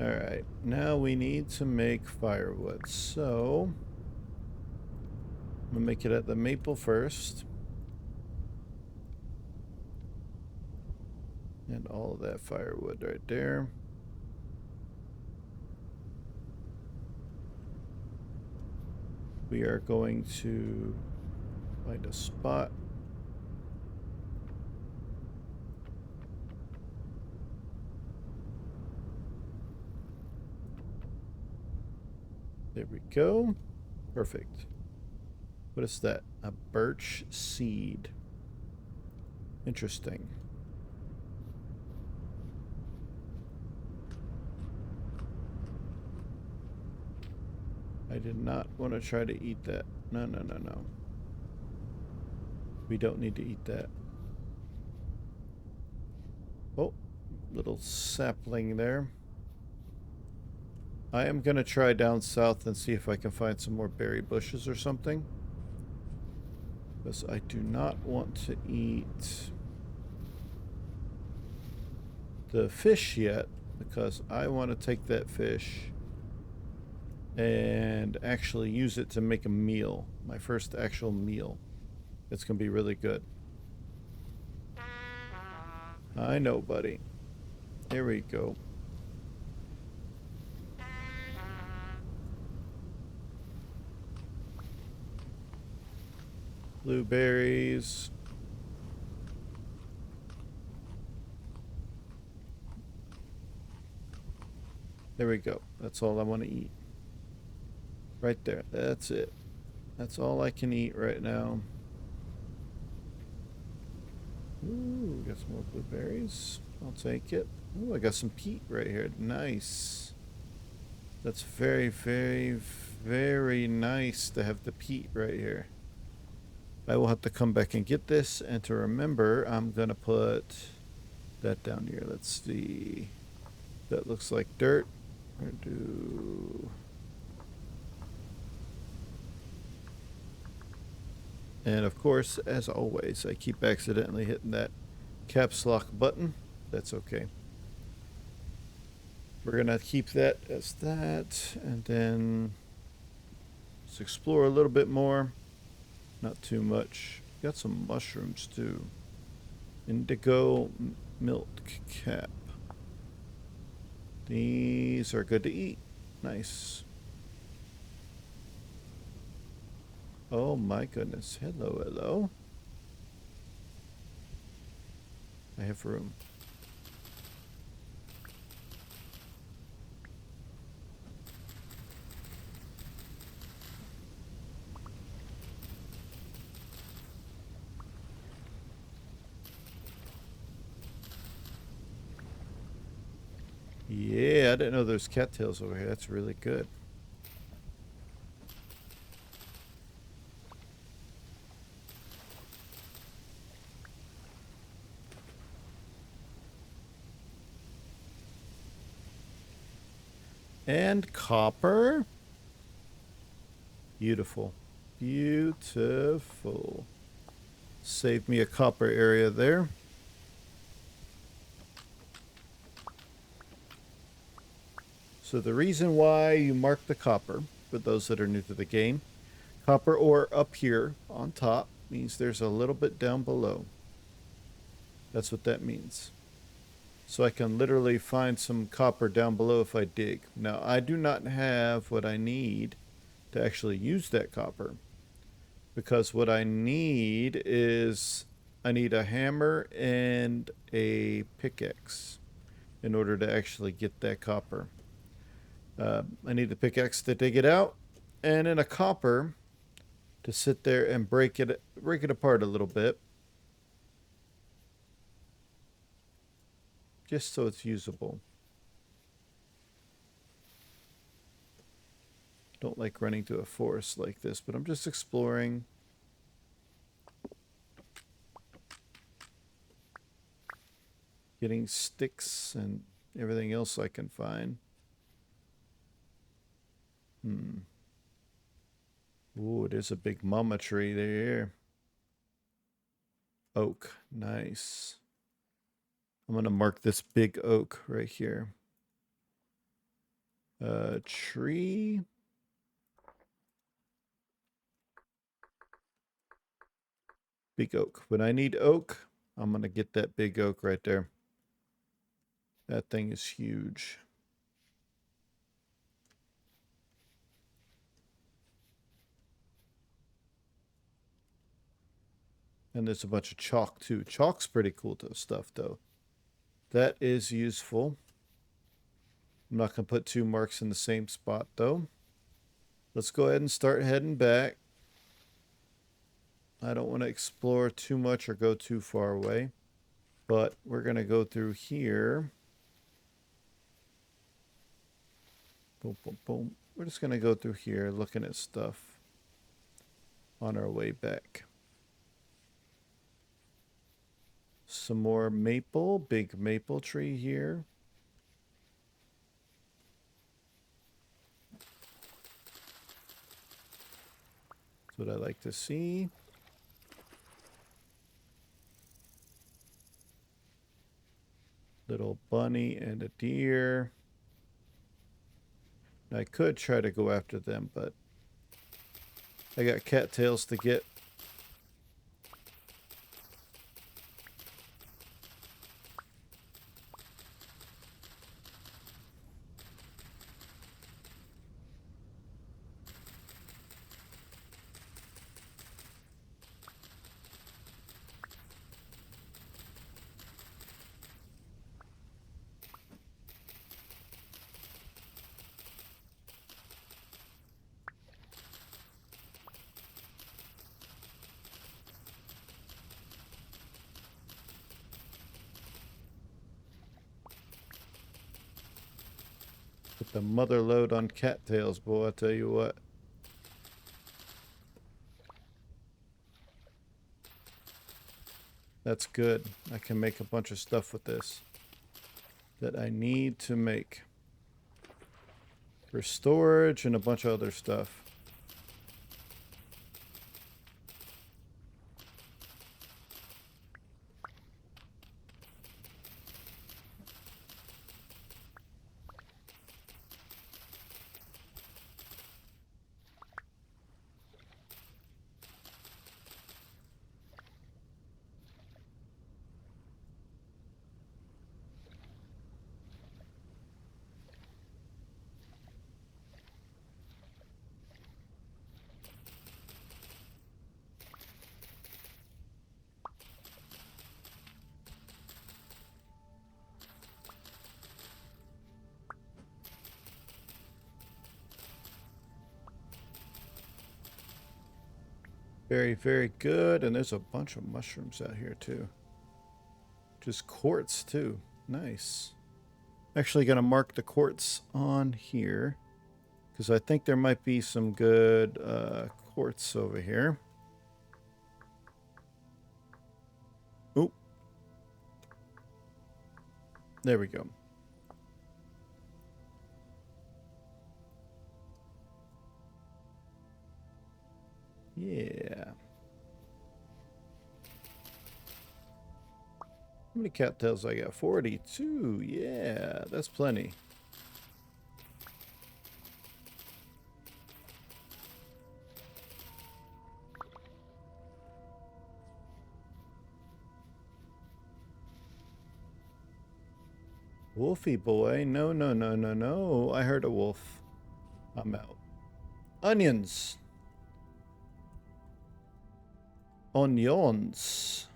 Alright, now we need to make firewood. So, I'm gonna make it at the maple first. And all of that firewood right there. We are going to find a spot. There we go. Perfect. What is that? A birch seed. Interesting. I did not want to try to eat that. No, no, no, no. We don't need to eat that. Oh, little sapling there. I am going to try down south and see if I can find some more berry bushes or something. Because I do not want to eat the fish yet because I want to take that fish and actually use it to make a meal. My first actual meal. It's going to be really good. I know, buddy. Here we go. Blueberries. There we go. That's all I want to eat. Right there. That's it. That's all I can eat right now. Ooh, got some more blueberries. I'll take it. Ooh, I got some peat right here. Nice. That's very, very, very nice to have the peat right here. I will have to come back and get this. And to remember, I'm going to put that down here. Let's see. That looks like dirt. Or do... And of course, as always, I keep accidentally hitting that caps lock button. That's okay. We're going to keep that as that. And then let's explore a little bit more. Not too much. Got some mushrooms too. Indigo milk cap. These are good to eat. Nice. Oh my goodness. Hello, hello. I have room. Yeah, I didn't know there's cattails over here. That's really good. And copper. Beautiful. Beautiful. Save me a copper area there. So the reason why you mark the copper, for those that are new to the game, copper ore up here on top means there's a little bit down below. That's what that means. So I can literally find some copper down below if I dig. Now, I do not have what I need to actually use that copper. Because what I need is, I need a hammer and a pickaxe in order to actually get that copper. I need the pickaxe to dig it out, and then a copper to sit there and break it apart a little bit. Just so it's usable. Don't like running to a forest like this, but I'm just exploring. Getting sticks and everything else I can find. Ooh, it is a big mama tree there. Oak. Nice. I'm going to mark this big oak right here. Tree. Big oak. When I need oak, I'm going to get that big oak right there. That thing is huge. And there's a bunch of chalk too. Chalk's pretty cool stuff though. That is useful. I'm not going to put two marks in the same spot though. Let's go ahead and start heading back. I don't want to explore too much or go too far away. But we're going to go through here. Boom, boom, boom. We're just going to go through here looking at stuff on our way back. Some more maple, big maple tree here. That's what I like to see. Little little bunny and a deer. I could try to go after them, but I got cattails to get. Put the mother load on cattails, boy, I tell you what. That's good. I can make a bunch of stuff with this that I need to make for storage and a bunch of other stuff. Very, very good. And there's a bunch of mushrooms out here too. Just quartz too. Nice. Actually gonna mark the quartz on here because I think there might be some good quartz over here. Oop. There we go. Yeah. How many cattails I got? 42. Yeah, that's plenty. Wolfie boy. No, no, no, no, no. I heard a wolf. I'm out. Onions. Onions.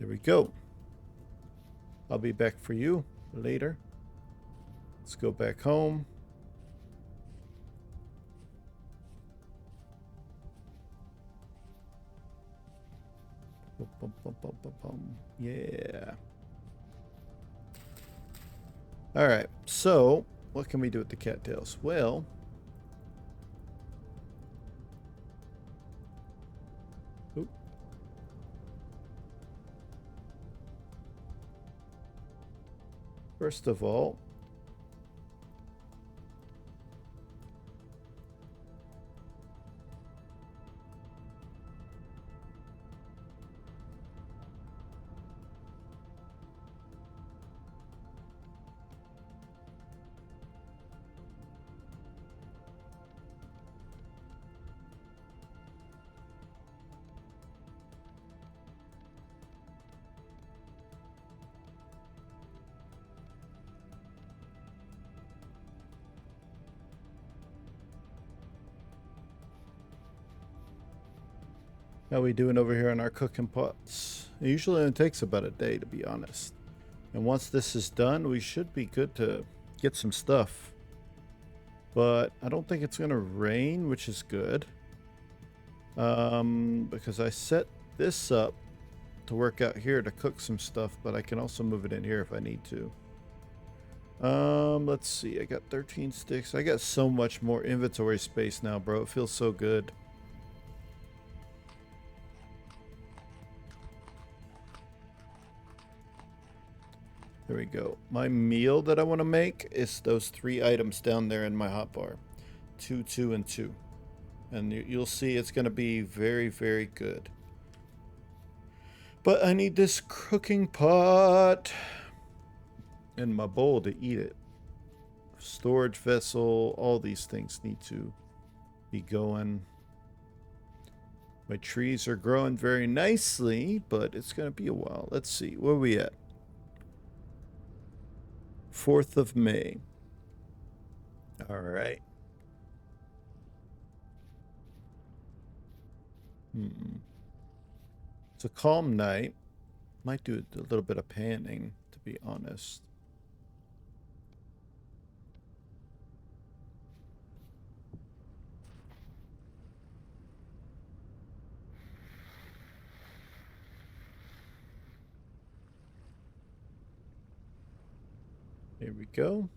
There we go. I'll be back for you later. Let's go back home. Yeah. All right. So, what can we do with the cattails? Well, first of all, how we doing over here on our cooking pots? It usually only takes about a day, to be honest. And once this is done, we should be good to get some stuff. But I don't think it's going to rain, which is good. Because I set this up to work out here to cook some stuff, but I can also move it in here if I need to. Let's see. I got 13 sticks. I got so much more inventory space now, bro. It feels so good. There we go. My meal that I want to make is those 3 items down there in my hotbar. 2, 2, and 2. And you'll see it's going to be very, very good. But I need this cooking pot and my bowl to eat it. Storage vessel, all these things need to be going. My trees are growing very nicely, but it's going to be a while. Let's see. Where are we at? 4th of May. All right. It's a calm night. Might do a little bit of panning, to be honest. Here we go.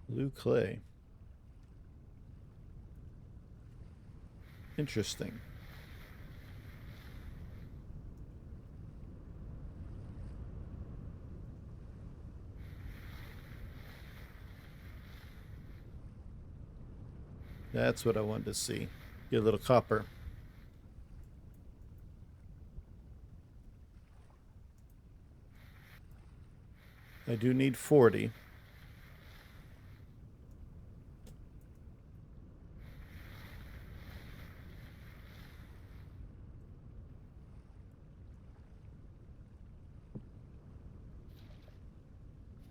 Blue clay. Interesting. That's what I wanted to see. Get a little copper. I do need 40.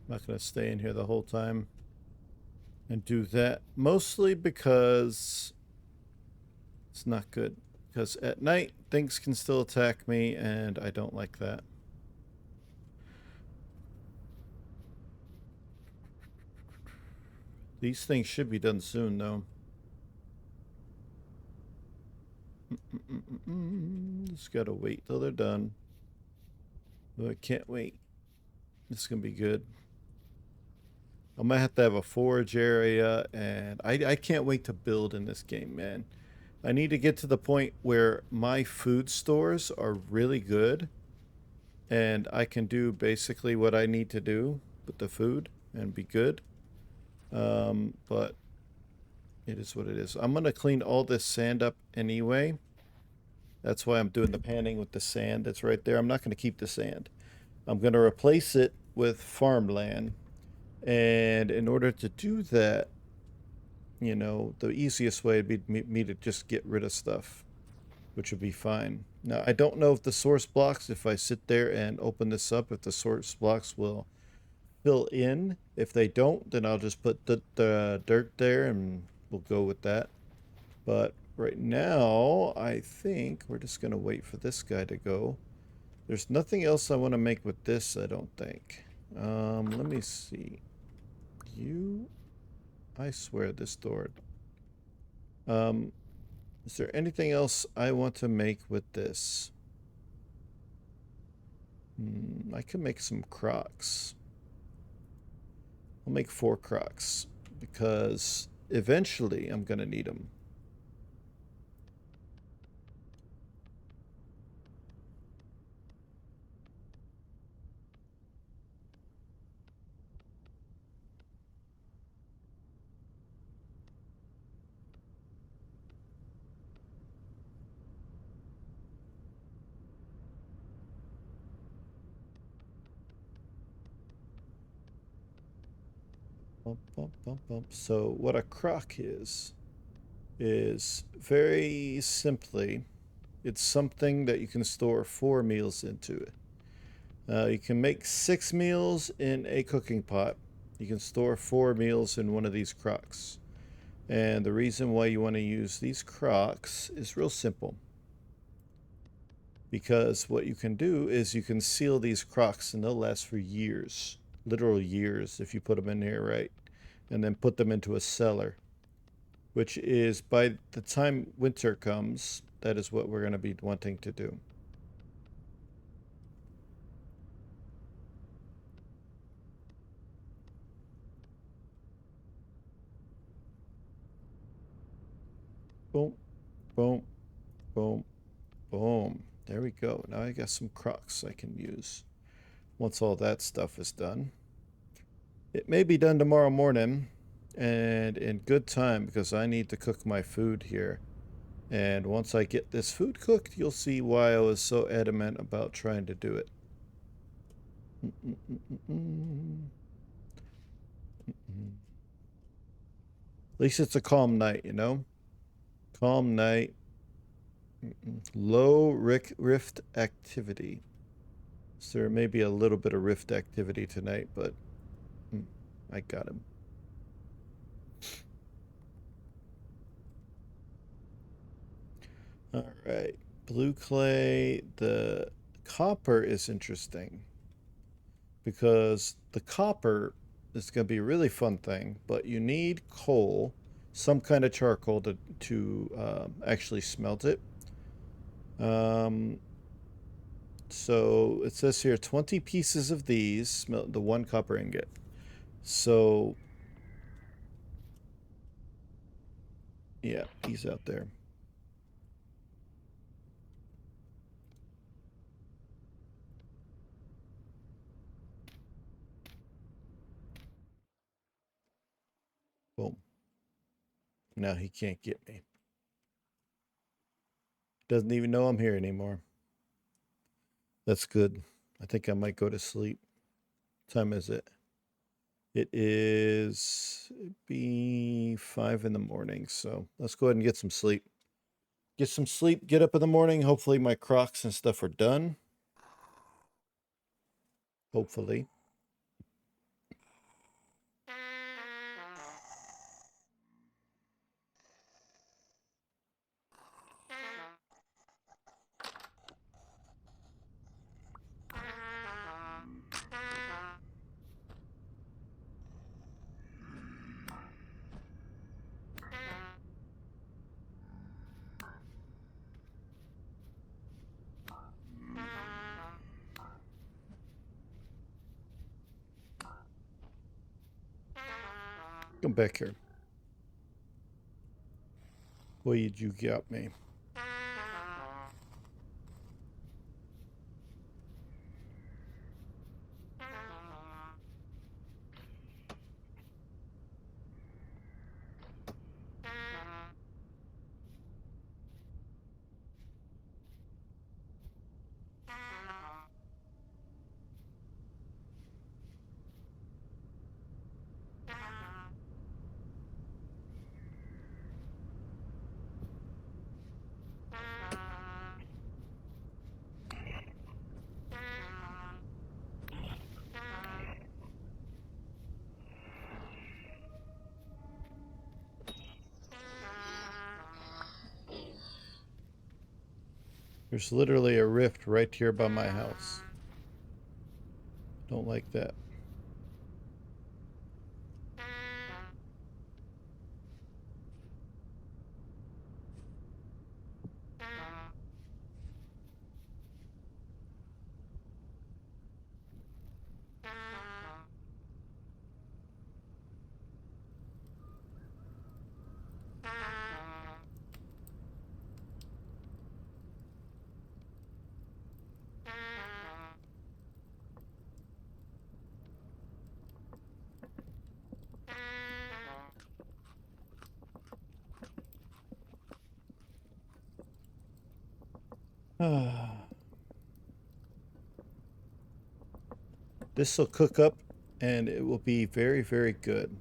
I'm not going to stay in here the whole time and do that. Mostly because it's not good. Because at night, things can still attack me, and I don't like that. These things should be done soon, though. Just gotta wait till they're done. Though I can't wait. This is gonna be good. I might have to have a forage area, and I can't wait to build in this game, man. I need to get to the point where my food stores are really good, and I can do basically what I need to do with the food and be good. But it is what it is. I'm gonna clean all this sand up anyway. That's why I'm doing the panning with the sand that's right there. I'm not going to keep the sand. I'm going to replace it with farmland. And in order to do that, you know, the easiest way would be me to just get rid of stuff, which would be fine. Now, I don't know if the source blocks, if I sit there and open this up, if the source blocks will fill in. If they don't, then I'll just put the dirt there and we'll go with that. But right now, I think we're just going to wait for this guy to go. There's nothing else I want to make with this, I don't think. Let me see. I swear this door. Is there anything else I want to make with this? I could make some crocks. I'll make 4 crocks because eventually I'm going to need them. Bump, bump, bump, bump. So what a crock is very simply, it's something that you can store 4 meals into it. You can make 6 meals in a cooking pot. You can store 4 meals in one of these crocks. And the reason why you want to use these crocks is real simple. Because what you can do is you can seal these crocks and they'll last for years. Literal years if you put them in here right. And then put them into a cellar. Which is by the time winter comes, that is what we're going to be wanting to do. Boom, boom, boom, boom. There we go. Now I got some crocks I can use once all that stuff is done. It may be done tomorrow morning and in good time because I need to cook my food here. And once I get this food cooked, you'll see why I was so adamant about trying to do it. At least it's a calm night, you know? Calm night. Low rift activity. So there may be a little bit of rift activity tonight, but I got him. All right. Blue clay. The copper is interesting because the copper is going to be a really fun thing, but you need coal, some kind of charcoal to actually smelt it. So it says here 20 pieces of these smelt the one copper ingot. So yeah, he's out there. Boom. Now he can't get me. Doesn't even know I'm here anymore. That's good. I think I might go to sleep. What time is it? It is be 5 in the morning. So let's go ahead and get some sleep. Get some sleep, get up in the morning. Hopefully my crocs and stuff are done. Hopefully. Come back here. Boy, did you get me. There's literally a rift right here by my house. Don't like that. This will cook up and it will be very, very good.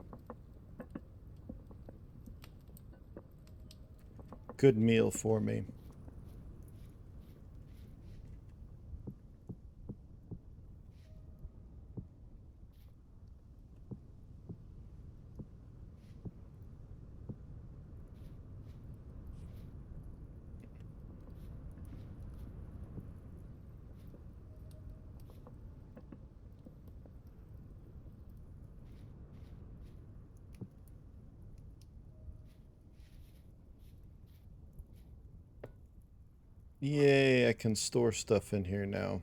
Good meal for me. Yay, I can store stuff in here now.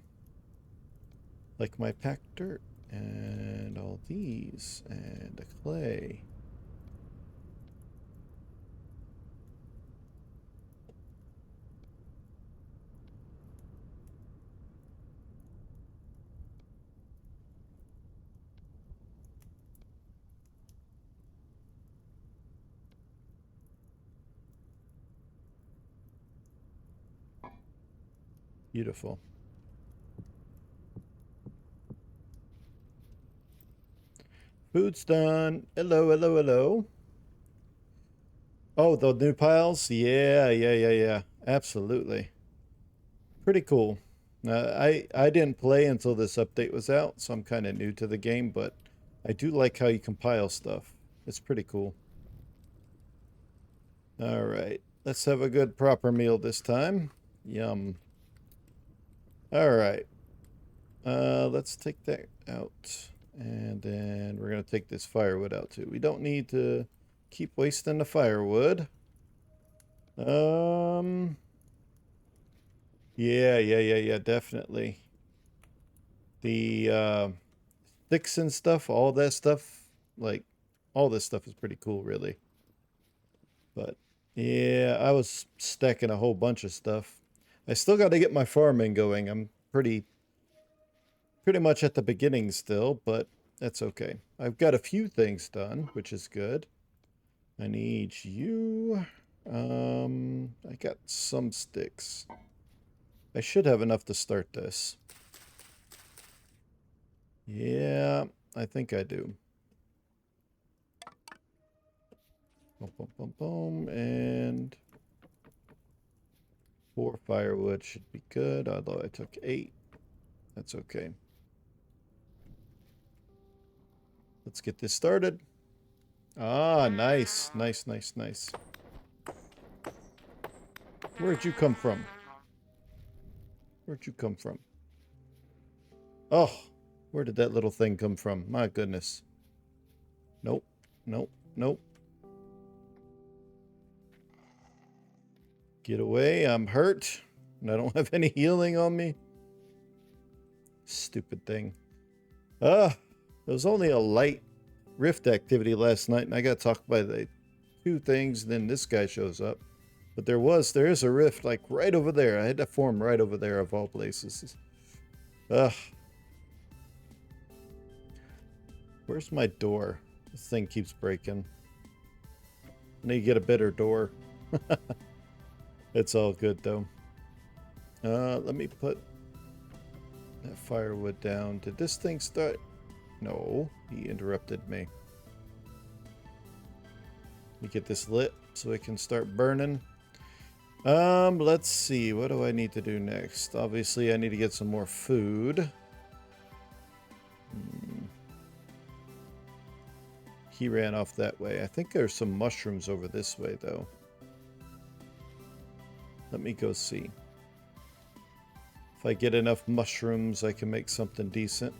Like my packed dirt and all these and the clay. Beautiful. Food's done. Hello, hello, hello. Oh, the new piles? Yeah. Absolutely. Pretty cool. I didn't play until this update was out, so I'm kind of new to the game, but I do like how you compile stuff. It's pretty cool. All right. Let's have a good proper meal this time. Yum. All right. Let's take that out. And then we're going to take this firewood out too. We don't need to keep wasting the firewood. Um, yeah, definitely. The sticks and stuff, all that stuff, like all this stuff is pretty cool, really. But yeah, I was stacking a whole bunch of stuff. I still got to get my farming going. I'm pretty much at the beginning still, but that's okay. I've got a few things done, which is good. I need you. I got some sticks. I should have enough to start this. Yeah, I think I do. Boom, boom, boom, boom, and 4 firewood should be good, although I took 8. That's okay. Let's get this started. Ah, nice. Where'd you come from? Where'd you come from? Oh, where did that little thing come from? My goodness. Nope. Get away, I'm hurt. And I don't have any healing on me. Stupid thing. There was only a light rift activity last night, and I got talked by the 2 things, and then this guy shows up. But there is a rift, like, right over there. I had to form right over there, of all places. Ugh. Where's my door? This thing keeps breaking. I need to get a better door. It's all good, though. Let me put that firewood down. Did this thing start? No, he interrupted me. Let me get this lit so it can start burning. Let's see. What do I need to do next? Obviously, I need to get some more food. He ran off that way. I think there's some mushrooms over this way, though. Let me go see. If I get enough mushrooms, I can make something decent.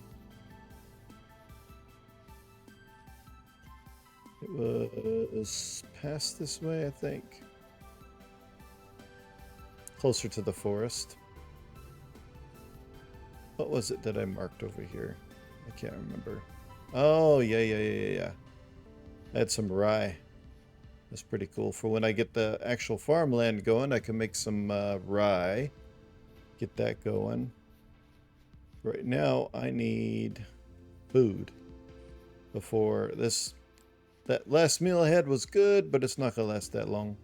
It was past this way, I think. Closer to the forest. What was it that I marked over here? I can't remember. Oh, yeah. I had some rye. That's pretty cool. For when I get the actual farmland going, I can make some rye. Get that going. Right now, I need food. Before this... That last meal I had was good, but it's not going to last that long.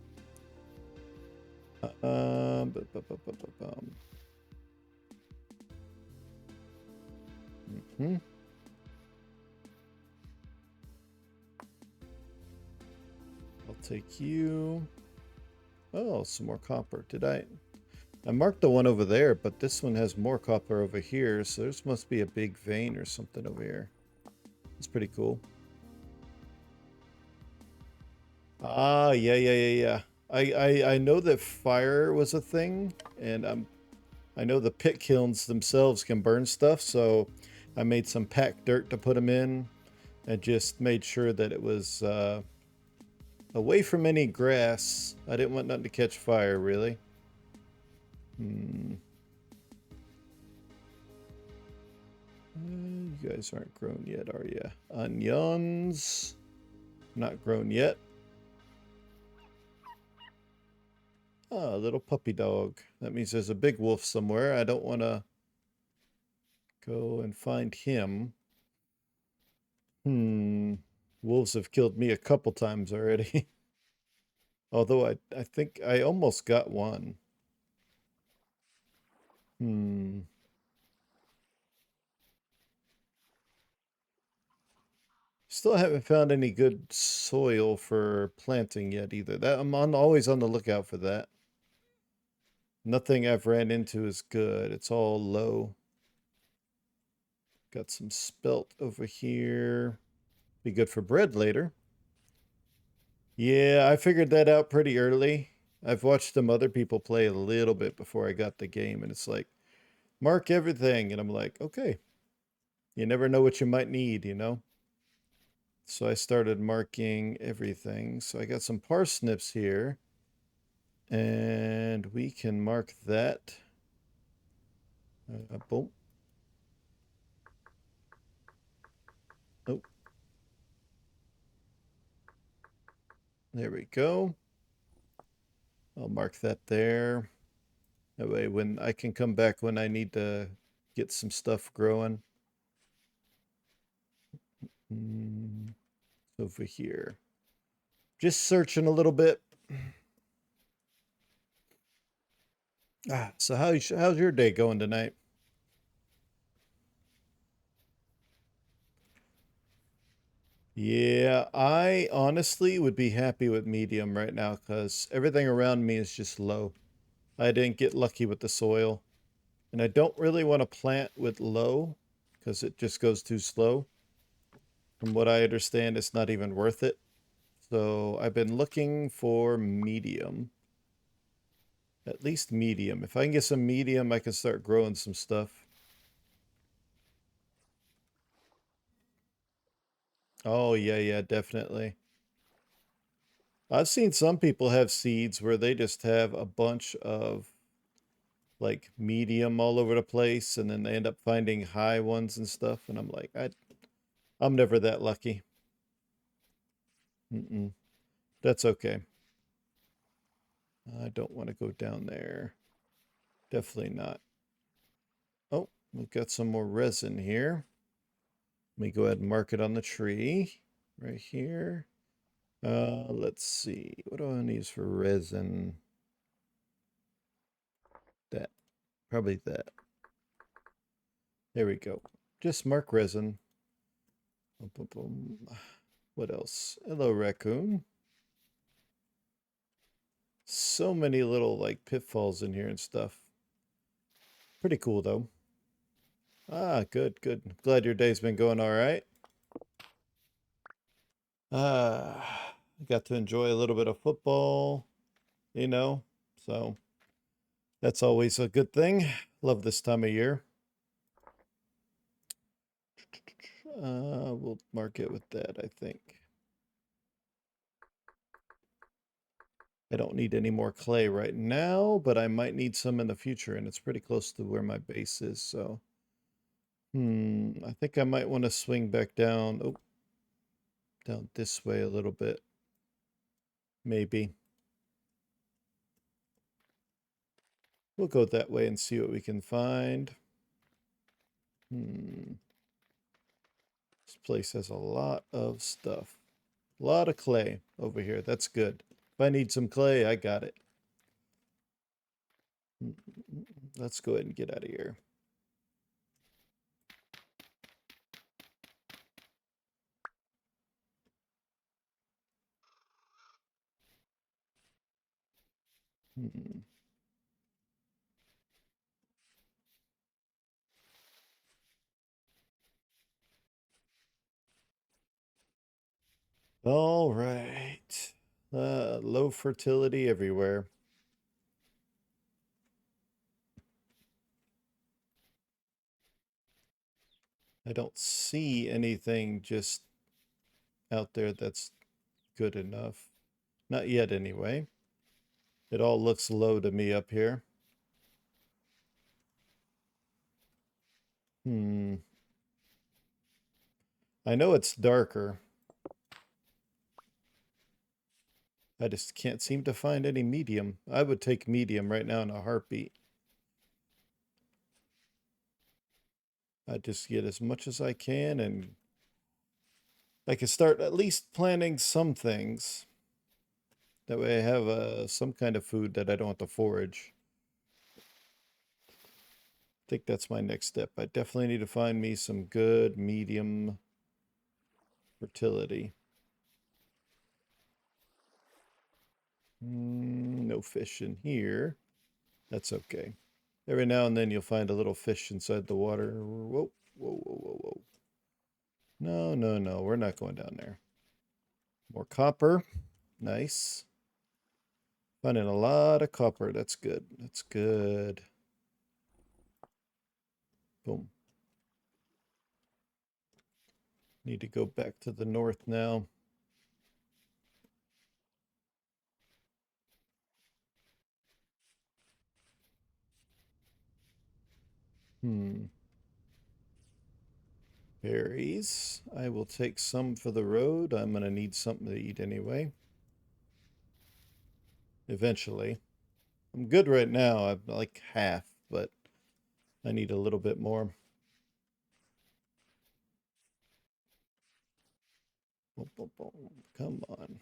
I'll take you. Oh, some more copper. I marked the one over there, but this one has more copper over here, so there must be a big vein or something over here. It's pretty cool. Ah, yeah. I know that fire was a thing, and I know the pit kilns themselves can burn stuff, so I made some packed dirt to put them in, and just made sure that it was away from any grass. I didn't want nothing to catch fire, really. You guys aren't grown yet, are you? Onions. Not grown yet. Oh, a little puppy dog. That means there's a big wolf somewhere. I don't want to go and find him. Wolves have killed me a couple times already. Although I think I almost got one. Still haven't found any good soil for planting yet either. That always on the lookout for that. Nothing I've ran into is good. It's all low. Got some spelt over here. Be good for bread later. Yeah, I figured that out pretty early. I've watched some other people play a little bit before I got the game, and it's like, mark everything. And I'm like, okay. You never know what you might need, you know? So I started marking everything. So I got some parsnips here. And we can mark that. Boom. Oh. There we go. I'll mark that there. That way when I can come back when I need to get some stuff growing. Over here. Just searching a little bit. So how's your day going tonight? Yeah, I honestly would be happy with medium right now because everything around me is just low. I didn't get lucky with the soil. And I don't really want to plant with low because it just goes too slow. From what I understand, it's not even worth it. So I've been looking for medium. At least medium. If I can get some medium, I can start growing some stuff. Oh, yeah, definitely. I've seen some people have seeds where they just have a bunch of like medium all over the place and then they end up finding high ones and stuff. And I'm like, I'm never that lucky. That's okay. I don't want to go down there. Definitely not. Oh, we've got some more resin here. Let me go ahead and mark it on the tree right here. Let's see. What do I need for resin? That. Probably that. There we go. Just mark resin. Boom, boom, boom. What else? Hello, raccoon. So many little like pitfalls in here and stuff. Pretty cool though. Good. Glad your day's been going all right. Got to enjoy a little bit of football, you know, so that's always a good thing. Love this time of year. We'll mark it with that, I think. I don't need any more clay right now, but I might need some in the future, and it's pretty close to where my base is, so. I think I might want to swing back down. Oh, down this way a little bit. Maybe. We'll go that way and see what we can find. This place has a lot of stuff. A lot of clay over here. That's good. If I need some clay, I got it. Let's go ahead and get out of here. All right. Low fertility everywhere. I don't see anything just out there that's good enough. Not yet, anyway. It all looks low to me up here. Hmm. I know it's darker. I just can't seem to find any medium. I would take medium right now in a heartbeat. I just get as much as I can, and I can start at least planning some things. That way I have some kind of food that I don't have to forage. I think that's my next step. I definitely need to find me some good medium fertility. No fish in here. That's okay. Every now and then you'll find a little fish inside the water. Whoa, whoa, whoa, whoa, whoa. No, no, no. We're not going down there. More copper. Nice. Finding a lot of copper. That's good. That's good. Boom. Need to go back to the north now. Hmm. Berries. I will take some for the road. I'm going to need something to eat anyway. Eventually. I'm good right now. I'm like half, but I need a little bit more. Boom, boom, boom. Come on.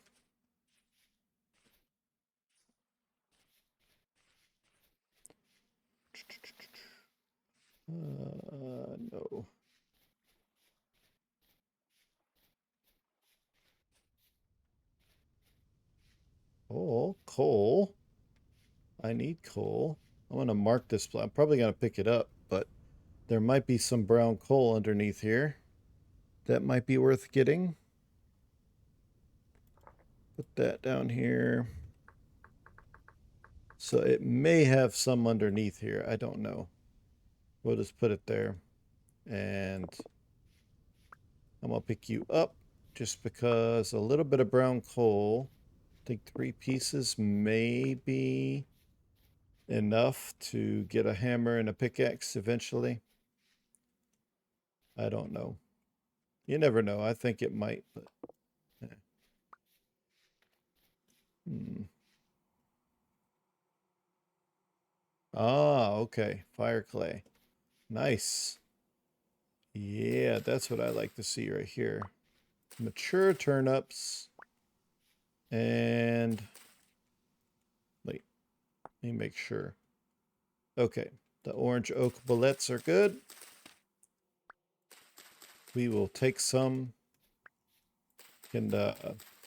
No. Oh, coal. I need coal. I'm going to mark this. I'm probably going to pick it up, but there might be some brown coal underneath here. That might be worth getting. Put that down here. So it may have some underneath here. I don't know. We'll just put it there. And I'm going to pick you up just because a little bit of brown coal. I think 3 pieces may be enough to get a hammer and a pickaxe eventually. I don't know. You never know. I think it might, but eh. Hmm. Ah, okay. Fire clay. Nice. Yeah, that's what I like to see right here. Mature turnips. And wait, let me make sure. Okay, the orange oak bullets are good. We will take some. Can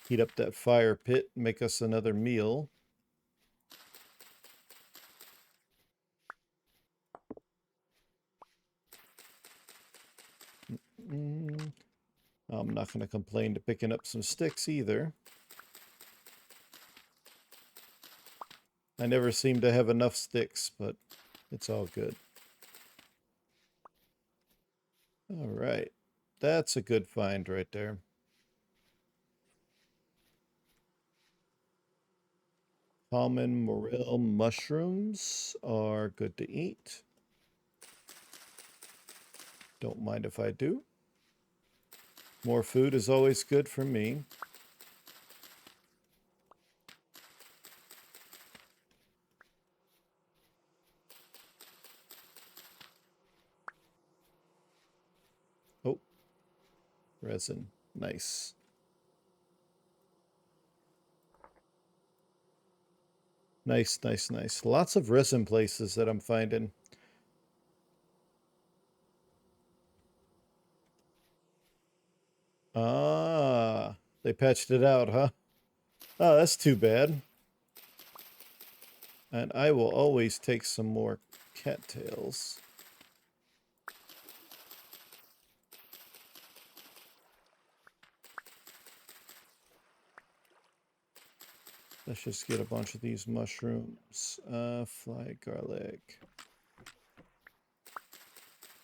heat up that fire pit, make us another meal. Mm, I'm not going to complain to picking up some sticks either. I never seem to have enough sticks, but it's all good. All right. That's a good find right there. Common morel mushrooms are good to eat. Don't mind if I do. More food is always good for me. Oh, resin. Nice. Nice, nice, nice. Lots of resin places that I'm finding. Ah, they patched it out, huh? Oh, that's too bad. And I will always take some more cattails. Let's just get a bunch of these mushrooms. Fly garlic.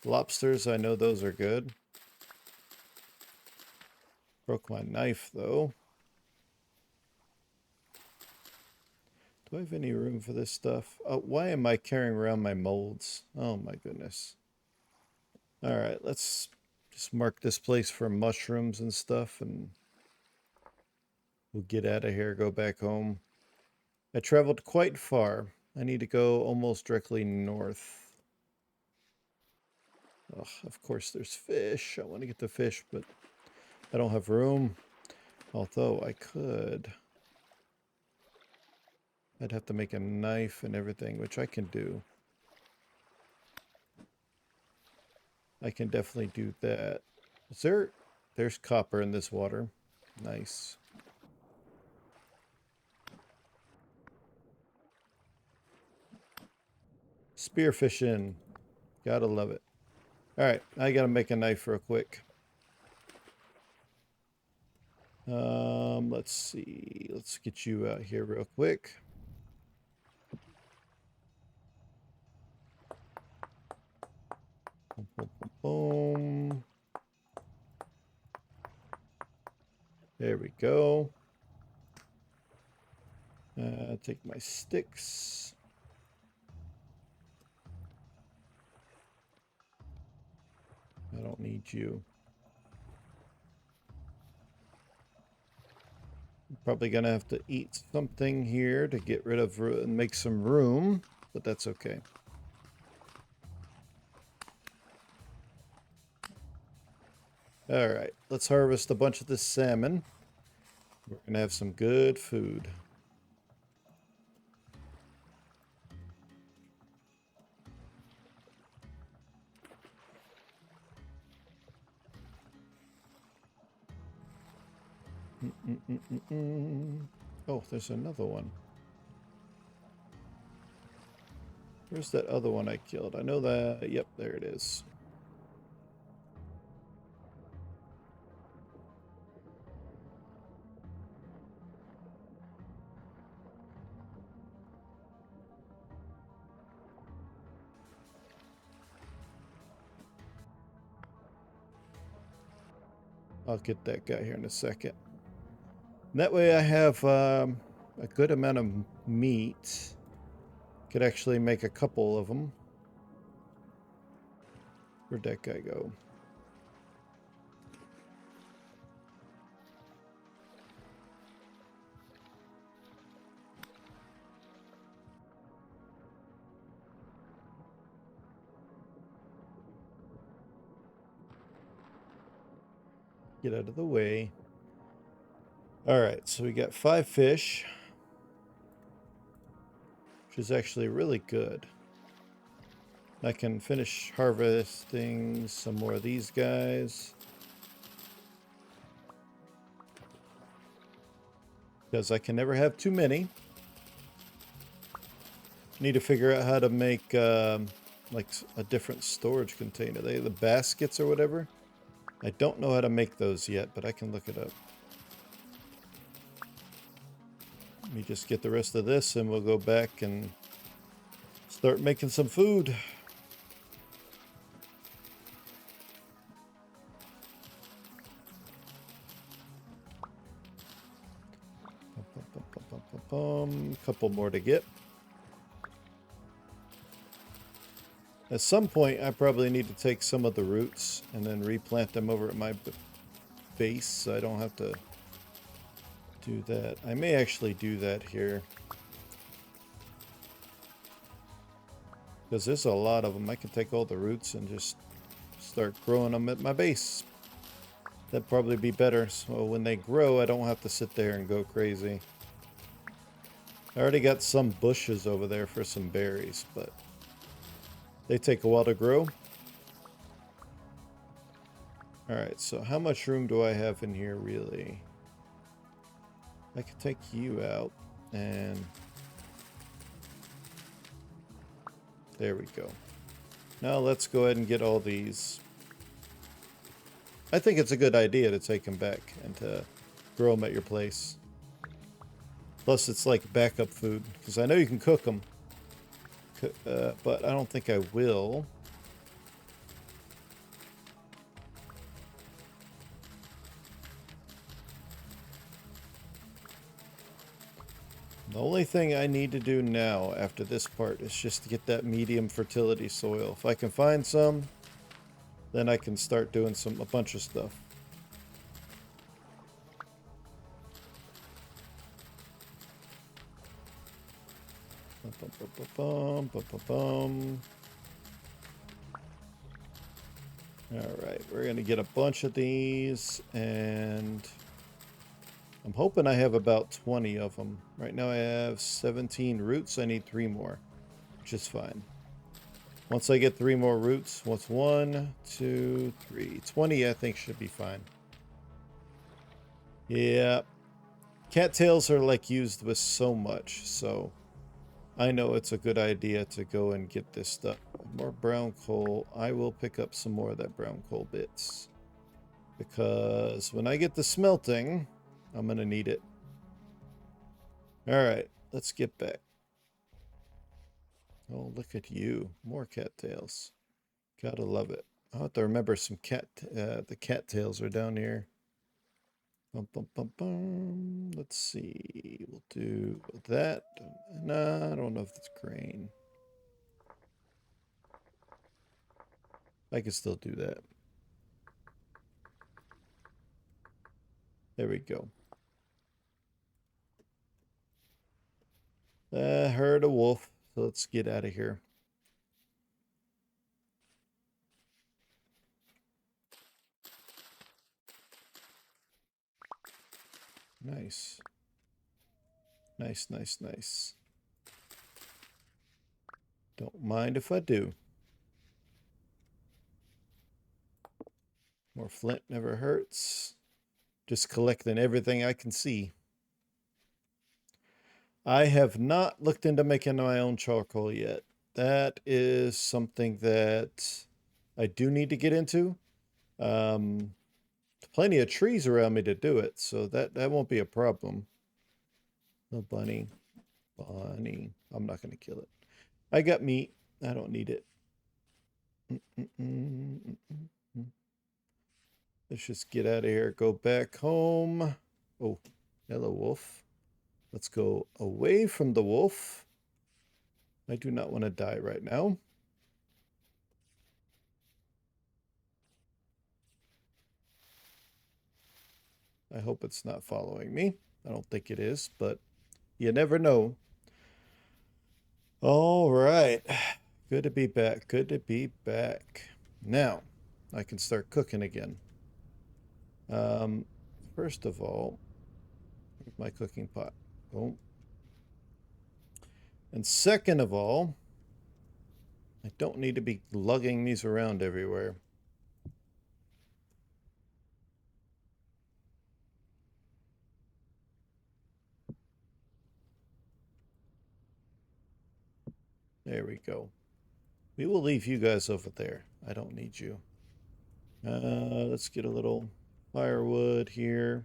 Lobsters, I know those are good. Broke my knife, though. Do I have any room for this stuff? Oh, why am I carrying around my molds? Oh my goodness. All right, let's just mark this place for mushrooms and stuff, and we'll get out of here, go back home. I traveled quite far. I need to go almost directly north. Ugh, of course, there's fish. I want to get the fish, but I don't have room. Although I could. I'd have to make a knife and everything, which I can do. I can definitely do that. Is there... There's copper in this water. Nice. Spearfishing. Gotta love it. Alright, I gotta make a knife real quick. Let's see. Let's get you out here real quick. Boom, boom, boom, boom. There we go. Take my sticks. I don't need you. I'm probably gonna have to eat something here to get rid of and make some room, but that's okay. All right, let's harvest a bunch of this salmon. We're gonna have some good food. Oh, there's another one. Where's that other one I killed? I know that. Yep, there it is. I'll get that guy here in a second. And that way I have a good amount of meat. Could actually make a couple of them. Where'd that guy go? Get out of the way. All right, so we got 5 fish, which is actually really good. I can finish harvesting some more of these guys. Because I can never have too many. Need to figure out how to make like a different storage container. The baskets or whatever. I don't know how to make those yet, but I can look it up. Let me just get the rest of this and we'll go back and start making some food. Couple more to get. At some point, I probably need to take some of the roots and then replant them over at my base so I don't have to do that. I may actually do that here. Because there's a lot of them. I can take all the roots and just start growing them at my base. That'd probably be better. So when they grow, I don't have to sit there and go crazy. I already got some bushes over there for some berries, but they take a while to grow. Alright, so how much room do I have in here, really? I could take you out, and... there we go. Now let's go ahead and get all these. I think it's a good idea to take them back and to grow them at your place. Plus, it's like backup food, because I know you can cook them. But I don't think I will. The only thing I need to do now after this part is just to get that medium fertility soil. If I can find some, Then I can start doing a bunch of stuff. Bum, bum, bum, bum, bum, bum, bum. All right, we're gonna get a bunch of these, and I'm hoping I have about 20 of them. Right now I have 17 roots. I need 3 more, which is fine. Once I get 3 more roots, what's 1, 2, 3, 20 I think should be fine. Yeah, cattails are like used with so much, so I know it's a good idea to go and get this stuff. More brown coal. I will pick up some more of that brown coal bits, because when I get the smelting, I'm gonna need it. All right, let's get back. Oh, look at you. More cattails. Gotta love it. I'll have to remember some the cattails are down here. Bum, bum, bum, bum. Let's see. We'll do that. Nah, I don't know if it's grain. I can still do that. There we go. Heard a wolf. So let's get out of here. Nice. Nice, nice, nice. Don't mind if I do. More flint never hurts. Just collecting everything I can see. I have not looked into making my own charcoal yet. That is something that I do need to get into. Plenty of trees around me to do it, so that won't be a problem. Oh, bunny. Bunny. I'm not going to kill it. I got meat. I don't need it. Let's just get out of here. Go back home. Oh, hello, wolf. Let's go away from the wolf. I do not want to die right now. I hope it's not following me. I don't think it is, but you never know. All right. Good to be back. Good to be back. Now, I can start cooking again. First of all, my cooking pot. Boom. And second of all, I don't need to be lugging these around everywhere. There we go. We will leave you guys over there. I don't need you. Let's get a little firewood here.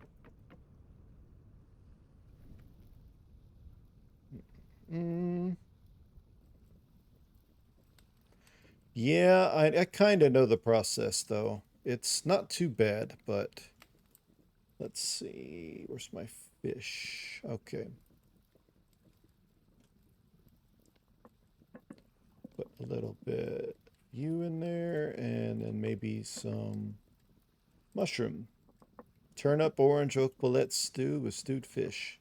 Yeah, I kind of know the process, though. It's not too bad, but let's see. Where's my fish? Okay. Put a little bit you in there, and then maybe some mushroom. Turnip, orange, oak bullet stew with stewed fish.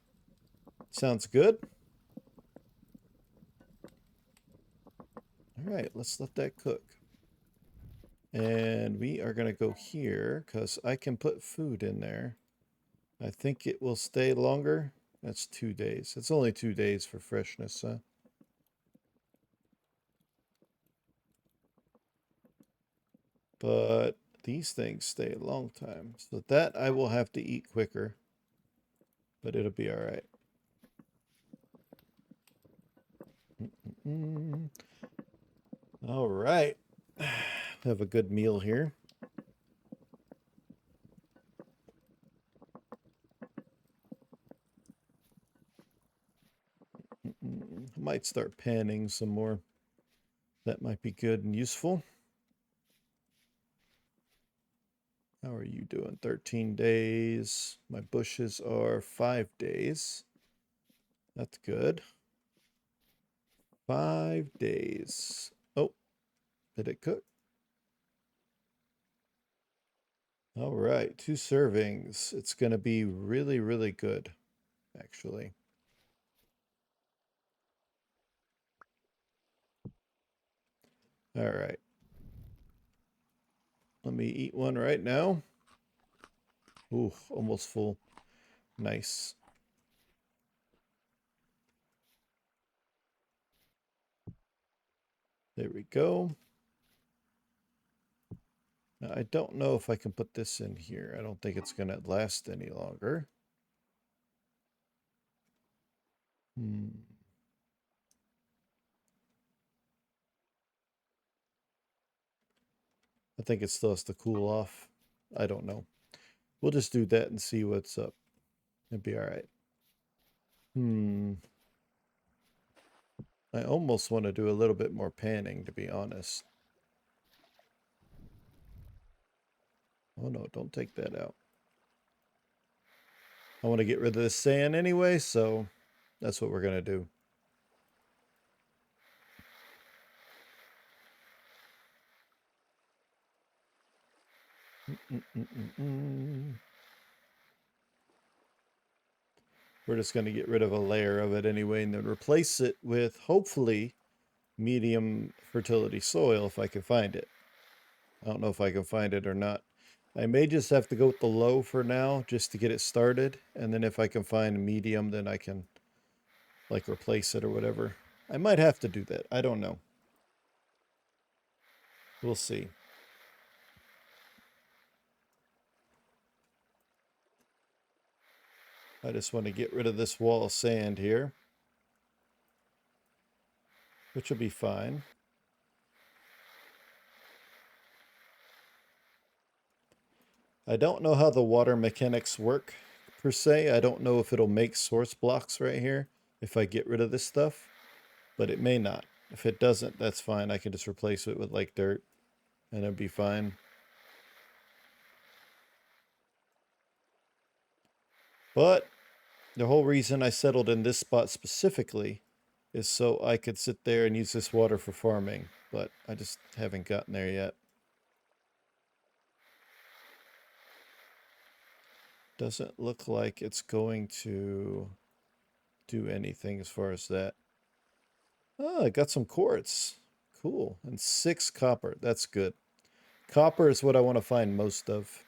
Sounds good. All right, let's let that cook. And we are going to go here because I can put food in there. I think it will stay longer. That's 2 days. It's only 2 days for freshness, huh? But these things stay a long time. So that I will have to eat quicker. But it'll be all right. All right. Have a good meal here. I might start panning some more. That might be good and useful. How are you doing? 13 days. My bushes are 5 days. That's good. 5 days. Oh, did it cook? All right, 2 servings. It's going to be really, really good, actually. All right. Let me eat one right now. Ooh, almost full. Nice. There we go. Now, I don't know if I can put this in here. I don't think it's going to last any longer. I think it still has to cool off. I don't know. We'll just do that and see what's up. It'll be all right. I almost want to do a little bit more panning, to be honest. Oh no, don't take that out. I want to get rid of this sand anyway, so that's what we're going to do. We're just going to get rid of a layer of it anyway and then replace it with, hopefully, medium fertility soil if I can find it. I don't know if I can find it or not. I may just have to go with the low for now just to get it started. And then if I can find medium, then I can like replace it or whatever. I might have to do that. I don't know. We'll see. I just want to get rid of this wall of sand here, which will be fine. I don't know how the water mechanics work per se. I don't know if it'll make source blocks right here if I get rid of this stuff, but it may not. If it doesn't, that's fine. I can just replace it with like dirt and it'll be fine. But the whole reason I settled in this spot specifically is so I could sit there and use this water for farming, but I just haven't gotten there yet. Doesn't look like it's going to do anything as far as that. Oh, I got some quartz. Cool. And 6 copper. That's good. Copper is what I want to find most of.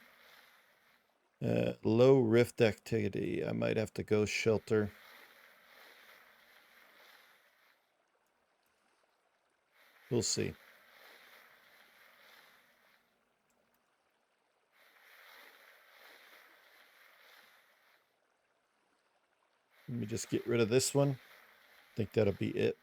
Low rift activity. I might have to go shelter. We'll see. Let me just get rid of this one. I think that'll be it.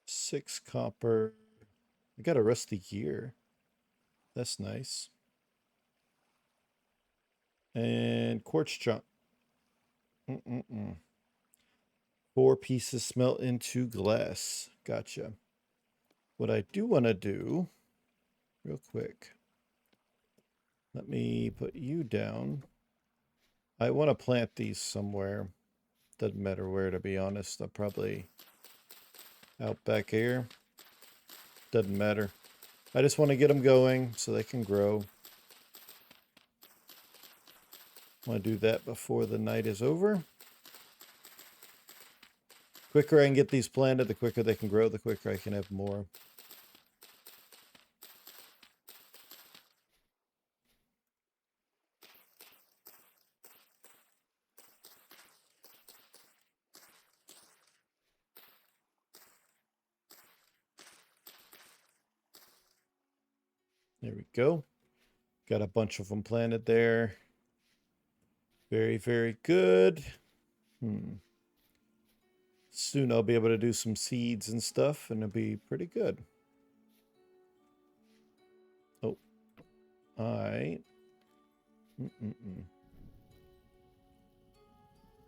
Six copper. I got a rusty gear. That's nice. And quartz chunk. 4 pieces smelt into glass. Gotcha. What I do want to do, real quick, let me put you down. I want to plant these somewhere. Doesn't matter where, to be honest. I'll probably out back here. Doesn't matter. I just want to get them going so they can grow. I want to do that before the night is over. Quicker I can get these planted, the quicker they can grow, the quicker I can have more. There we go. Got a bunch of them planted there. Very, very good. Soon I'll be able to do some seeds and stuff, and it'll be pretty good. Oh, I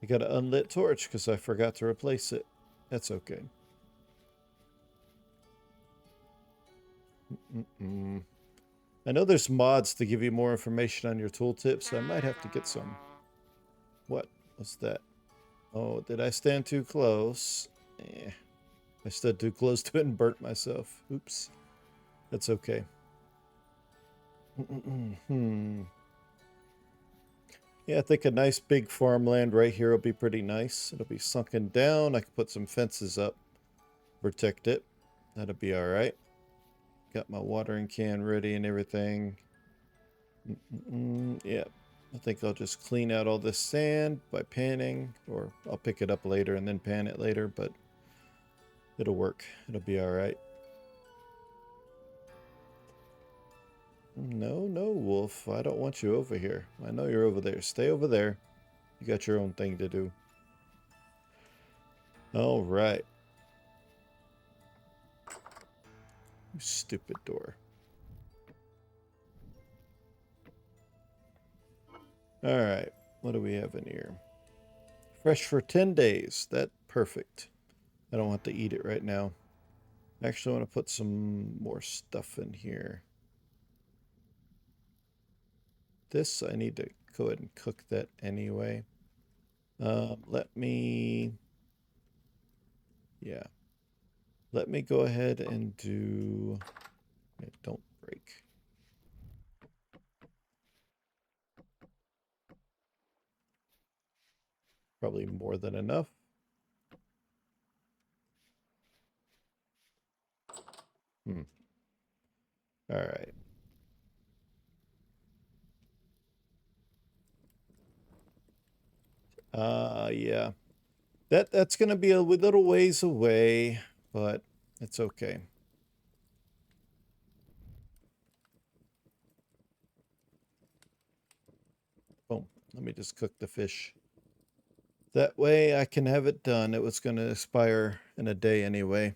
got an unlit torch because I forgot to replace it. That's okay. I know there's mods to give you more information on your tooltips, so I might have to get some. What was that? Oh, did I stand too close? Eh, I stood too close to it and burnt myself. Oops. That's okay. Yeah, I think a nice big farmland right here will be pretty nice. It'll be sunken down. I can put some fences up, protect it. That'll be all right. Got my watering can ready and everything. Yeah, I think I'll just clean out all this sand by panning, or I'll pick it up later and then pan it later, but it'll work. It'll be all right. No, no, Wolf. I don't want you over here. I know you're over there. Stay over there. You got your own thing to do. All right. You stupid door. All right. What do we have in here? Fresh for 10 days. That's perfect. I don't want to eat it right now. I actually want to put some more stuff in here. This, I need to go ahead and cook that anyway. Let me... Yeah. Let me go ahead and do... Don't break. Probably more than enough. All right. Yeah. That's gonna be a little ways away, but it's okay. Boom. Let me just cook the fish. That way I can have it done. It was gonna expire in a day anyway.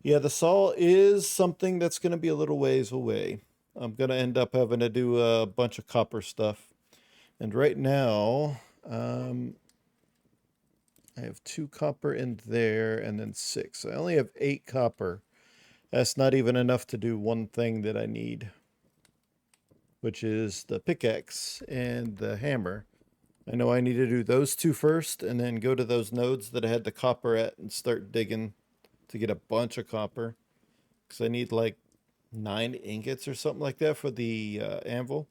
Yeah, the saw is something that's gonna be a little ways away. I'm gonna end up having to do a bunch of copper stuff. And right now, I have 2 copper in there and then 6. I only have 8 copper. That's not even enough to do one thing that I need, which is the pickaxe and the hammer. I know I need to do those 2 first and then go to those nodes that I had the copper at and start digging to get a bunch of copper. Because I need like 9 ingots or something like that for the anvil.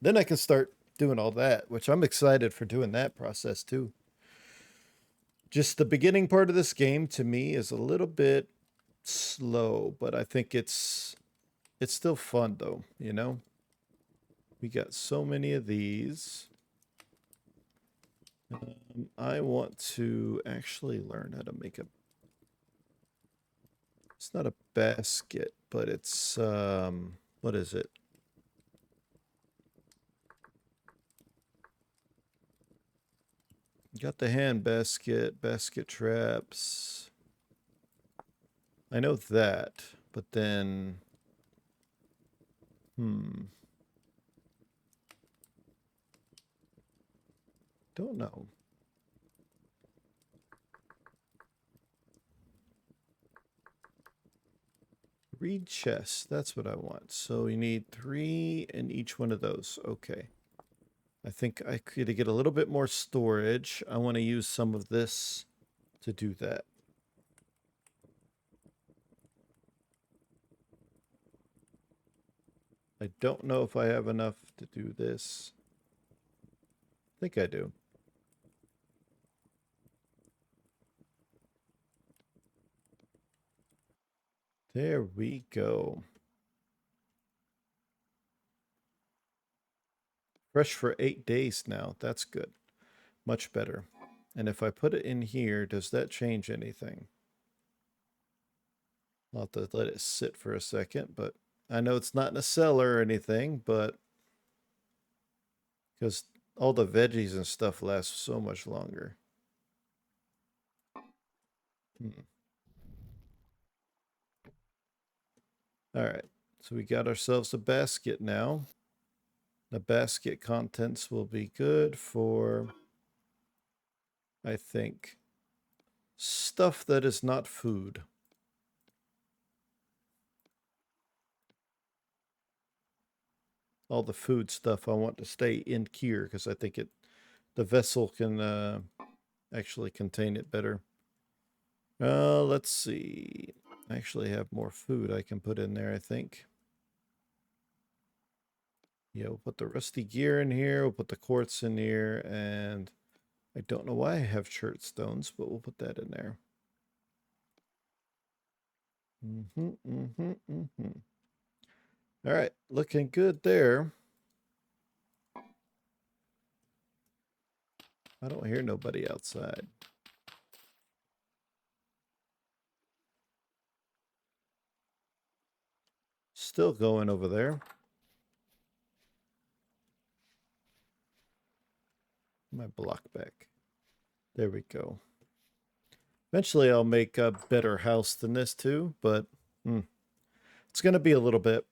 Then I can start doing all that, which I'm excited for doing that process too. Just the beginning part of this game to me is a little bit slow, but I think it's still fun though, you know? We got so many of these. I want to actually learn how to make a... It's not a basket, but it's, what is it? Got the hand basket, basket traps. I know that, but then, don't know. Reed chest, that's what I want. So you need 3 in each one of those. Okay. I think I could get a little bit more storage. I want to use some of this to do that. I don't know if I have enough to do this. I think I do. There we go. Fresh for 8 days now. That's good. Much better. And if I put it in here, does that change anything? I'll have to let it sit for a second, but I know it's not in a cellar or anything, but because all the veggies and stuff last so much longer. All right, so we got ourselves a basket now. The basket contents will be good for, I think, stuff that is not food. all the food stuff, I want to stay in here because I think the vessel can actually contain it better. Let's see. I actually have more food I can put in there, I think. Yeah, we'll put the rusty gear in here. We'll put the quartz in here. And I don't know why I have chert stones, but we'll put that in there. All right, looking good there. I don't hear nobody outside. Still going over there. My block back. There we go. Eventually I'll make a better house than this too, but it's going to be a little bit.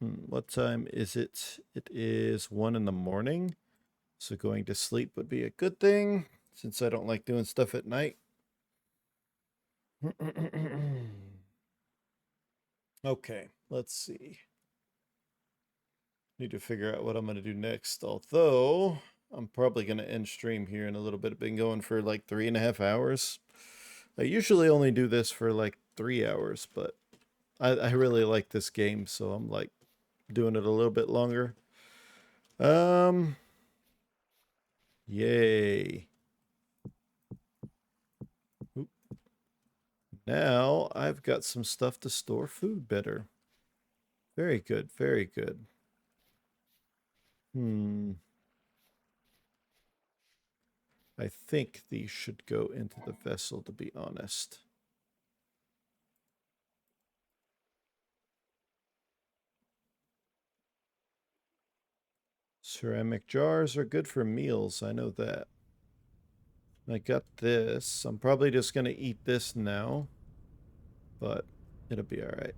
What time is it? It is 1 in the morning. So going to sleep would be a good thing since I don't like doing stuff at night. Okay, let's see. Need to figure out what I'm going to do next. Although I'm probably going to end stream here in a little bit. I've been going for like 3.5 hours. I usually only do this for like 3 hours, but I really like this game, so I'm like doing it a little bit longer. Yay. Oop. Now I've got some stuff to store food better. Very good, very good. I think these should go into the vessel, to be honest. Ceramic jars are good for meals, I know that. I got this. I'm probably just going to eat this now, but it'll be all right.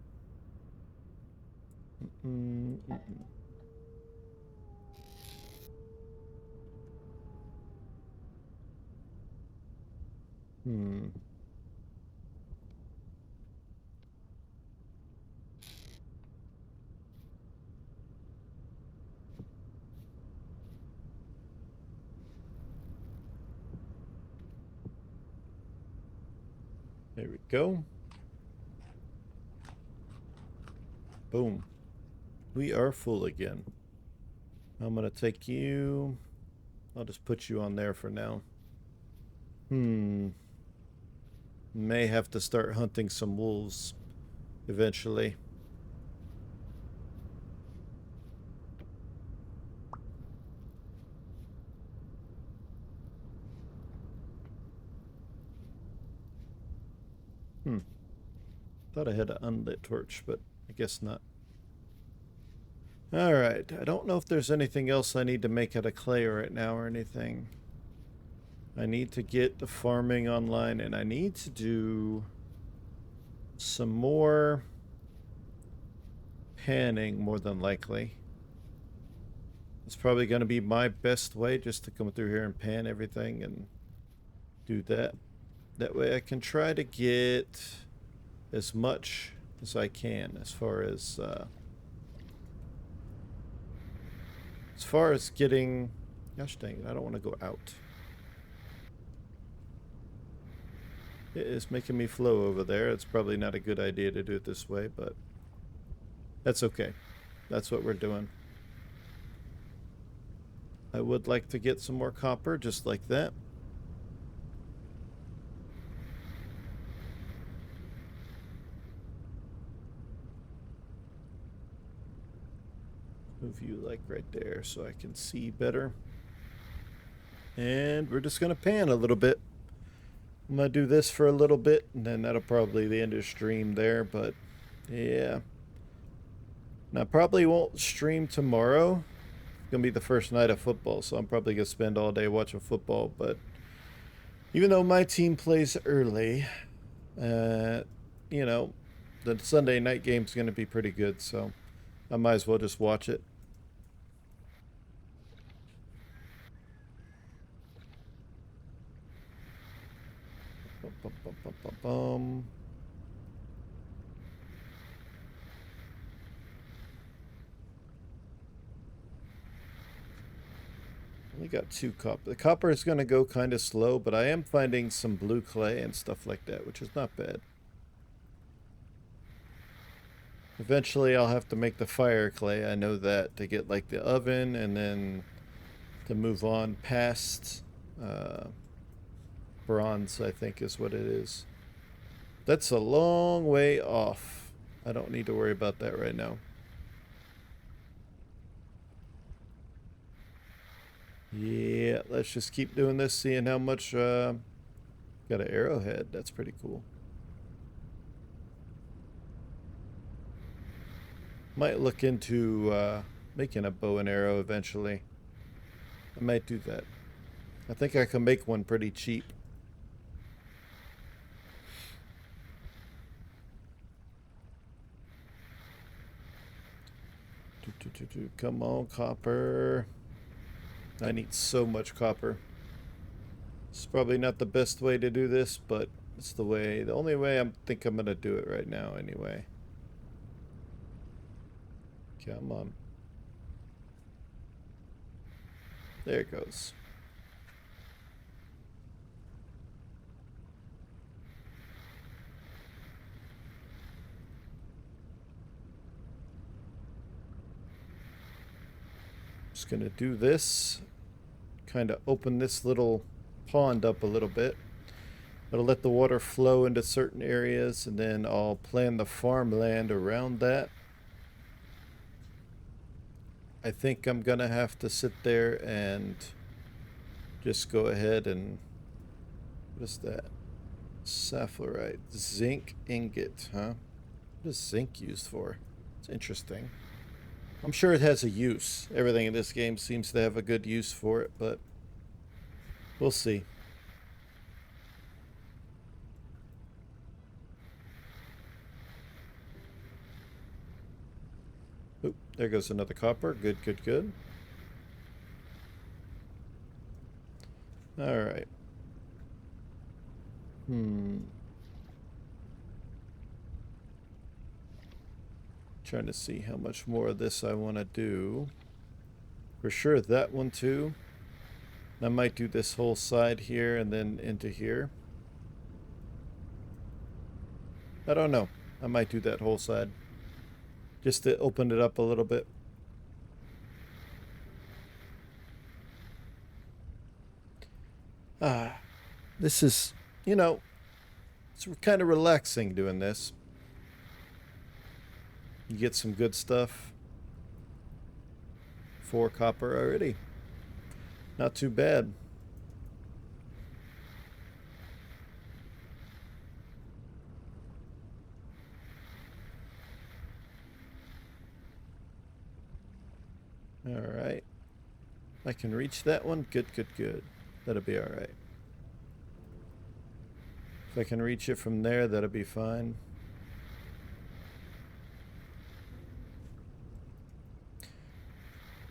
There we go. Boom. We are full again. I'm going to take you. I'll just put you on there for now. May have to start hunting some wolves eventually. Thought I had an unlit torch, but I guess not. Alright, I don't know if there's anything else I need to make out of clay right now or anything. I need to get the farming online, and I need to do some more panning, more than likely. It's probably going to be my best way, just to come through here and pan everything and do that. That way I can try to get as much as I can as far as getting. Gosh dang it, I don't want to go out. It is making me flow over there. It's probably not a good idea to do it this way, but that's okay. That's what we're doing. I would like to get some more copper just like that. Move you like right there so I can see better. And we're just going to pan a little bit. I'm going to do this for a little bit, and then that'll probably be the end of stream there, but yeah. And I probably won't stream tomorrow. It's going to be the first night of football, so I'm probably going to spend all day watching football, but even though my team plays early, you know, the Sunday night game's going to be pretty good, so I might as well just watch it. got 2 copper. The copper is going to go kind of slow, but I am finding some blue clay and stuff like that, which is not bad. Eventually, I'll have to make the fire clay. I know that, to get like the oven, and then to move on past bronze, I think is what it is. That's a long way off. I don't need to worry about that right now. Yeah, let's just keep doing this, seeing how much. Got an arrowhead. That's pretty cool. Might look into making a bow and arrow eventually. I might do that. I think I can make one pretty cheap. Come on, copper. I need so much copper. It's probably not the best way to do this, but it's the only way I think I'm gonna do it right now anyway. Come on. There it goes. Just gonna do this. Kind of open this little pond up a little bit. I'll let the water flow into certain areas, and then I'll plan the farmland around that. I think I'm gonna have to sit there and just go ahead and, what is that? Sapphirite. Zinc ingot, huh? What is zinc used for? It's interesting. I'm sure it has a use. Everything in this game seems to have a good use for it, but we'll see. Oop, there goes another copper. Good, good, good. Alright. Trying to see how much more of this I want to do. For sure that one too. I might do this whole side here and then into here. I don't know. I might do that whole side. Just to open it up a little bit. This is, you know, it's kind of relaxing doing this. You get some good stuff. 4 copper already. Not too bad. Alright. I can reach that one. Good, good, good. That'll be alright. If I can reach it from there, that'll be fine.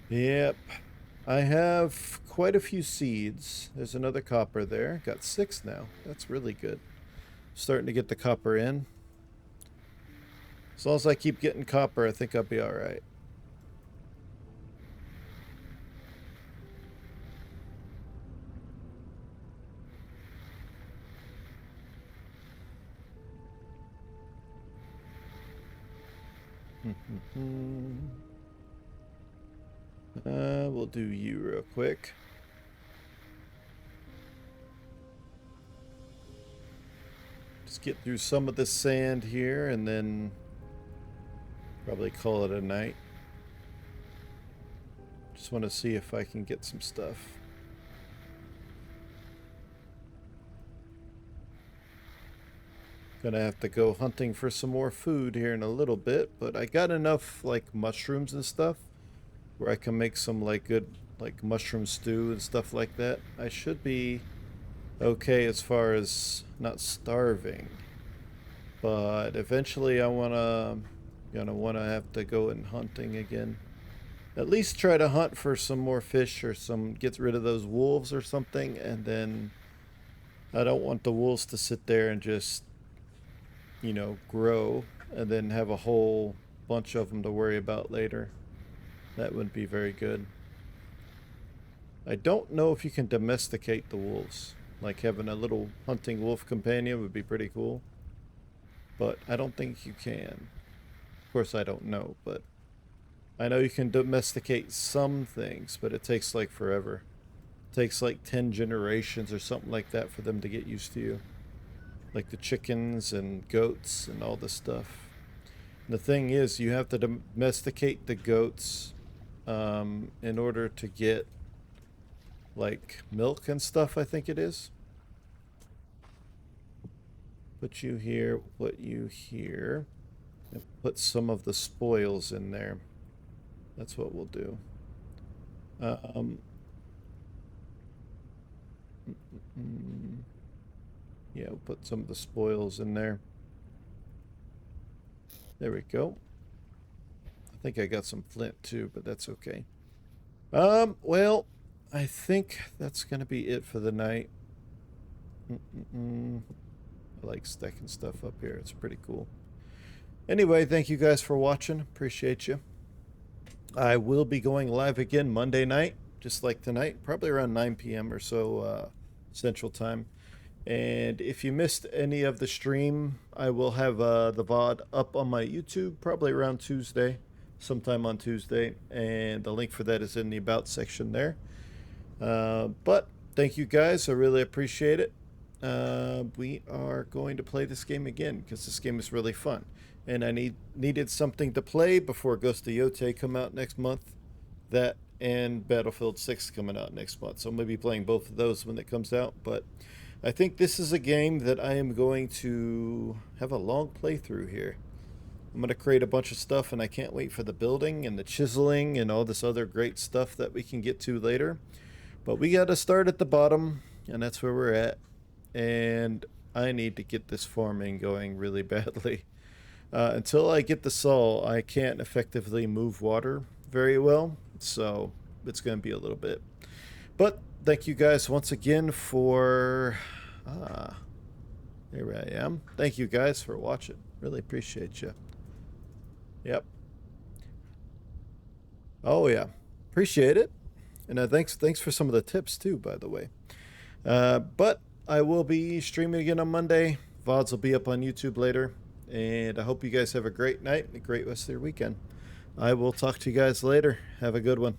Yep. I have quite a few seeds. There's another copper there. Got 6 now. That's really good. Starting to get the copper in. As long as I keep getting copper, I think I'll be alright. We'll do you real quick. Just get through some of this sand here and then probably call it a night. Just want to see if I can get some stuff. Gonna have to go hunting for some more food here in a little bit, but I got enough like mushrooms and stuff where I can make some like good like mushroom stew and stuff like that. I should be okay as far as not starving, but eventually gonna wanna have to go and hunting again. At least try to hunt for some more fish or get rid of those wolves or something, and then I don't want the wolves to sit there and just, you know, grow and then have a whole bunch of them to worry about later. That wouldn't be very good. I don't know if you can domesticate the wolves. Like having a little hunting wolf companion would be pretty cool. But I don't think you can. Of course, I don't know, but I know you can domesticate some things, but it takes like forever. It takes like 10 generations or something like that for them to get used to you. Like the chickens and goats and all this stuff. And the thing is, you have to domesticate the goats in order to get like milk and stuff, I think it is. Put you here, put you here, and put some of the spoils in there. That's what we'll do. Um, yeah, we'll put some of the spoils in there. There we go. I think I got some flint too, but that's okay. Well, I think that's gonna be it for the night. I like stacking stuff up here. It's pretty cool. Anyway, thank you guys for watching. Appreciate you. I will be going live again Monday night, just like tonight, probably around 9 p.m. or so Central Time. And if you missed any of the stream, I will have the VOD up on my YouTube probably around Tuesday, sometime on Tuesday. And the link for that is in the About section there. But thank you guys. I really appreciate it. We are going to play this game again because this game is really fun. And I needed something to play before Ghost of Yotei come out next month. That and Battlefield 6 coming out next month. So I'm going to be playing both of those when it comes out. But I think this is a game that I am going to have a long playthrough here. I'm going to create a bunch of stuff, and I can't wait for the building and the chiseling and all this other great stuff that we can get to later. But we got to start at the bottom, and that's where we're at. And I need to get this farming going really badly. Until I get the saw, I can't effectively move water very well, so it's going to be a little bit. But thank you guys once again for... here I am. Thank you guys for watching. Really appreciate you. Yep. Oh, yeah. Appreciate it. And thanks for some of the tips, too, by the way. But I will be streaming again on Monday. VODs will be up on YouTube later. And I hope you guys have a great night and a great rest of your weekend. I will talk to you guys later. Have a good one.